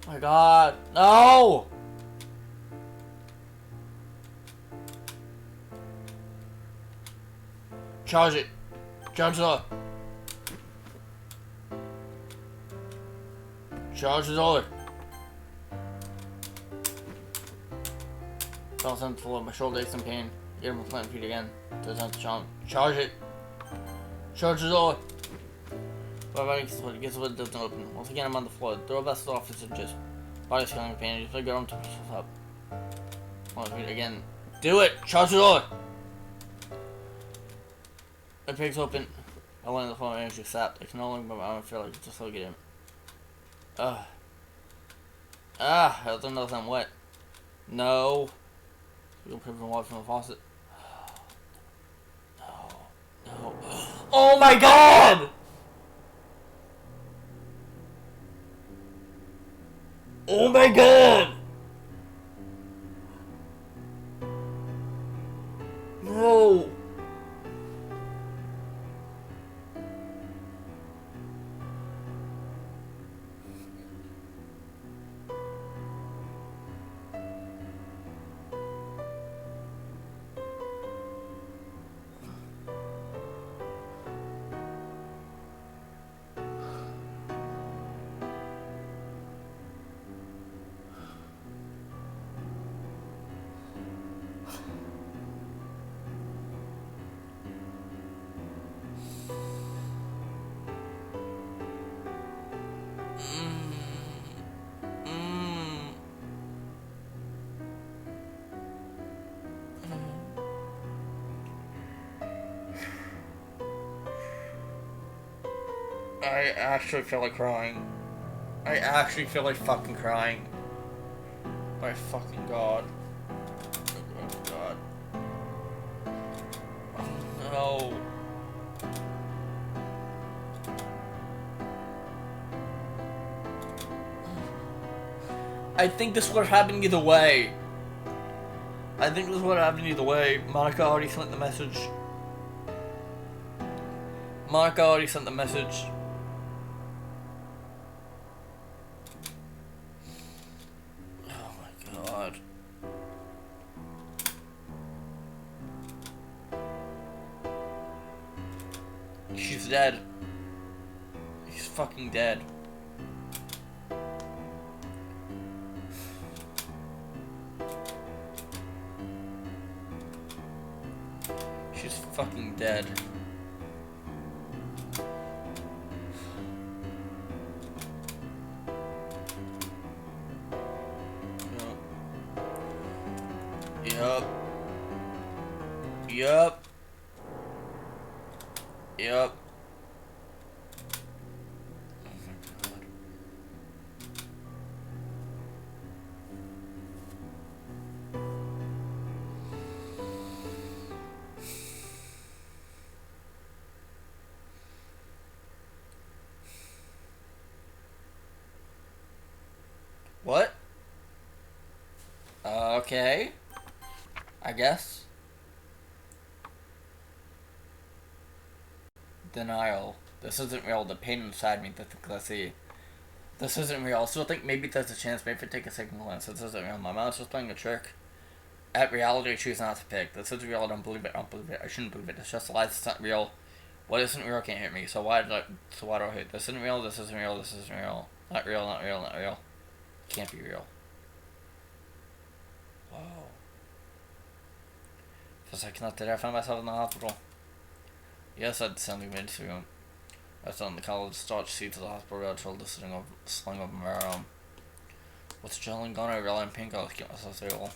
Oh my god, no! Charge it. Charge it up. Charge it over. Fell sent full of my shoulder aches and pain. Get him plant feet again. Doesn't have to charm. Charge it. Charge it over. My body gets what doesn't open. Once again, I'm on the floor. The door vest off its inches. Body's feeling pain. Just get on to push up. Plant feet again. Do it. Charge it over. My pig's open. I land on the floor. My energy sapped. I can no longer move my arm. I feel like it's just look at him. I don't know if I'm wet. No. We don't put water from the faucet. No. No. Oh my god! Oh my god! No! I actually feel like crying. I actually feel like fucking crying. My fucking god. Oh god. Oh no. I think this would have happened either way. I think this would have happened either way. Monica already sent the message. Monica already sent the message. Oh my god. She's dead. She's fucking dead. She's fucking dead. Yup. Yup. Yup. Oh my god. What? Okay. I guess. Denial. This isn't real. The pain inside me. Let's see. This isn't real. I still think maybe there's a chance. Maybe take a second glance. This isn't real. My mind's just playing a trick. At reality, I choose not to pick. This is real. I don't believe it. I don't believe it. I shouldn't believe it. It's just a lie. It's not real. What isn't real can't hit me. So why do I hit? This isn't real. This isn't real. This isn't real. Not real. Not real. Not real. Can't be real. Whoa. For a second after that, I found myself in the hospital. Yes, I'd send the emergency room. I was on the college starch seat to the hospital bed, shoulder sling over my arm. What's gelling gone? I realized in pink, I was getting myself stable.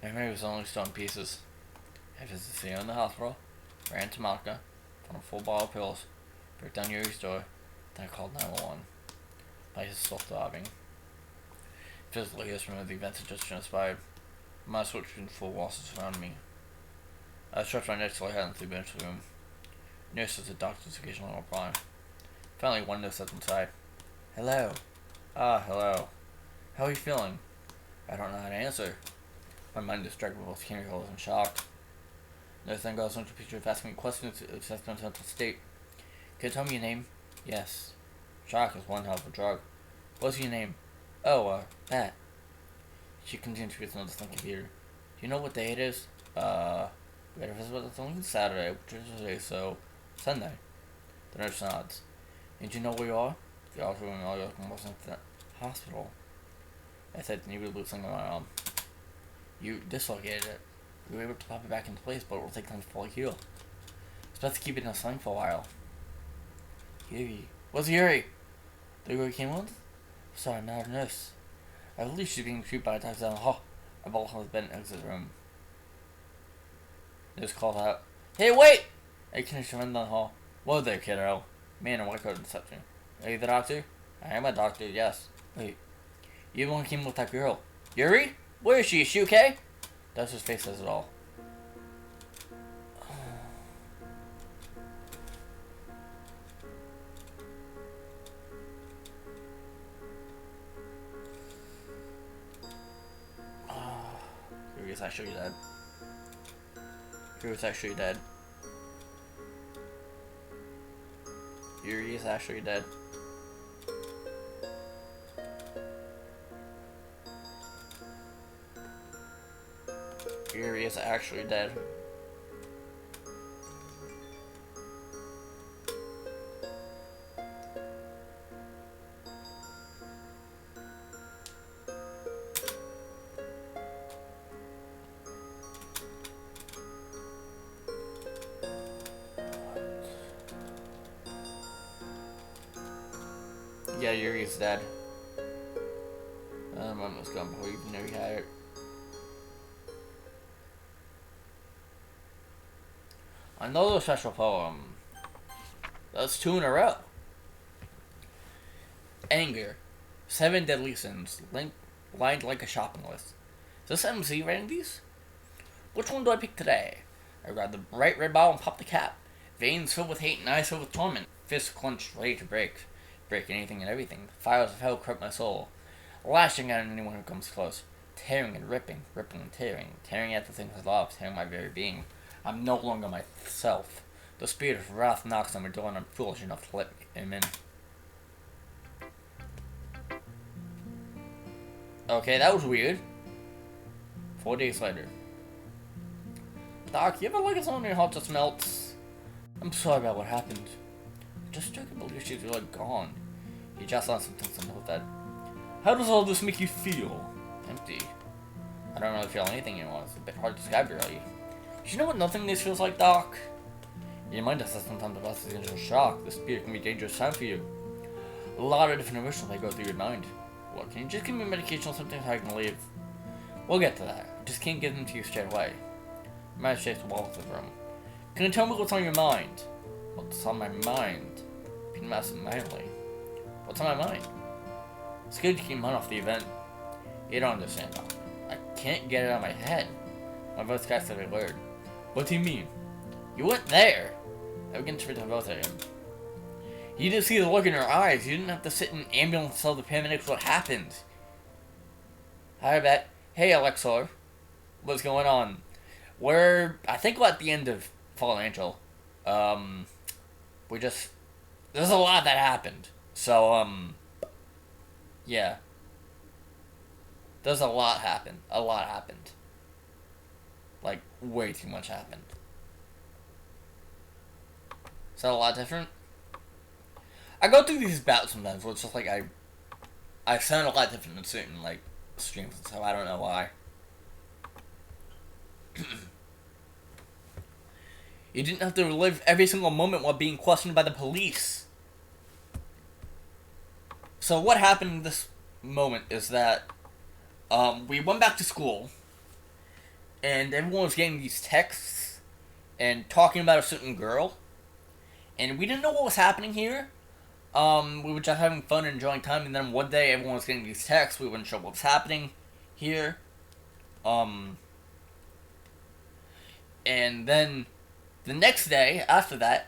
My memory was only still in pieces. I visited Theo in the hospital, ran to Monica, found a full bottle of pills, broke down Yuri's door, then I called 911. My is still throbbing. Physically, yes, remember the events had just transpired. My eyes switched between full walls that surrounded me. I stretched my neck till I had in the emergency room. Nurses and doctors occasionally reply. Finally, one nurse steps inside. Hello. Ah, hello. How are you feeling? I don't know how to answer. My mind is distracted with both chemicals and shocked. Nurse then goes into a picture of asking me questions to assess my mental state. Can you tell me your name? Yes. Shock is one hell of a drug. What's your name? Oh, Pat. She continues to read another on the computer. Do you know what day it is? We had a visit with only Saturday, which is today, so Sunday. The nurse nods. And do you know where you are? The officer and all your almost into the hospital. I said, you really lose something on my arm. You dislocated it. We were able to pop it back into place, but it will take time to fully heal. It's best to keep it in a sling for a while. Yuri. What's Yuri? The girl you came with? Sorry, I'm not a nurse. I believe she's being treated by a doctor down the hall. I brought her to bed and exit the room. Nurse called out, Hey, wait! I can run down the hall. Whoa there, kiddo. Man in white coat intercepts me. Are you the doctor? I am a doctor, yes. Wait. You the one who came with that girl. Yuri? Where is she? Is she okay? Doctor's face says it all. Yuri is actually dead. Yuri is actually dead. Yuri is actually dead. Yuri is actually dead. Yeah, Yuri's dead. I'm almost gone before you even know he had it. Another special poem. That's 2 in a row. Anger. 7 deadly sins. Lined like a shopping list. Is this MC writing these? Which one do I pick today? I grab the bright red bottle and pop the cap. Veins filled with hate and eyes filled with torment. Fists clenched, ready to break. Break anything and everything. The fires of hell corrupt my soul. Lashing at anyone who comes close. Tearing and ripping. Ripping and tearing. Tearing at the things I love. Tearing my very being. I'm no longer myself. The spirit of wrath knocks on my door and I'm foolish enough to let him in. Okay, that was weird. 4 days later. Doc, you ever look at someone your heart just melts? I'm sorry about what happened. Just can't believe she's really gone. He just on something to note that. How does all this make you feel? Empty. I don't really feel anything anymore. It's a bit hard to describe really. Do you know what nothingness feels like, Doc? Your mind does that sometimes about the initial shock. The spirit can be a dangerous time for you. A lot of different emotions may go through your mind. Well, can you just give me medication or something so I can leave? We'll get to that. I just can't get them to you straight away. I might shake the walls of the room. Can you tell me what's on your mind? What's on my mind? Can you ask it mildly? What's on my mind? It's good to keep mind off the event. You don't understand, Doc. I can't get it out of my head. My voice cracks every word. What do you mean? You weren't there! I began to both at him. You didn't see the look in her eyes. You didn't have to sit in an ambulance and tell the paramedics what happened. Hi, Bet. Hey, Alexor. What's going on? I think we're at the end of Fallen Angel. There's a lot that happened. So, yeah. There's a lot happened. A lot happened. Like, way too much happened. Is that a lot different? I go through these bouts sometimes where it's just like I sound a lot different in certain, like, streams and stuff. I don't know why. You didn't have to relive every single moment while being questioned by the police. So what happened in this moment is that we went back to school and everyone was getting these texts and talking about a certain girl, and we didn't know what was happening here. We were just having fun and enjoying time, and then one day everyone was getting these texts. We weren't sure what was happening here. And then the next day after that,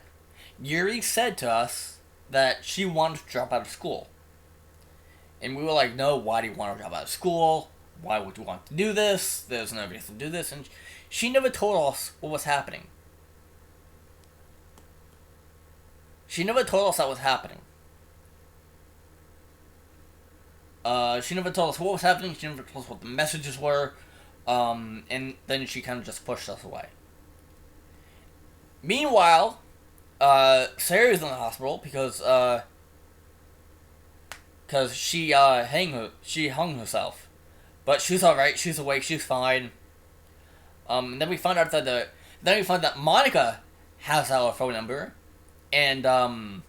Yuri said to us that she wanted to drop out of school. And we were like, no, why do you want to drop out of school? Why would you want to do this? There's no reason to do this. And she never told us what was happening. She never told us that was happening. She never told us what was happening. She never told us what the messages were. And then she kind of just pushed us away. Meanwhile, Sarah's in the hospital because she hung herself, but she's all right. She's awake. She's fine. And then we find out that Monica has our phone number, and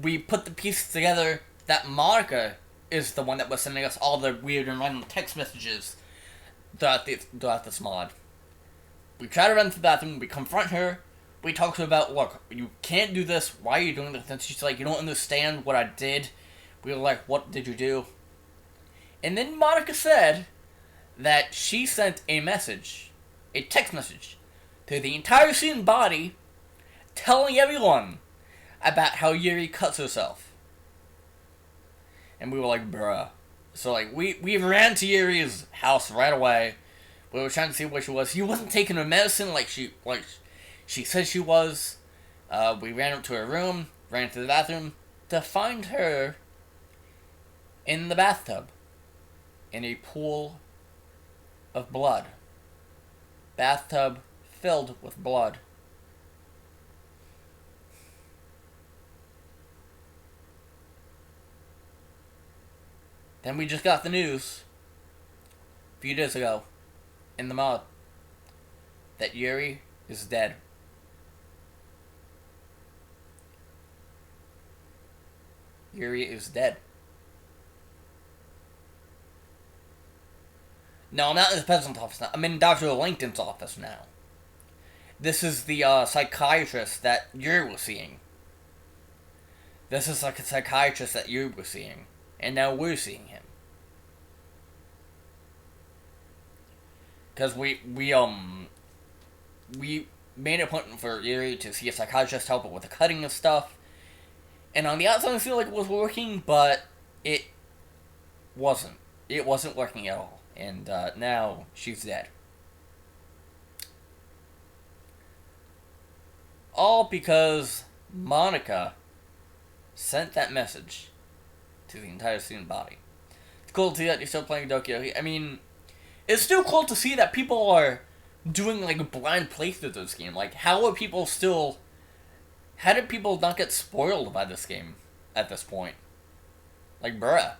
we put the pieces together that Monica is the one that was sending us all the weird and random text messages throughout this mod. We try to run to the bathroom. We confront her. We talk to her about, look, you can't do this. Why are you doing this? And she's like, you don't understand what I did. We were like, what did you do? And then Monica said that she sent a text message, to the entire student body, telling everyone about how Yuri cuts herself. And we were like, bruh. So, like, we ran to Yuri's house right away. We were trying to see where she was. She wasn't taking her medicine like she said she was. We ran up to her room, ran to the bathroom, to find her in the bathtub, in a pool of blood. Bathtub filled with blood. Then we just got the news a few days ago in the mod that Yuri is dead. Yuri is dead. No, I'm not in the president's office now. I'm in Dr. Langton's office now. This is the psychiatrist that Yuri was seeing. This is like a psychiatrist that Yuri was seeing. And now we're seeing him. Because we made an appointment for Yuri to see a psychiatrist help with the cutting of stuff. And on the outside I feel like it was working, but it wasn't. It wasn't working at all. And now she's dead. All because Monica sent that message to the entire student body. It's cool to see that you're still playing Doki. I mean, it's still cool to see that people are doing, like, blind playthroughs of this game. Like, how did people not get spoiled by this game at this point? Like, bruh.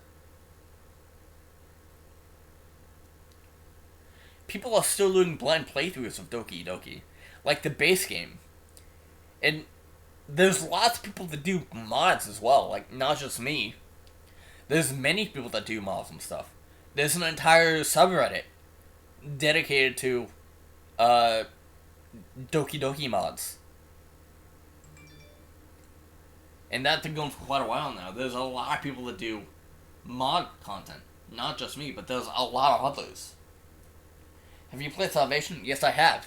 People are still doing blind playthroughs of Doki. Like, the base game. And there's lots of people that do mods as well. Like, not just me. There's many people that do mods and stuff. There's an entire subreddit dedicated to Doki mods. And that's been going for quite a while now. There's a lot of people that do mod content. Not just me, but there's a lot of others. Have you played Salvation? Yes, I have.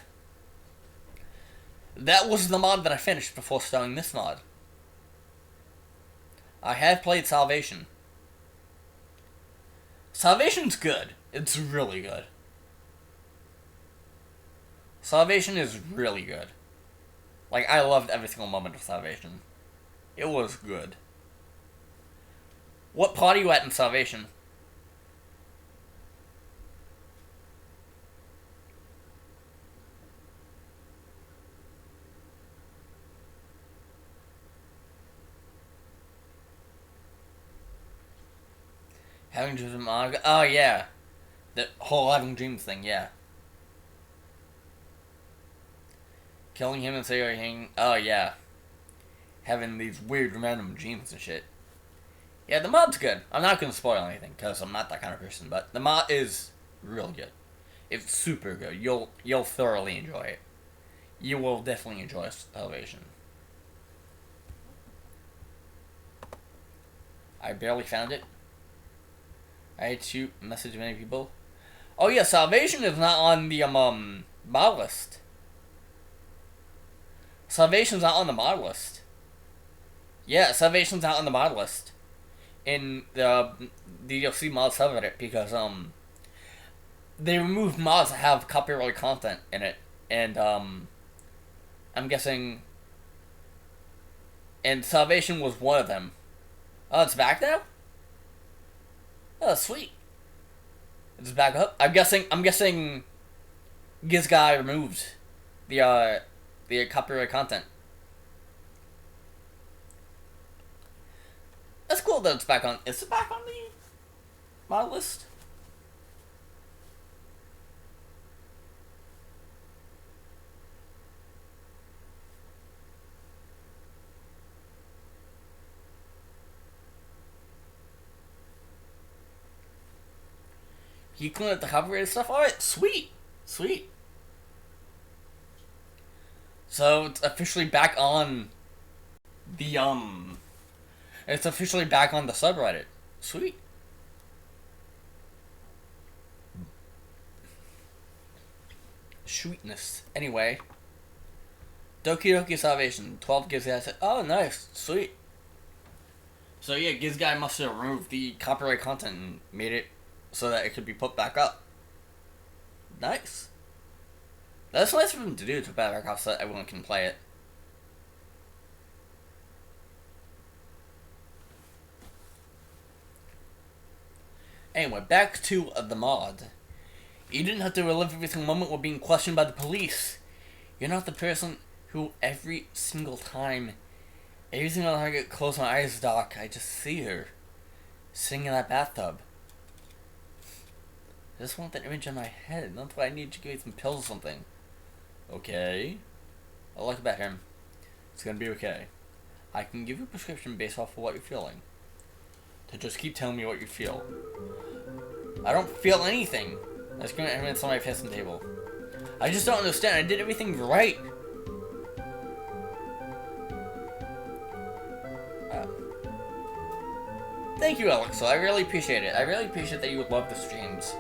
That was the mod that I finished before starting this mod. I have played Salvation. Salvation's good. It's really good. Salvation is really good. Like, I loved every single moment of Salvation. It was good. What plot are you at in Salvation? Having dreams of Monica? Oh, yeah. The whole having dreams thing, yeah. Killing him and saying, oh, yeah. Having these weird random dreams and shit. Yeah, the mod's good. I'm not going to spoil anything, because I'm not that kind of person, but the mod is real good. It's super good. You'll thoroughly enjoy it. You will definitely enjoy Salvation. I barely found it. I had to message many people. Oh yeah, Salvation is not on the mod list. Salvation's not on the mod list. Yeah, Salvation's out on the mod list. In the DLC mod subreddit because they removed mods that have copyright content in it, and I'm guessing, and Salvation was one of them. Oh, it's back now. Oh, sweet. It's back up. I'm guessing. Giz guy removed the copyright content. That's cool that it's back on. Is it back on the mod list? He cleaned up the copyrighted stuff. All right, sweet, sweet. So it's officially back on the It's officially back on the subreddit. Sweet. Sweetness. Anyway. Doki Doki Salvation. 12 gives the asset. Oh, nice. Sweet. So yeah, Giz Guy must have removed the copyright content and made it so that it could be put back up. Nice. That's nice for them to do, to put back up so that everyone can play it. Anyway, back to the mod. You didn't have to relive every single moment while being questioned by the police. You're not the person who every single time I get close my eyes, Doc, I just see her sitting in that bathtub. I just want that image in my head. That's why I need to give you some pills or something. Okay. I like about him. It's gonna be okay. I can give you a prescription based off of what you're feeling. To just keep telling me what you feel. I don't feel anything. I was going to on my face on the table. I just don't understand. I did everything right. Thank you, Alexa. I really appreciate it. I really appreciate that you would love the streams.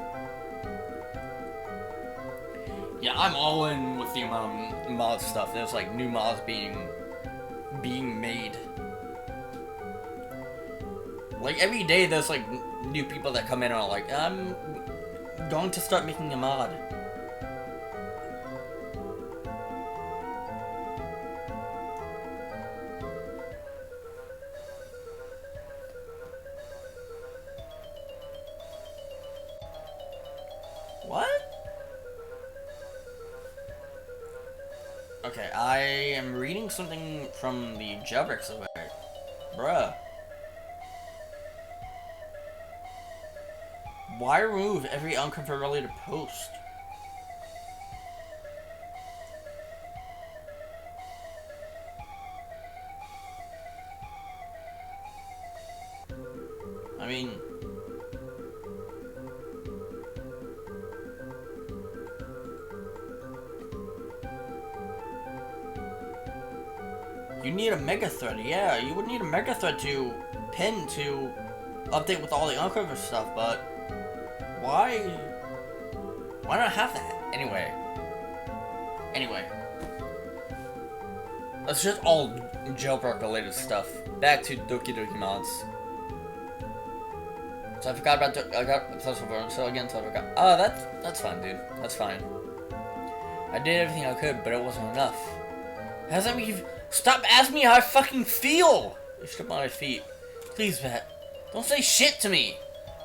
Yeah, I'm all in with the mod stuff. There's like new mods being made. Like every day, there's like new people that come in and are like, I'm going to start making a mod. What? Okay, I am reading something from the Jailbreak survey. Bruh. Why remove every unconfirmed related post? I mean, you need a mega thread. Yeah, you would need a mega thread to pin to update with all the uncovered stuff, but why not have that? Anyway, that's just all jailbreak related stuff. Back to Doki Doki mods. So I forgot about I got so again. So I forgot. Oh, that's fine, dude. That's fine. I did everything I could, but it wasn't enough. How does that mean? Stop asking me how I fucking feel. You step on my feet, please, Matt. Don't say shit to me.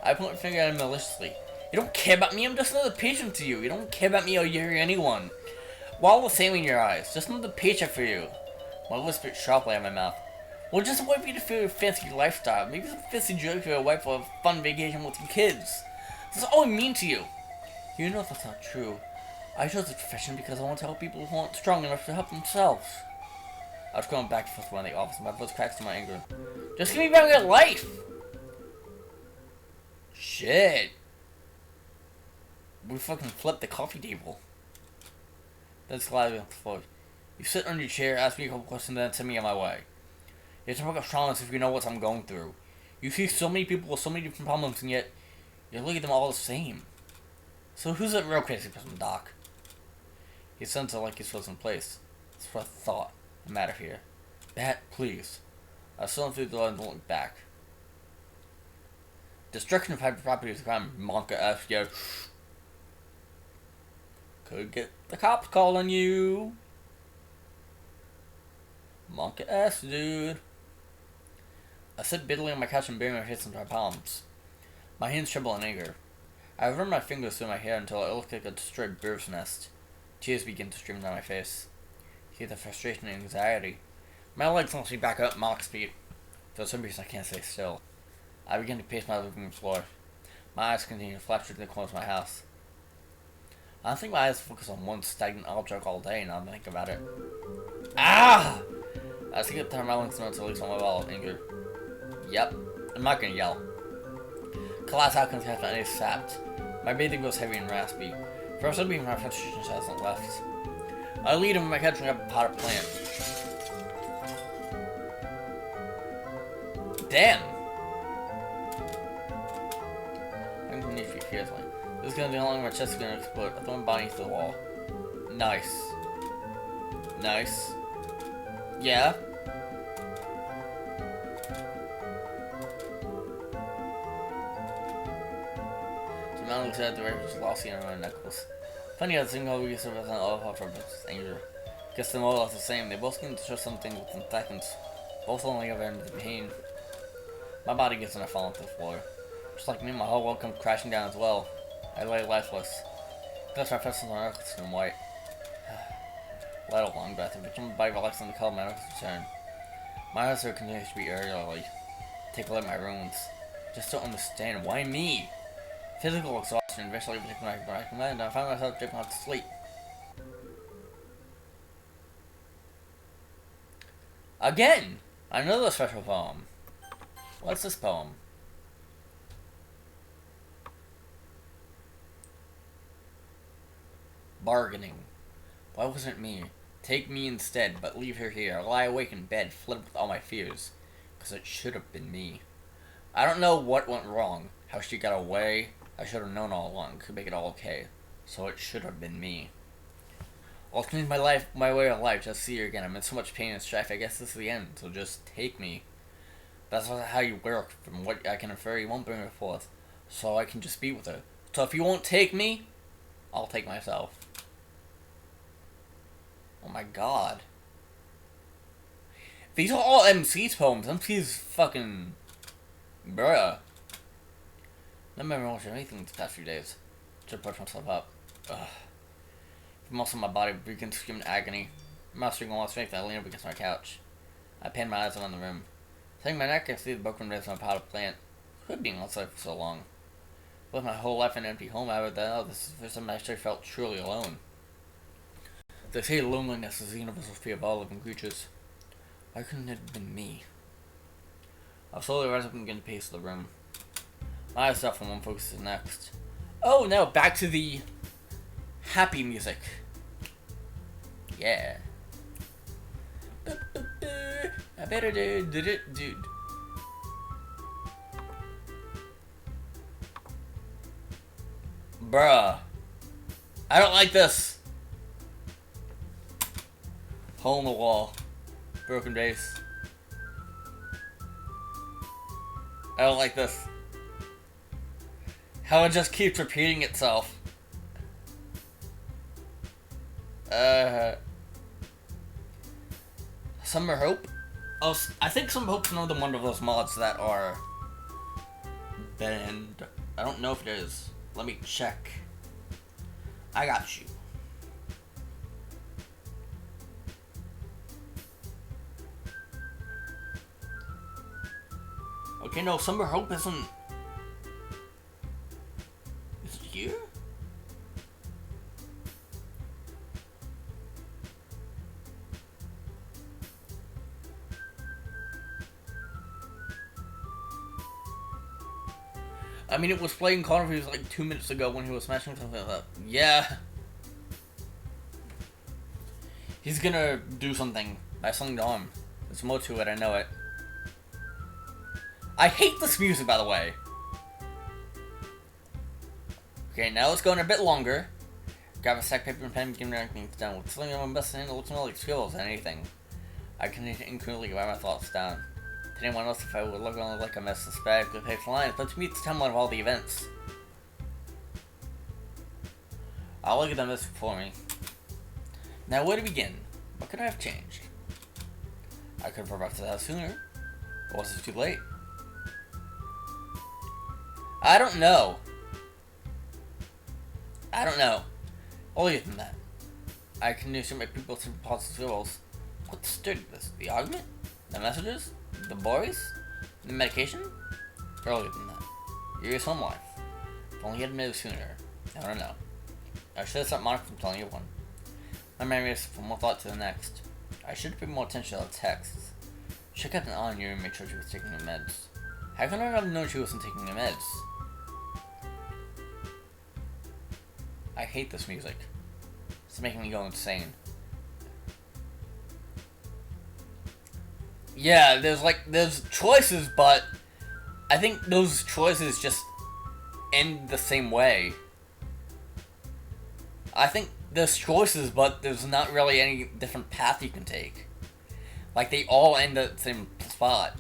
I point my finger at him maliciously. You don't care about me. I'm just another patient to you. You don't care about me or anyone. While the same in your eyes, just another paycheck for you. My lips bit sharply out of my mouth. Well, just a way for you to feel your fancy lifestyle. Maybe some fancy joke for your wife for a fun vacation with your kids. That's all I mean to you. You know that's not true. I chose this profession because I want to help people who aren't strong enough to help themselves. I was going back and forth around the office, and my voice cracks to my anger. Just give me back my life! Shit. We fucking flipped the coffee table. That's glad on the floor. You sit on your chair, ask me a couple questions, then send me on my way. You have to talk of traumas if you know what I'm going through. You see so many people with so many different problems, and yet you look at them all the same. So who's that real crazy person, Doc? He sounds like he's supposed in place. That's what I thought. I'm out of here. Bat, please. I still through the door and don't look back. Destruction of private property is a crime. Monka F, yo. Could get the cops calling you. Monka S, dude. I sit bitterly on my couch and bury my face into my palms. My hands tremble in anger. I run my fingers through my hair until it looks like a destroyed bird's nest. Tears begin to stream down my face. I see the frustration and anxiety. My legs launch me back up Mach speed. For some reason I can't stay still. I begin to pace my living room floor. My eyes continue to flash through the corners of my house. I don't think my eyes focus on one stagnant object all day now that I think about it. Ah! I just get to turn my lungs to release on my wall of anger. Yep, I'm not gonna yell. Collapse outcomes have to be sapped. My breathing goes heavy and raspy. For some reason, my frustration hasn't left. I lead him in my couch and grab a potted plant. Damn! I'm gonna need to be careful. This is gonna be how long my chest is gonna explode. I throw my body into the wall. Nice. Nice. Yeah. So now looks at the right just lost on my knuckles. Funny how the single we serve as an all for anger. Guess them all are the same. They both can show something within seconds. Both on the other end of the pain. My body gets in a fall to the floor. Just like me, my whole world comes crashing down as well. I lay lifeless. That's my face on the earth and white. Let a long breath and become by relaxing the color of my earth's return. My heart continues to beat irregularly. Take a look at my wounds. Just don't understand. Why me? Physical exhaustion eventually taking my breath, and I find myself drifting off to sleep. Again! Another special poem. What's this poem? Bargaining. Why wasn't me? Take me instead, but leave her here. Lie awake in bed, flooded with all my fears. Because it should have been me. I don't know what went wrong. How she got away. I should have known all along. Could make it all okay. So it should have been me. I'll change my life, my way of life, just see her again. I'm in so much pain and strife. I guess this is the end. So just take me. That's not how you work. From what I can infer, you won't bring her forth. So I can just be with her. So if you won't take me, I'll take myself. Oh my god. These are all MC's poems. MC's fucking... bruh. Not remember much of anything these past few days. Should push myself up. Ugh. Most of my body begins to scream in agony. Mastering all my strength, I lean up against my couch. I pan my eyes around the room. Turning my neck, I see the broken ribs on a potted plant. Quit being outside for so long. With my whole life in an empty home, I would that this is the first time I actually felt truly alone. They say loneliness is the universal fear of all living creatures. Why couldn't it have been me? I'll slowly rise up and begin to pace the room. My eyes stop from one focus to the next. Oh no, back to the happy music. Yeah. I better do it, dude. Bruh. I don't like this. Hole in the wall. Broken base. I don't like this. How it just keeps repeating itself. Summer Hope? Oh, I think Summer Hope's another one of those mods that are banned. I don't know if it is. Let me check. I got you. Okay, no, Summer Hope isn't... Is it here? I mean, it was playing Call of Duty like 2 minutes ago when he was smashing something like that. Yeah. He's gonna do something. I sung to him. There's more to it, I know it. I hate this music, by the way. Okay, now it's going a bit longer. Grab a stack of paper and pen and begin writing things down. With something on my best hand, it looks more like skills than anything. I continue to inquiringly write my thoughts down. To anyone else, if I would look on like a mess suspect with page lines, but to me it's the timeline of all the events. I'll look at them this for me. Now where to begin? What could I have changed? I could have prevented that sooner. Or was it too late? I don't know. I don't know. Older than that. I can assume my people through positive feels. What stirred this? The argument? The messages? The boys? The medication? Earlier than that. Your home life. If only he had admitted sooner. I don't know. I should have stopped Monica from telling you one. My memory is from one thought to the next. I should have paid more attention to the texts. She should have kept an eye on you and make sure she was taking her meds. How could I not have known she wasn't taking her meds? I hate this music. It's making me go insane. Yeah, there's choices, but I think those choices just end the same way. I think there's choices, but there's not really any different path you can take. Like, they all end at the same spot.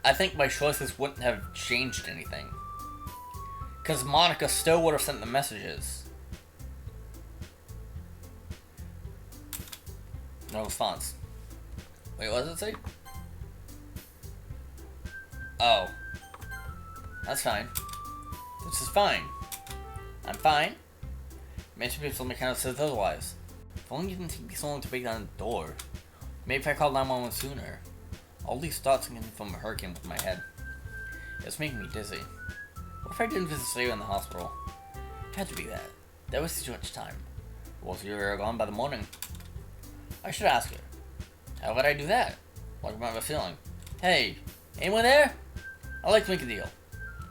I think my choices wouldn't have changed anything. Because Monica still would have sent the messages. No response. Wait, what does it say? Oh. That's fine. This is fine. I'm fine. Maybe people kind of says otherwise. If only you didn't take me so long to break down the door. Maybe if I called 911 sooner. All these thoughts came from a hurricane with my head. It's making me dizzy. What if I didn't visit Slayer in the hospital? It had to be that. That was too much time. Was you were gone by the morning? I should ask her. How would I do that? What about my feeling? Hey, anyone there? I'd like to make a deal.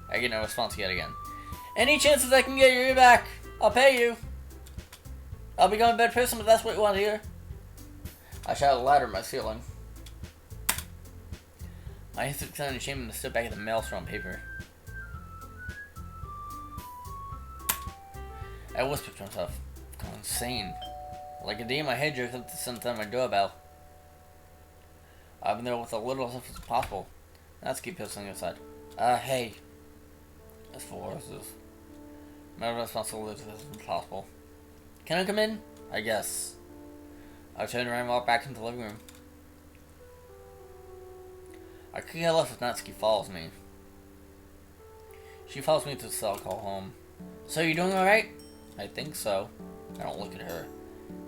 I get no response yet again. Any chances I can get your ear back? I'll pay you. I'll become a better person, but that's what you want to hear. I shouted louder at my ceiling. My hands took and shame and stood back at the maelstrom paper. I whispered to myself, I'm going insane. Like a day in my head jerked up to something on my doorbell. I've been there with a little stuff as possible. Let's keep pissing aside. Hey. As for this. My responsibility is impossible. Can I come in? I guess. I turned around and walked back into the living room. I could get left if Natsuki follows me. She follows me to the cell call home. So you doing alright? I think so. I don't look at her.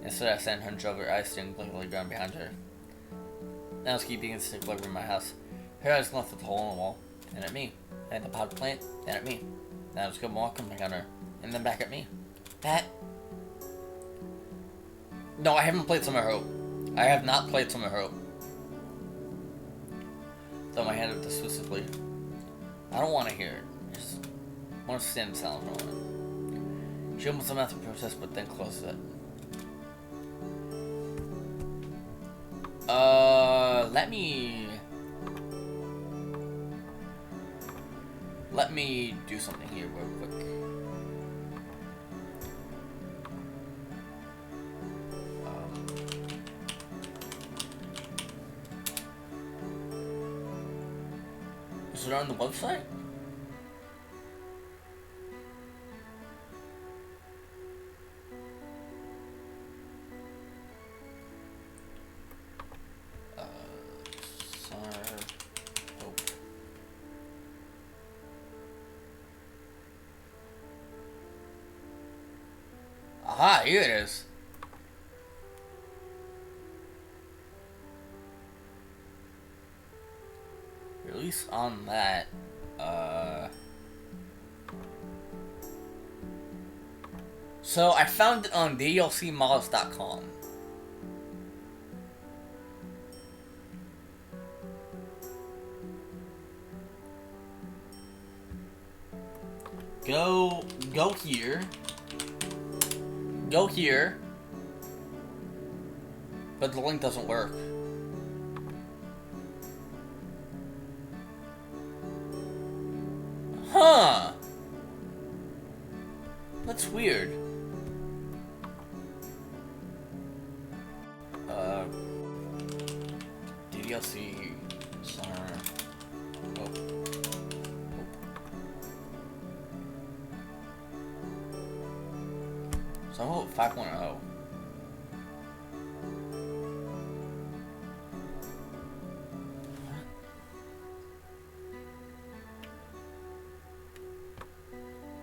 Instead I stand hunched over, eyes staring blankly down behind her. Natsuki begins to take over in my house. Her eyes left at the hole in the wall, then at me. Then at the pot plant, then at me. Natsuki walking back on her, and then back at me. That... No, I haven't played Summer Hope. I have not played Summer Hope. Throw my hand up dismissively. I don't want to hear it. I just want to stand silent for a moment. She opens her mouth to protest, but then closes it. Let me do something here real quick. Is it on the website? Aha, here it is. Release on that. So I found it on DLCmods.com. Go here. Go here. But the link doesn't work. Huh. That's weird. DLC Summer So I'll vote 5.0.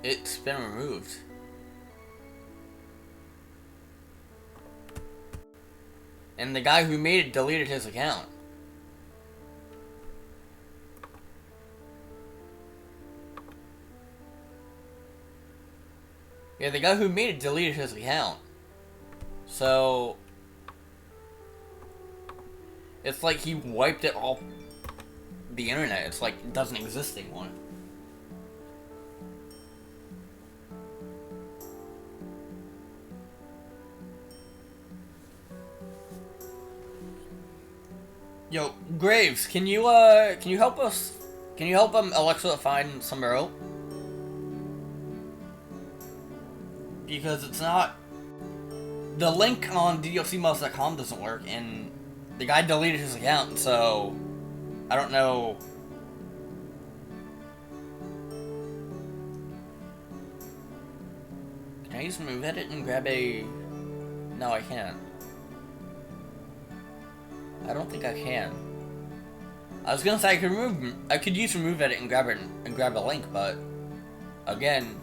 It's been removed. And the guy who made it deleted his account. Yeah, the guy who made it deleted his account. So it's like he wiped it off the internet. It's like it doesn't exist anymore. Yo, Graves, can you help us? Can you help Alexa find somewhere else? Because it's not. The link on dlcmouse.com doesn't work, and the guy deleted his account, so I don't know. Can I use Move Edit and grab a? No, I can't. I don't think I can. I was gonna say I could use Remove Edit and grab a link, but again,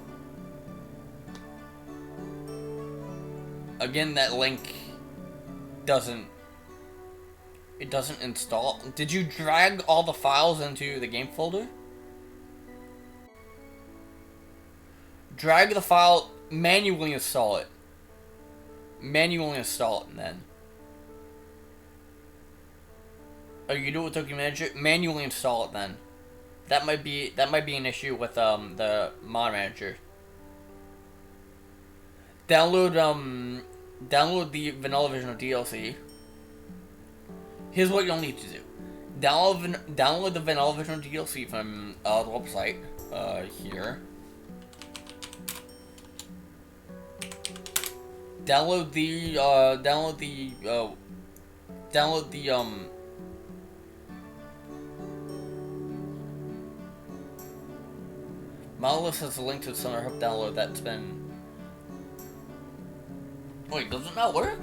that link doesn't install. Did you drag all the files into the game folder? Drag the file, manually install it. Manually install it, and then. Oh, you do it with Doki Manager? Manually install it then. That might be an issue with the mod manager. Download the vanilla version of DLC. Here's what you'll need to do. Download the vanilla version of DLC from the website here. Download the Monolith has a link to some Hope download that's been. Wait, does it not work?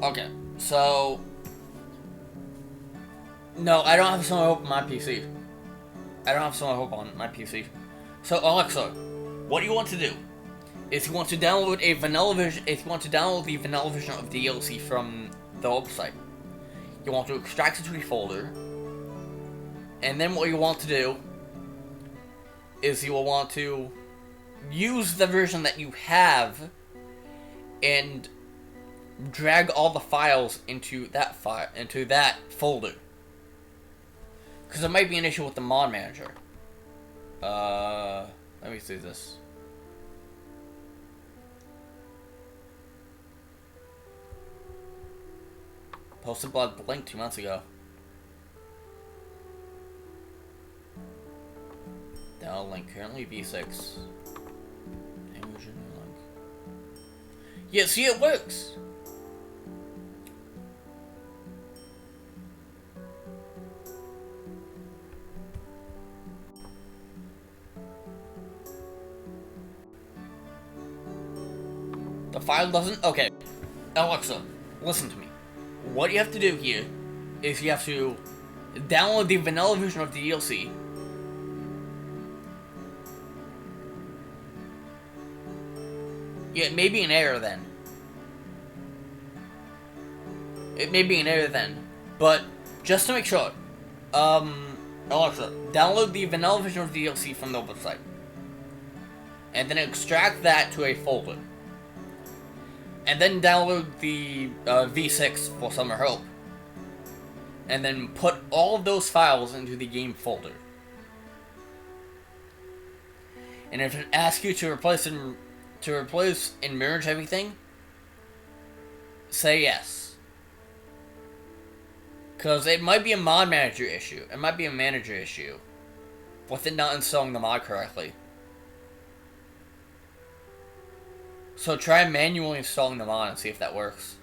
Okay, so. No, I don't have Summer Hope on my PC. I don't have Summer Hope on my PC. So, Alexa, what you want to do is you want to download a vanilla version. If you want to download the vanilla version of DLC from the website, you want to extract it to a folder, and then what you want to do is you will want to use the version that you have and drag all the files into that folder. Because there might be an issue with the mod manager. Let me see this. Posted by the link 2 months ago. Download link currently V6. Yeah, see, it works. The file doesn't. Okay, Alexa, listen to me. What you have to do here is you have to download the vanilla version of the DLC. Yeah, it may be an error then. It may be an error then. But, just to make sure, Alexa, download the vanilla version of the DLC from the website. And then extract that to a folder. And then download the V6 for Summer Hope. And then put all of those files into the game folder. And if it asks you to replace and merge everything, say yes. Because it might be a mod manager issue. It might be a manager issue with it not installing the mod correctly. So try manually installing the mod and see if that works.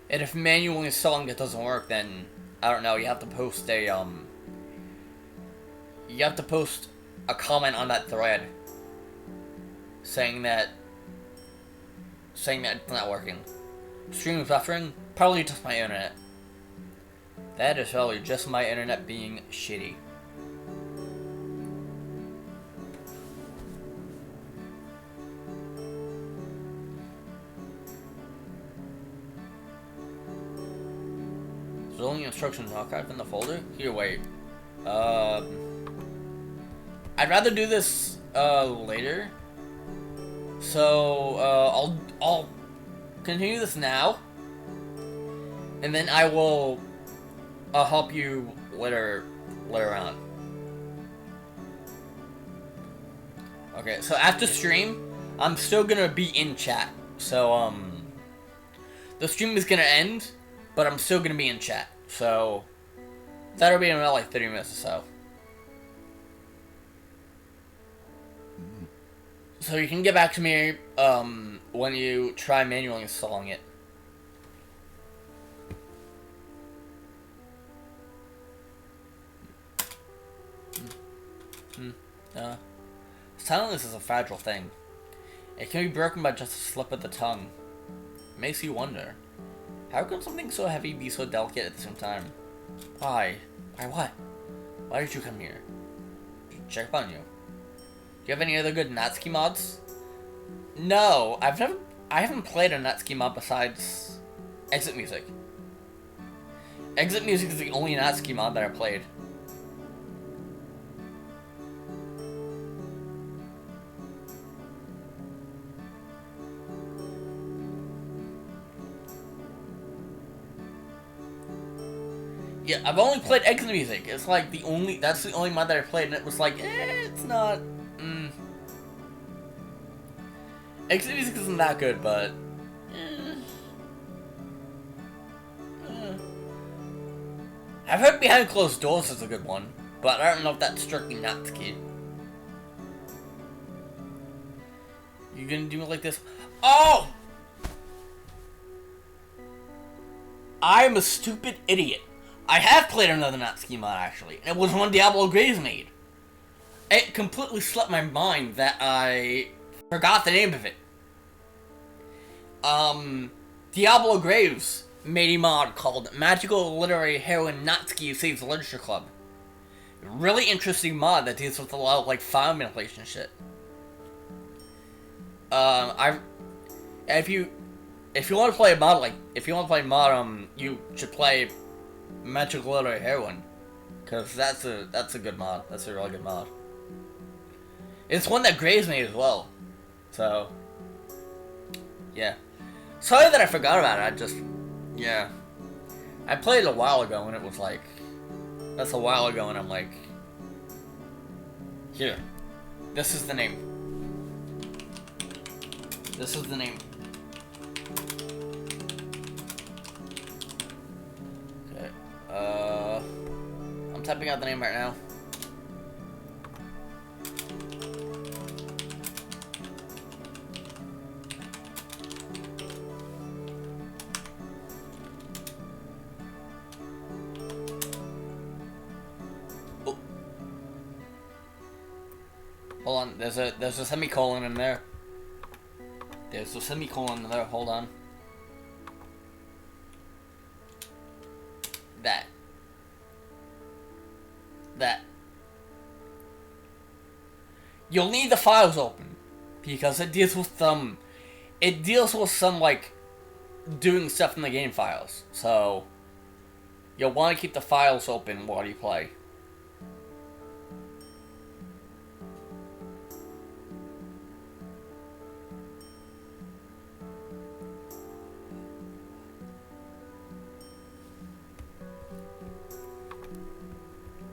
And if manually installing it doesn't work, then I don't know. You have to post a you have to post a comment on that thread saying that it's not working. Stream is buffering, probably just my internet. That is probably just my internet being shitty. There's only instructions archived in the folder? Here, wait. I'd rather do this, later. So, I'll continue this now. And then I will, help you later on. Okay, so after stream, I'm still gonna be in chat. So, the stream is gonna end, but I'm still gonna be in chat. So, that'll be in about like 30 minutes or so. So you can get back to me, when you try manually installing it. Silence is a fragile thing. It can be broken by just a slip of the tongue. It makes you wonder, how can something so heavy be so delicate at the same time? Why? Why what? Why did you come here? Check up on you. Do you have any other good Natsuki mods? No, I haven't played a Natsuki mod besides Exit Music. Exit Music is the only Natsuki mod that I played. Yeah, I've only played Exit Music. It's like that's the only mod that I played, and it was like, it's not, Exit Music isn't that good, but, I've heard Behind Closed Doors is a good one, but I don't know if that's strictly Natsuki. You gonna do it like this? Oh! I'm a stupid idiot. I have played another Natsuki mod, actually. It was one Diablo Graves made. It completely slipped my mind that I forgot the name of it. Diablo Graves made a mod called Magical Literary Heroine Natsuki Saves the Literature Club. Really interesting mod that deals with a lot of, like, file manipulation and shit. If you want to play a mod, you should play Magical Literary Heroine, because that's a good mod. That's a really good mod. It's one that Graves made as well. So, yeah. Sorry that I forgot about it. Yeah. I played it a while ago, and it was like, that's a while ago, and I'm like, here, this is the name. This is the name. Okay. I'm typing out the name right now. Oh. Hold on, there's a semicolon in there. There's a semicolon in there, hold on. That. You'll need the files open, because it deals with some, like, doing stuff in the game files. So, you'll want to keep the files open while you play.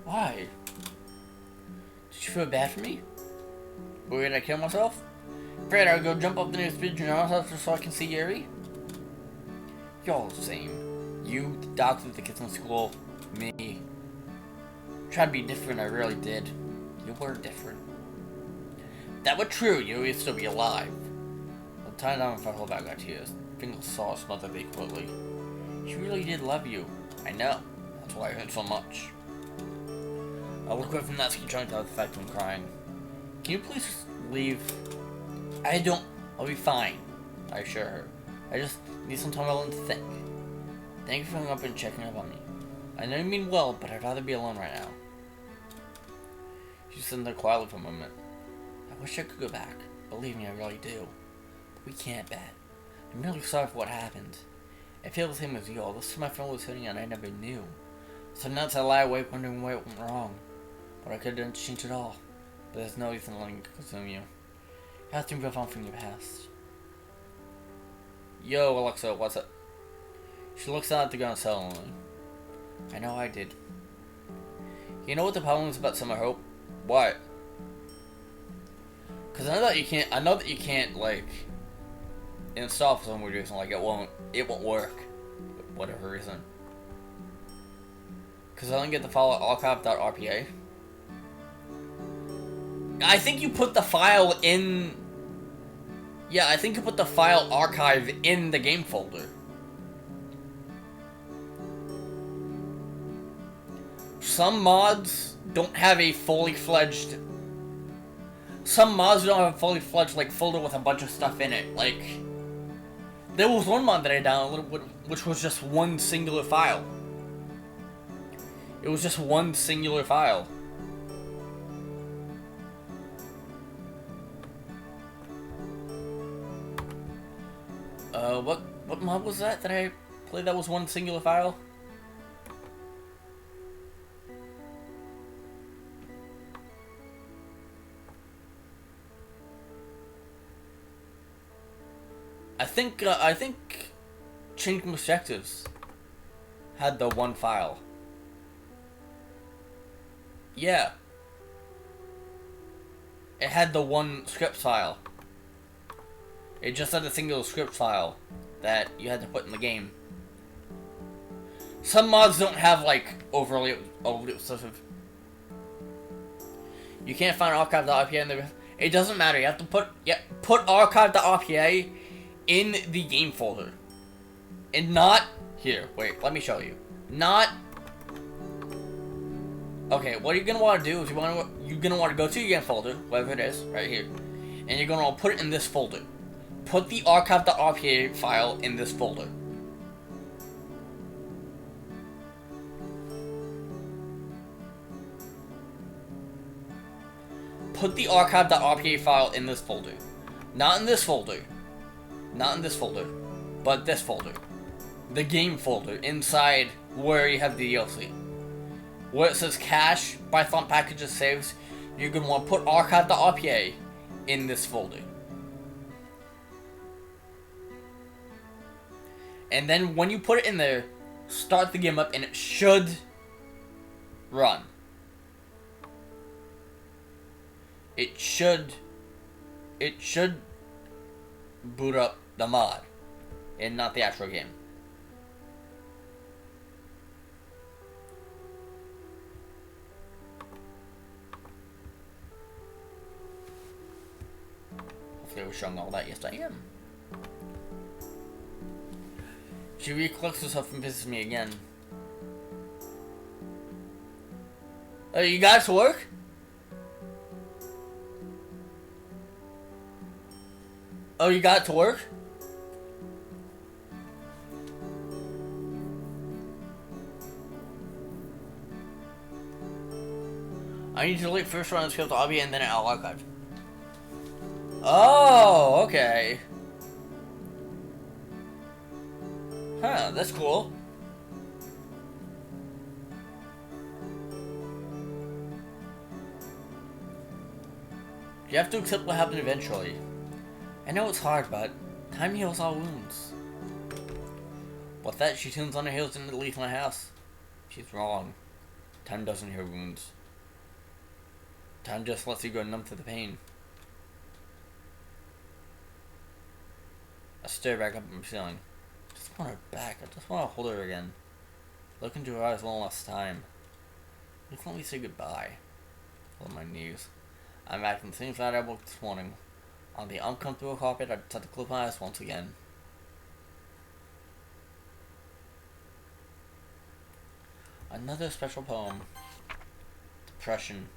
Why? Did you feel bad for me? Or did I kill myself? Afraid I would go jump up the nearest bridge and myself just so I can see Yuri? You're all the same. You, the doctor, the kids in school, me. Tried to be different, I really did. You were different. If that were true, you would still be alive. I'll tie down if I hold back my tears. Finger saw smothered me quickly. She really did love you. I know. That's why I hurt so much. I'll look away from that ski trying to the fact I'm crying. Can you please just leave? I'll be fine, I assure her. I just need some time alone to think. Thank you for coming up and checking up on me. I know you mean well, but I'd rather be alone right now. She's sitting there quietly for a moment. I wish I could go back. Believe me, I really do. But we can't, Bet. I'm really sorry for what happened. I feel the same as you all. This is my friend was hurting and I never knew. So now I lie awake wondering why it went wrong. But I could have done to change it all. But there's no reason letting it consume you. You have to move on from your past. Yo, Alexa, what's up? She looks out at the ground sullenly. I know I did. You know what the problem is about Summer Hope? What? Because I know that you can't, like, install for some weird reason, like it won't work. For whatever reason. Because I don't get the file archive.rpa. I think you put the file in... Yeah, I think you put the file archive in the game folder. Some mods don't have a fully fledged... Some mods don't have a fully fledged, like, folder with a bunch of stuff in it. Like, there was one mod that I downloaded, which was just one singular file. It was just one singular file. What mod was that I played that was one singular file? I think Changing Perspectives had the one file. Yeah. It had the one script file. It just had a single script file that you had to put in the game. Some mods don't have, like, overly obsessive. You can't find archive.rpa in there. It doesn't matter. You have to put archive.rpa in the game folder. And not here. Wait, let me show you. Not... Okay, what you're gonna want to do is you're gonna want to go to your game folder, whatever it is, right here, and you're gonna want to put it in this folder. Put the archive.rpa file in this folder. Put the archive.rpa file in this folder. Not in this folder. Not in this folder. But this folder. The game folder inside where you have the DLC. Where it says cache, Python packages, saves, you're going to want to put archive.rpa in this folder. And then when you put it in there, start the game up and it should run. It should boot up the mod and not the actual game. Hopefully I was showing all that. Yes, I am. She recollects herself and visits me again. Oh, you got to work? Oh, you got to work? I need to delete first run skill to hobby and then I'll archive. Oh, okay. Huh, that's cool. You have to accept what happened eventually. I know it's hard, but time heals all wounds. With that, she tunes on her heels and leaves my house. She's wrong. Time doesn't heal wounds. Time just lets you go numb to the pain. I stare back up at the ceiling. I just want her back. I just want to hold her again. Look into her eyes one last time. Just let me say goodbye. On my knees. I'm back in the same side I woke this morning. On the uncomfortable carpet, I tried to close my eyes once again. Another special poem. depression.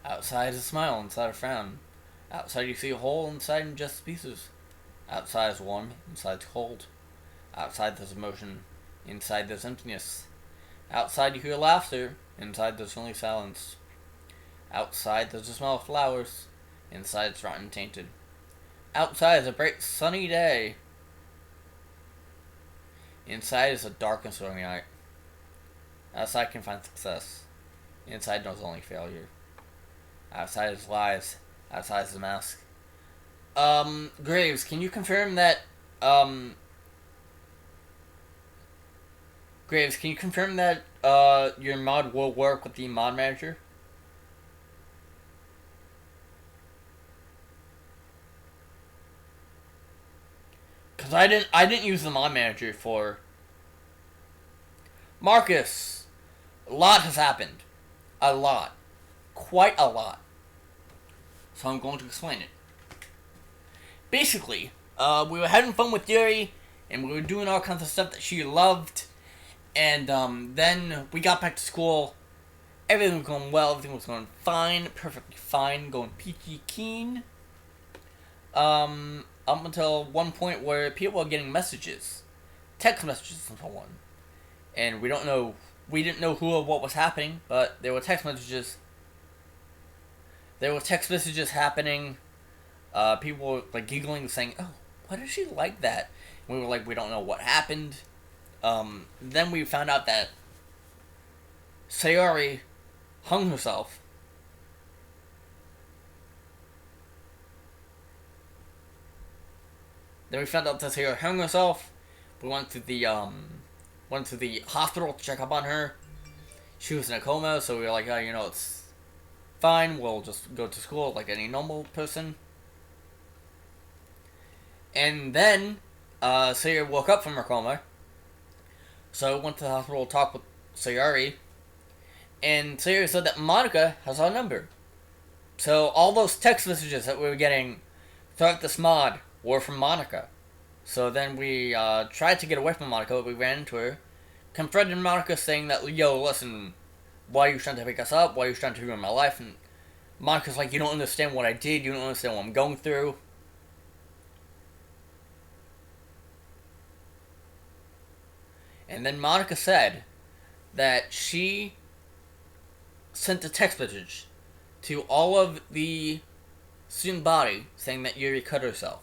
Outside is a smile, inside a frown. Outside you see a hole, inside just pieces. Outside is warm, inside is cold. Outside there's emotion, inside there's emptiness. Outside you hear laughter, inside there's only silence. Outside there's the smell of flowers, inside it's rotten and tainted. Outside is a bright sunny day. Inside is a dark and stormy night. Outside can find success. Inside knows only failure. Outside is lies. Outside is a mask. Graves, can you confirm that, Graves, can you confirm that, your mod will work with the mod manager? Cause I didn't use the mod manager for Marcus. A lot has happened. A lot. Quite a lot. So I'm going to explain it. Basically, we were having fun with Yuri, and we were doing all kinds of stuff that she loved, and then we got back to school. Everything was going well, everything was going fine, perfectly fine, going peachy keen. Up until one point where people were getting messages, text messages and so on, and we didn't know who or what was happening, but there were text messages. There were text messages happening. People were like giggling, saying, "Oh, why did she like that?" And we were like, "We don't know what happened." Then we found out that Sayori hung herself. Then we found out that Sayori hung herself. We went to the hospital to check up on her. She was in a coma, so we were like, "Oh, it's fine. We'll just go to school like any normal person." And then Sayori woke up from her coma. So I went to the hospital to talk with Sayori. And Sayori said that Monica has our number. So all those text messages that we were getting throughout this mod were from Monica. So then we tried to get away from Monica, but we ran into her. Confronted Monica saying that, "Yo, listen, why are you trying to pick us up? Why are you trying to ruin my life?" And Monica's like, "You don't understand what I did. You don't understand what I'm going through." And then Monica said that she sent a text message to all of the student body saying that Yuri cut herself.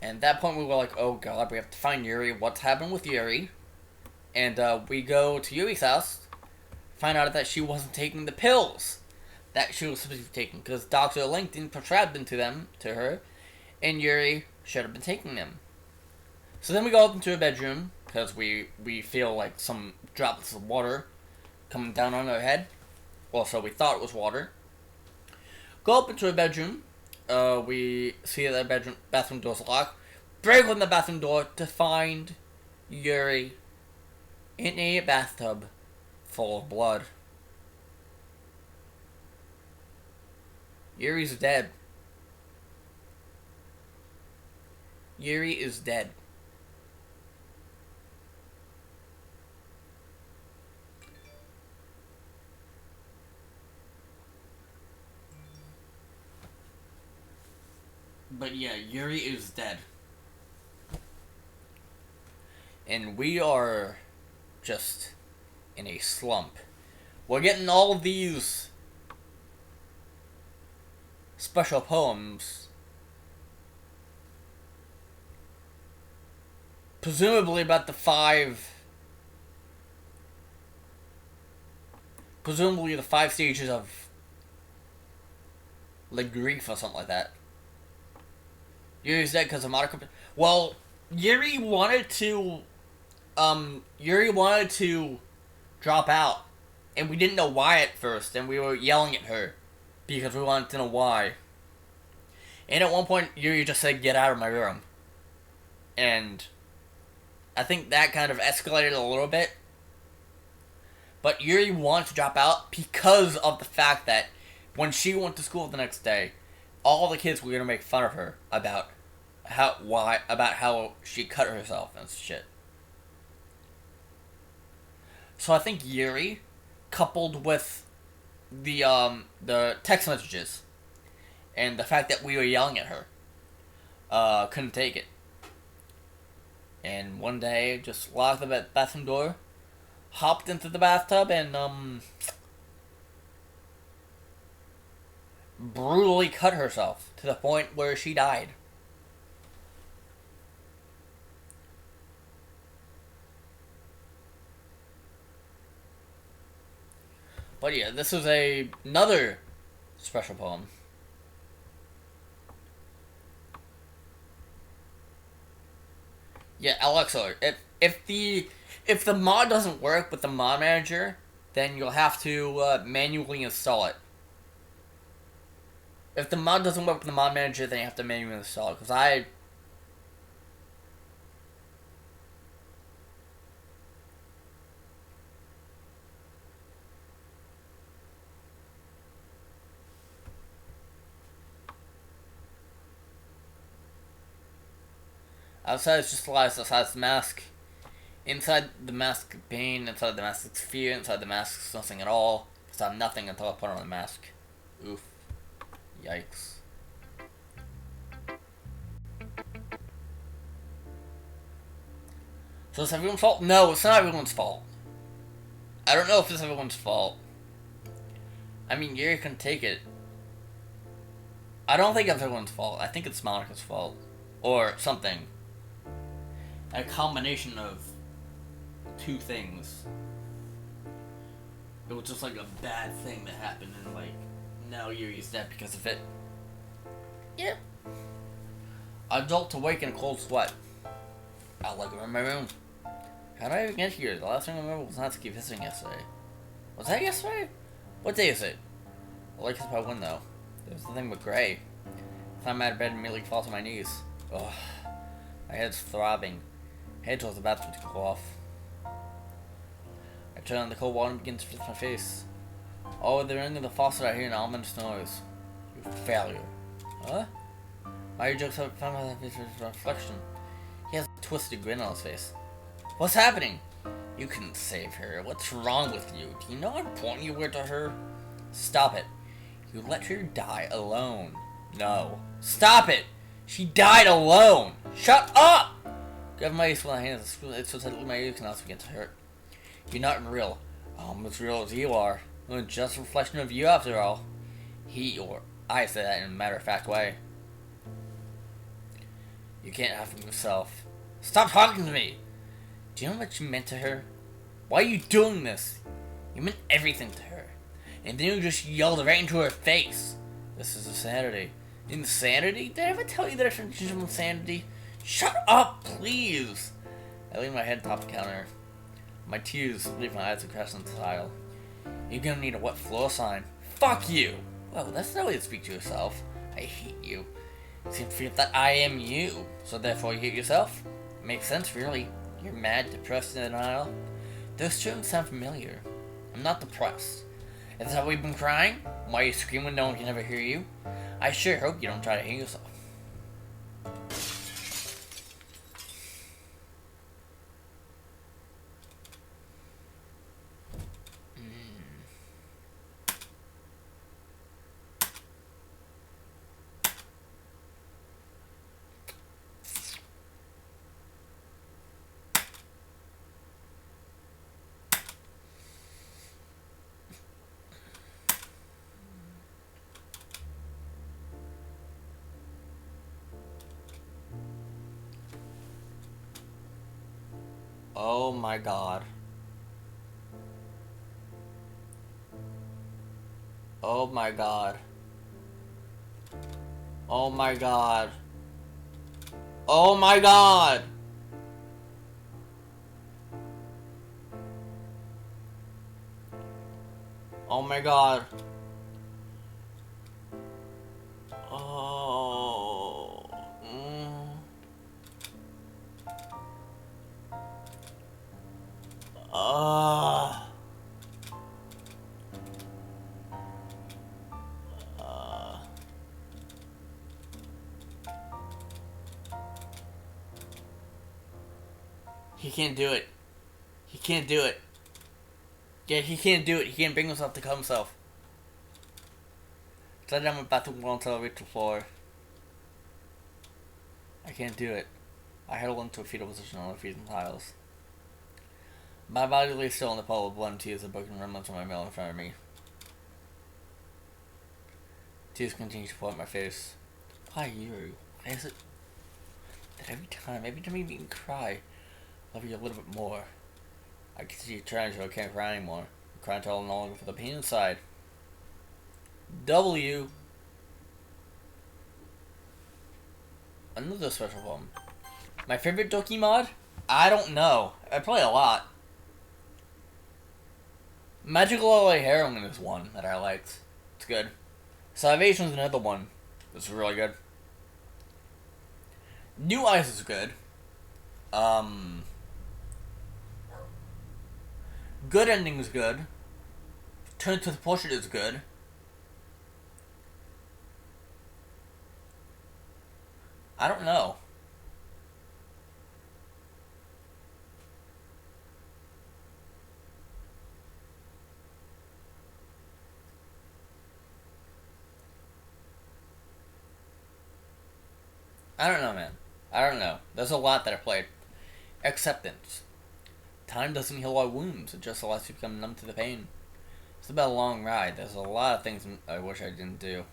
And at that point we were like, "Oh god, we have to find Yuri. What's happened with Yuri?" And we go to Yuri's house, find out that she wasn't taking the pills that she was supposed to be taking, because Dr. Lincoln prescribed them to her, and Yuri should have been taking them. So then we go up into her bedroom, because we feel like some droplets of water coming down on her head. Well, so we thought it was water. Go up into her bedroom. We see that the bathroom door's locked. Break open the bathroom door to find Yuri in a bathtub full of blood. Yuri's dead. Yuri is dead. But yeah, Yuri is dead. And we are just in a slump. We're getting all of these special poems, presumably about the five stages of like grief or something like that. Yuri's dead because of Monica. Well, Yuri wanted to drop out, and we didn't know why at first, and we were yelling at her because we wanted to know why. And at one point, Yuri just said, "Get out of my room." And I think that kind of escalated a little bit. But Yuri wanted to drop out because of the fact that when she went to school the next day, all the kids were gonna make fun of her about how she cut herself and shit. So I think Yuri, coupled with the text messages and the fact that we were yelling at her, couldn't take it. And one day, just locked the bathroom door, hopped into the bathtub, and brutally cut herself to the point where she died. But yeah, this is another special poem. Yeah, Alexa, if the mod doesn't work with the mod manager, then you'll have to manually install it. If the mod doesn't work with the mod manager, then you have to manually install it. Because outside it's just lies, outside the mask. Inside the mask pain, inside the mask fear, inside the mask nothing at all. Inside nothing until I put on the mask. Oof. Yikes. So it's everyone's fault? No, it's not everyone's fault. I don't know if it's everyone's fault. I mean, Yuri can take it. I don't think it's everyone's fault. I think it's Monica's fault. Or something. A combination of two things. It was just like a bad thing that happened, and like now Yuri's dead because of it. Yep. I jolt awake in a cold sweat. I like in my room. How did I even get here? The last thing I remember was Natsuki visiting yesterday. Was that yesterday? What day is it? The light is by window. There's the thing with Gray. I climb out of bed and immediately fall to my knees. Ugh. My head's throbbing. Head towards the bathroom to cool off. I turn on the cold water and begin to fix my face. Oh, they're ringing the faucet. I hear an ominous noise. You failure. Huh? Why are your jokes found by his reflection? He has a twisted grin on his face. What's happening? You couldn't save her. What's wrong with you? Do you know how important you were to her? Stop it. You let her die alone. No. Stop it! She died alone! Shut up! Grab my face with my hands. It's so tightly my ears can also begin to hurt. You're not real. I'm as real as you are. I'm just a reflection of you after all. He or I say that in a matter-of-fact way. You can't have him yourself. Stop talking to me! Do you know what you meant to her? Why are you doing this? You meant everything to her. And then you just yelled right into her face. This is insanity. Insanity? Did I ever tell you the definition of insanity? Shut up, please! I lean my head atop the counter. My tears leave my eyes across the tile. You're gonna need a wet floor sign. Fuck you! Well, that's no way to speak to yourself. I hate you. You seem to feel that I am you, so therefore you hate yourself? Makes sense, really. You're mad, depressed, and in denial. Those terms sound familiar. I'm not depressed. Is that why you've been crying? Why you scream when no one can ever hear you? I sure hope you don't try to hang yourself. Oh my god. Oh my god. Oh my god. Oh my god! Oh my god. Oh. Uh, uh, he can't do it. He can't do it. Yeah, he can't do it. He can't bring himself to cut himself. So I'm about to go until I reach the floor. I can't do it. I huddle into a fetal position on the feet and tiles. My body lays still in the puddle of blood and tears of broken remnants of my meal in front of me. Tears continue to flood my face. Why you? Why is it that every time you make me cry, I love you a little bit more? I can see you trying until I can't cry anymore. I'm crying until I'm no longer for the pain inside. W. Another special one. My favorite Doki mod? I don't know. I play a lot. Magical LA Heroine is one that I liked. It's good. Salvation's another one. It's really good. New Eyes is good. Good Ending is good. Turn to the Portrait is good. I don't know. I don't know, man. I don't know. There's a lot that I played. Acceptance. Time doesn't heal our wounds. It just lets you become numb to the pain. It's been a long ride. There's a lot of things I wish I didn't do.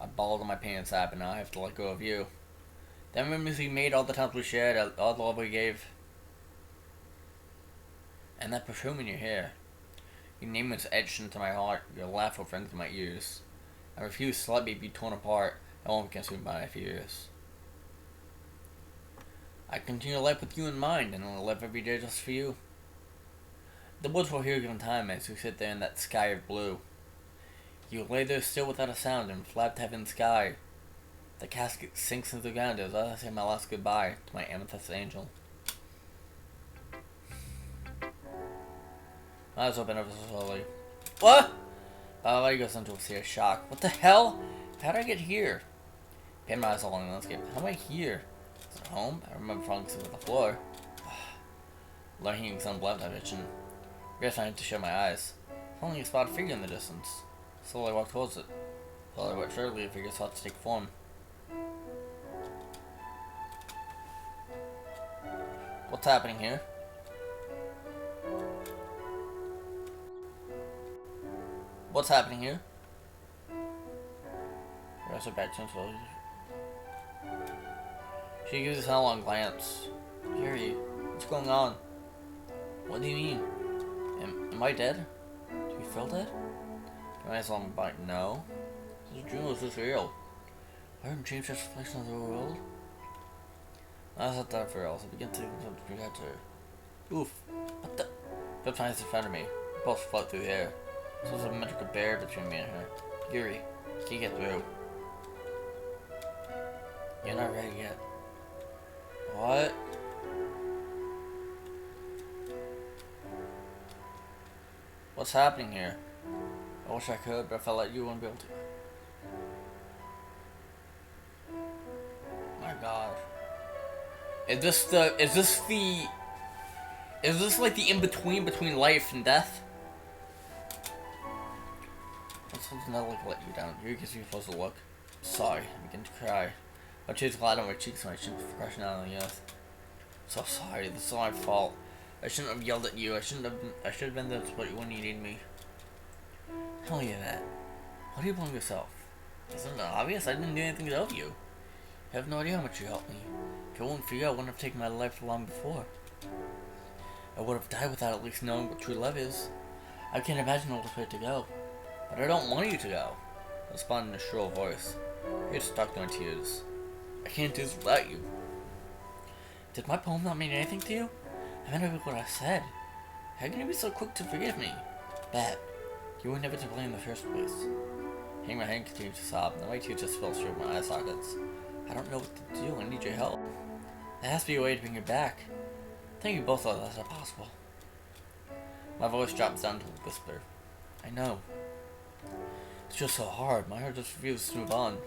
I balled on my pain inside, but now I have to let go of you. The memories we made, all the times we shared, all the love we gave. And that perfume in your hair. Your name is etched into my heart. Your laugh will ring through my ears. I refuse to let me be torn apart. I won't be consumed by my fears. I continue life with you in mind, and I'll live every day just for you. The woods will hear given time as we sit there in that sky of blue. You lay there still without a sound and flap to heaven's sky. The casket sinks into the ground as I say my last goodbye to my amethyst angel. My eyes open ever so slowly. What? My body goes into a state of shock. What the hell? How did I get here? Pan my eyes along the landscape. How am I here? Is it home? I remember falling asleep on the floor. Lurking some blood in my vision. I guess I need to shut my eyes. Only a spotted figure in the distance. Slowly I walk towards it. Slowly but surely the figure sought to take form. What's happening here? What's happening here? Rest back to slowly. She gives us a long glance. Gary, what's going on? What do you mean? Am I dead? Do you feel dead? Your eyes on my bite. No. This dream was this real. I heard him change this place in the world. I was not that for real, so I began to project her. Oof. What the? Good times in front of me. We both float through the air. So there's a magical barrier between me and her. Yuri, can't get through. You're not ready yet. What? What's happening here? I wish I could, but I felt like you wouldn't be able to. My God. Is this like the in-between between life and death? That's something that like let you down. Yuri gives me a puzzled look. Sorry, I begin to cry. My tears glide on my cheeks and my chin crashing down on the earth. I'm so sorry, this is all my fault. I shouldn't have yelled at you. I should have been there to support you when you needed me. Tell you that. Why do you blame yourself? Isn't it obvious? I didn't do anything to help you. I have no idea how much you helped me. If it weren't for you, I wouldn't have taken my life long before. I would have died without at least knowing what true love is. I can't imagine all the way to go. But I don't want you to go. I responded in a shrill voice. You're stuck to my tears. I can't do this without you. Did my poem not mean anything to you? I meant to be what I said. How can you be so quick to forgive me? Bad. You were never to blame in the first place. Hang my head and continue to sob, and the white tears just fell through my eye sockets. I don't know what to do. I need your help. There has to be a way to bring you back. I think you both thought that's not possible. My voice drops down to a whisper. I know. It's just so hard. My heart just refuses to move on.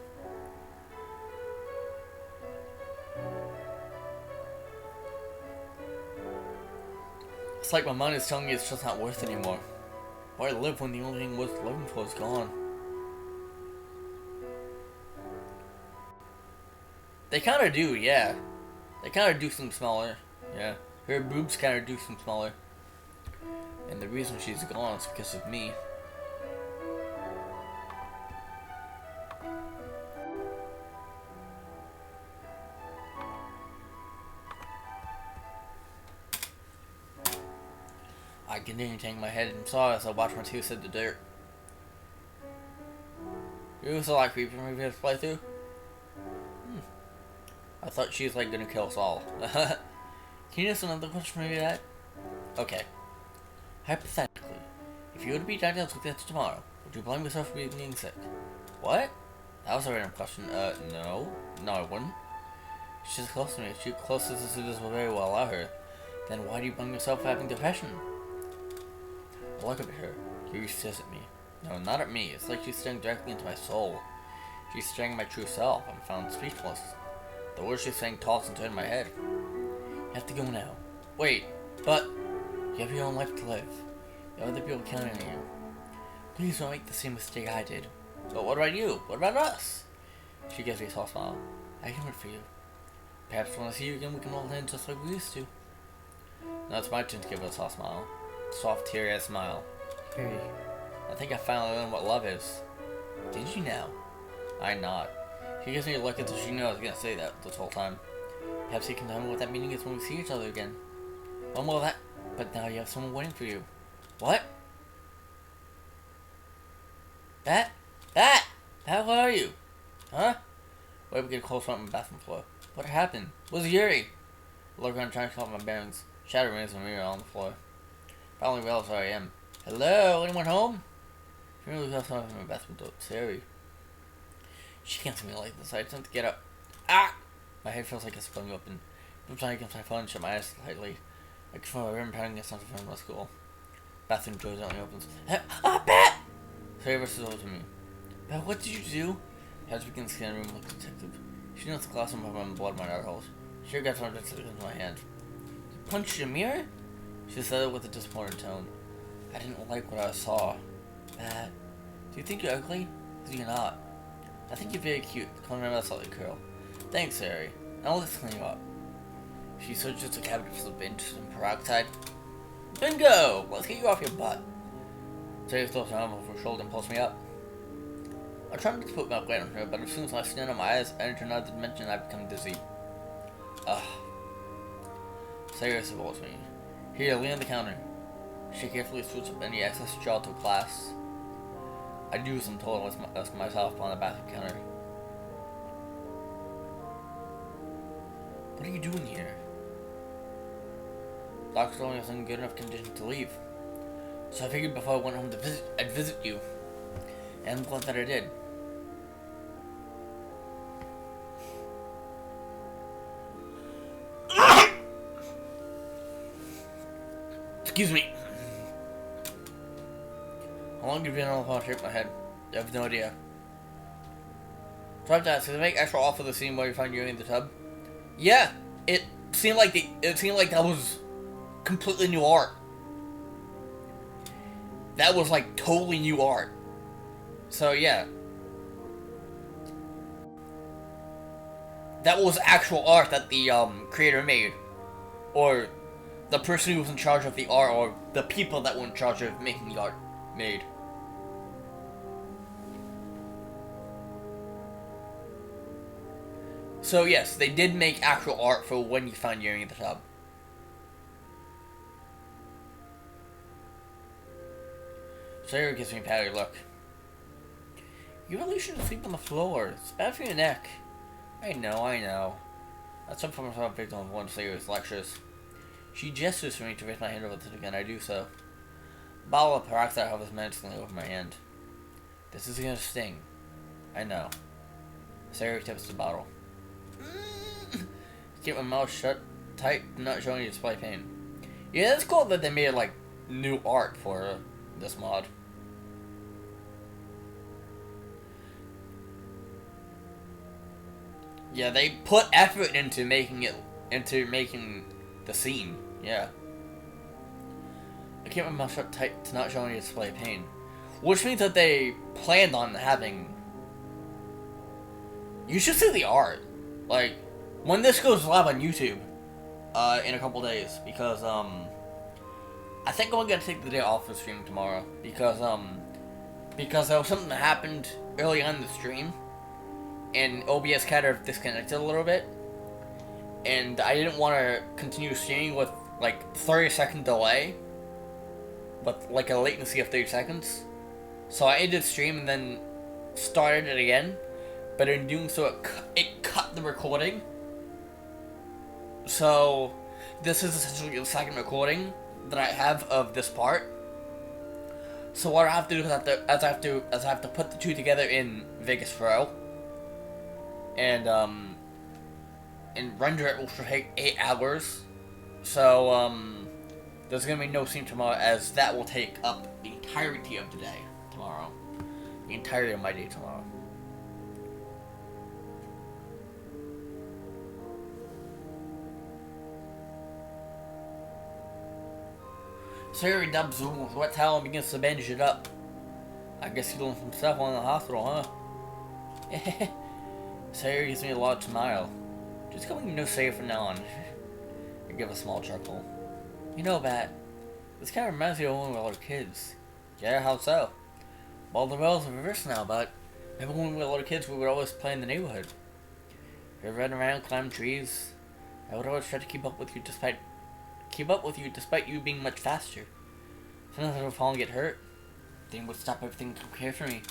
It's like my mind is telling me it's just not worth it anymore. Why live when the only thing worth living for is gone? They kind of do, yeah. They kind of do seem smaller, yeah. Her boobs kind of do seem smaller. And the reason she's gone is because of me. I continue to hang my head and saw as I watched my tooth hit the dirt. You also like creepy previous playthrough? I thought she was like gonna kill us all. Can you ask another question maybe that? Okay. Hypothetically, if you were to be diagnosed with cancer tomorrow, would you blame yourself for being sick? What? That was a random question. No. No, I wouldn't. She's close to me. She's closest to this will very well allow her. Then why do you blame yourself for having depression? I look at her. She stares at me. No, not at me. It's like she's staring directly into my soul. She's staring at my true self. I'm found speechless. The words she's saying toss and turn in my head. You have to go now. Wait, but you have your own life to live. There are other people counting on you. Please don't make the same mistake I did. But what about you? What about us? She gives me a soft smile. I can wait for you. Perhaps when I see you again, we can all end just like we used to. Now it's my turn to give her a soft smile. Soft, teary-eyed smile. Hey, I think I finally learned what love is. Did you now? I nod. She gives me a look as if she knew I was going to say that this whole time. Perhaps you can tell me what that meaning is when we see each other again. One more of that, but now you have someone waiting for you. What? That, what are you? Huh? Wait, we get close up on the bathroom floor. What happened? Where's Yuri? I look around trying to collect my bearings. Shadow rings a mirror on the floor. Finally realize where I am. Hello? Anyone home? I really felt something in my bathroom door. It's Yuri. She can't see me like this. I attempt to get up. Ah! My head feels like it's split open. I'm trying against my phone and shut my eyes slightly. I can feel my room pounding against something from my school. Bathroom door only opens. Ah, Bat! Sarah rushes over to me. Bat, what did you do? I had to begin scanning the room like a detective. She knows the glass from my blood in my eye holes. She got something that into my hand. You punched your mirror? She said it with a disappointed tone. I didn't like what I saw. Bat, do you think you're ugly? Because you're not. I think you're very cute. Calling my mouth slightly curl. Thanks, Harry. Now let's clean you up. She searches the cabinet for the bench and peroxide. Bingo! Let's get you off your butt. Sarah throws her arm over her shoulder and pulls me up. I try not to put my weight on her, but as soon as I stand on my eyes, I enter another dimension and I become dizzy. Ugh. Sarah supports me. Here, lean on the counter. She carefully swoops up any excess gel to a glass. I do some total as myself on the bathroom counter. What are you doing here? Doctor told me I was in good enough condition to leave. So I figured before I went home to I'd visit you. And I'm glad that I did. Excuse me. How long have you been on the phone shaking my head? I have no idea. So I have to ask, did they make extra off of the scene where you find Yuri in the tub? Yeah, it seemed like that was completely new art. That was like totally new art. So yeah. That was actual art that the creator made. Or the person who was in charge of the art, or the people that were in charge of making the art made. So yes, they did make actual art for when you find Yuri in the tub. Sarah gives me a patty look. You really shouldn't sleep on the floor. It's bad for your neck. I know. That's something I'm a victim of one of Sarah's lectures. She gestures for me to raise my hand over the tip, and I do so. A bottle of peroxide hovers menacingly over my hand. This is gonna sting. I know. Sarah tips the bottle. Keep my mouth shut tight, not showing you display pain. Yeah, it's cool that they made like new art for this mod. Yeah, they put effort into making the scene. Yeah. I keep my mouth shut tight to not show any display of pain. Which means that they planned on having... You should see the art. Like, when this goes live on YouTube, in a couple days, because, I think I'm gonna take the day off of stream tomorrow, because there was something that happened early on in the stream, and OBS kind of disconnected a little bit, and I didn't want to continue streaming with, like, 30-second delay, but, like, a latency of 30 seconds. So I ended stream and then started it again, but in doing so, it cut the recording. So this is essentially the second recording that I have of this part. So what I have to do is I have to put the two together in Vegas Pro, and render it, which will take 8 hours. So there's gonna be no stream tomorrow, as that will take up the entirety of the day tomorrow. The entirety of my day tomorrow. So Harry dubs Zoom with wet towel and begins to bandage it up. I guess he's doing some stuff on the hospital, huh? Sarah gives me a large smile. Just calling you no Sarah from now on. I give a small chuckle. You know, Bat, this kind of reminds me of when we were little kids. Yeah, how so? Well, the roles are reversed now, but remember when we were little kids, we would always play in the neighborhood. We would run around, climb trees. I would always try to keep up with you despite you being much faster. Sometimes I would fall and get hurt. Then would stop everything to care for me.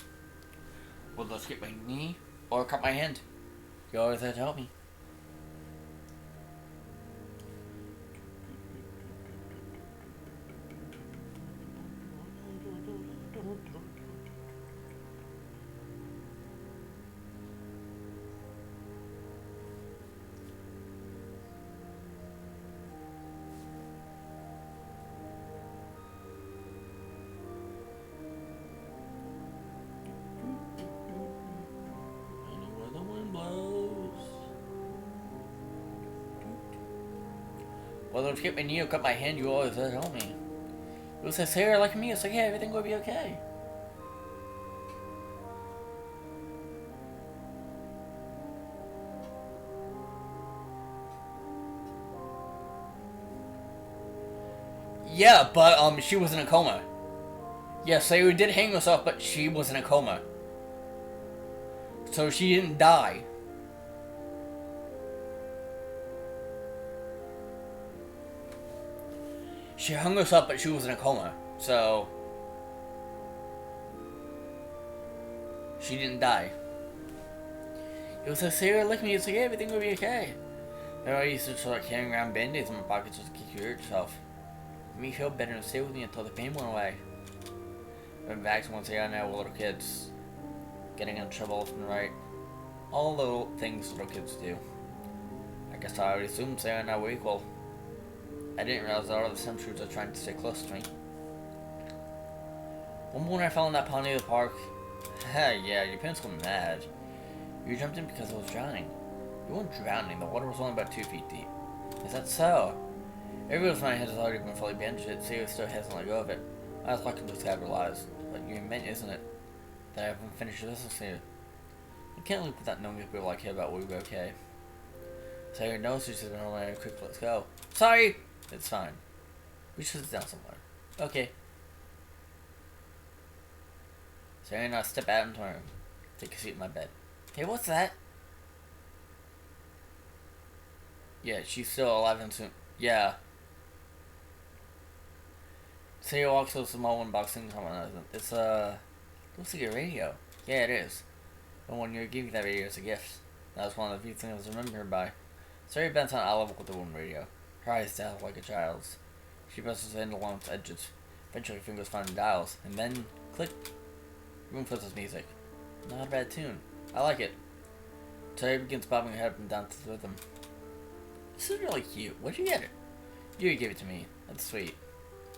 Would let's get my knee or cut my hand. You always had to help me. Well, don't skip my knee or cut my hand, you always had to help me. It was like, Sarah like me, it's like, yeah, everything will be okay. Yeah, but, she was in a coma. Yeah, Sarah did hang herself, but she was in a coma. So she didn't die. She hung herself, but she was in a coma, so she didn't die. It was like, Sarah, look at me, it's like, yeah, everything will be okay. Then I used to start carrying around band-aids in my pockets just in case you hurt yourself. It made me feel better and stay with me until the pain went away. I went back to once again now with little kids. Getting in trouble left and right. All the little things little kids do. I guess I already assumed Sarah and I were equal. I didn't realize that all the centuries are trying to stay close to me. One morning I fell in that pond near the park. Yeah, your parents got mad. You jumped in because I was drowning. You weren't drowning, the water was only about 2 feet deep. Is that so? Everyone's mind has already been fully bandaged, so still hasn't let go of it. I was lucky to capitalize. But you meant, isn't it, that I haven't finished this here? You can't leave without knowing if people care about we'll be okay. So your nose just been on my quick, let's go. Sorry! It's fine. We should sit down somewhere. Okay. Sarah, now step out into my room. Take a seat in my bed. Hey, what's that? Yeah, she's still alive and soon. Yeah. Sarah walks to a small unboxing. It's looks like a radio. Yeah, it is. The one you gave me that radio as a gift. That was one of the few things I remember her by. Sarah bent on eye level with the one radio. Her eyes dazzled like a child's. She presses her hand along its edges. Eventually her fingers find the dials, and then, click. Room fills with music. Not a bad tune. I like it. Terry begins bobbing her head up and down to the rhythm. This is really cute. Where'd you get it? Yuri gave it to me. That's sweet.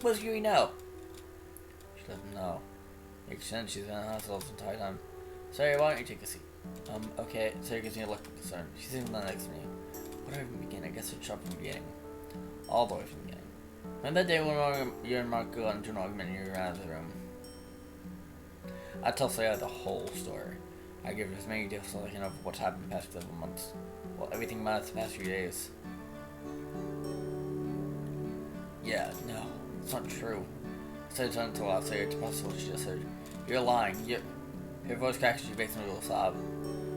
What does Yuri know? She doesn't know. Makes sense. She's been in the hospital this entire time. Sorry, why don't you take a seat? Okay. Sarah gives me a look of concern. She's sitting down next to me. Where do I even begin? I guess it's from the beginning. All the way from the beginning. And that day when you and Mark got into an argument in your room, I tell Saya the whole story. I give her as many details as I can of what's happened in the past several months. Well, everything about the past few days. Yeah, no, it's not true. Saya turned to laugh, Saya to process what she just heard. You're lying. Her voice cracks as she breaks into a little sob.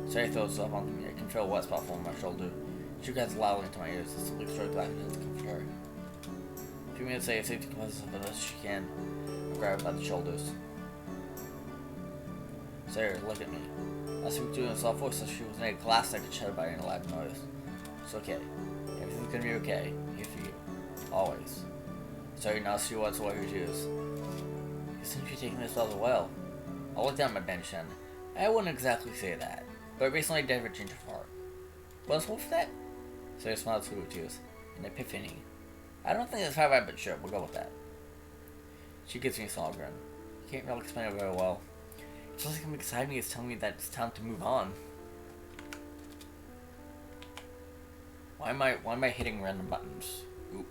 Saya throws herself onto me. I can feel a wet spot forming on my shoulder. She grabs loudly into my ears and simply strokes back into the comfort her. A few minutes later, Saya composes herself as best as she can and grab her by the shoulders. Sarah, look at me. I speak to her in a soft voice so she was made of glass like a shattered by a loud noise. It's okay. Everything's gonna be okay. Here for you. Always. Sorry, now she wants to wipe her tears. You seem to be taking this rather well. I'll look down at my bench and I wouldn't exactly say that, but recently I did have a change of heart. What's for that? Sarah smiled through her tears. An epiphany. I don't think that's right, but sure, we'll go with that. She gives me a small grin. Can't really explain it very well. It's just like beside me is telling me that it's time to move on. Why am I hitting random buttons? Ooh.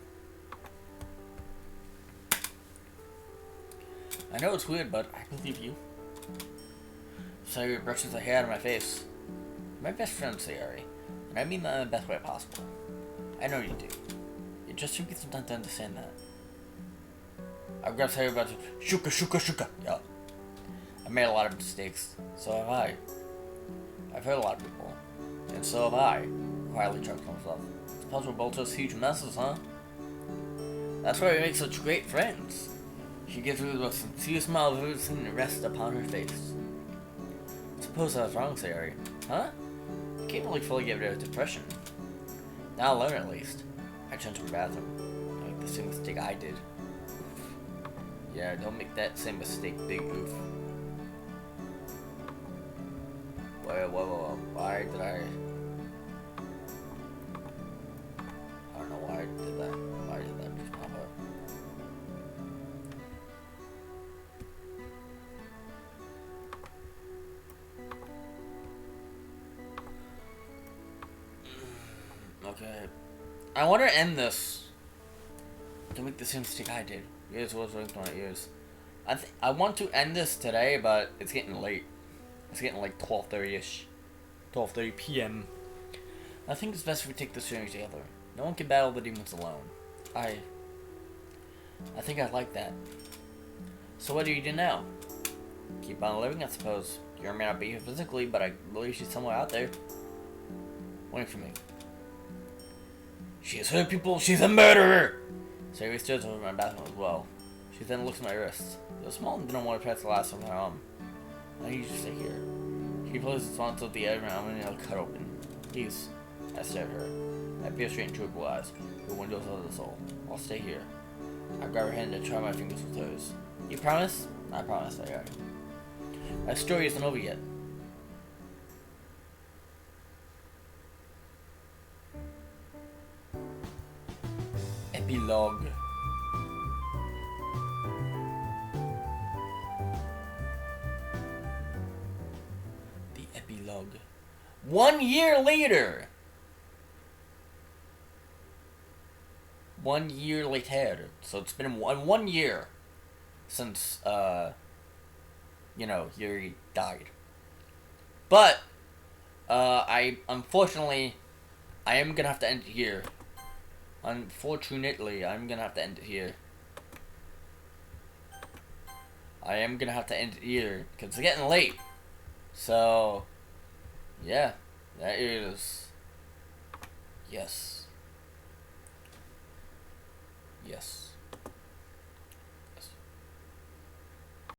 I know it's weird, but I believe you. Sayori brushes her hair out of my face. You're my best friend, Sayori, and I mean that in the best way possible. I know you do. It just took me some time to understand that. I grabbed Sayori by the shuka. Yeah. I made a lot of mistakes. So have I. I've hurt a lot of people. And so have I. Quietly chuckles himself. It's possible both of us huge messes, huh? That's why we make such great friends. She gives me the most sincere smile I've ever seen rest upon her face. Suppose I was wrong, Sayori. Huh? I can't really fully get rid of depression. Not alone, at least. I turned to her bathroom. Don't make the same mistake I did. Oof. Yeah, don't make that same mistake, big oof. Whoa. Why did I don't know why I did that. Why did that just pop up? Okay. I want to end this. Don't make the same mistake I did. Here's what's right on my ears. I want to end this today, but it's getting late. It's getting like 12:30ish. 12:30 p.m. I think it's best if we take this journey together. No one can battle the demons alone. I think I like that. So what do you do now? Keep on living, I suppose. You may not be here physically, but I believe she's somewhere out there. Waiting for me. She has hurt people, she's a murderer! Sayori stares over my bathroom as well. She then looks at my wrists. They're small and didn't want to press the last of my arm. I need you to stay here. She places onto the edge of my arm and I'll cut open. Please. I stare at her. I peer straight into her blue eyes. The windows of the soul. I'll stay here. I grab her hand and try my fingers with hers. You promise? I promise, I got. My story isn't over yet. Epilogue. The epilogue. 1 year later! 1 year later. So it's been 1 year since, Yuri died. But, unfortunately, I am gonna have to end it here. Unfortunately, I'm gonna have to end it here. I am gonna have to end it here, because it's getting late. So, yeah, that is, yes.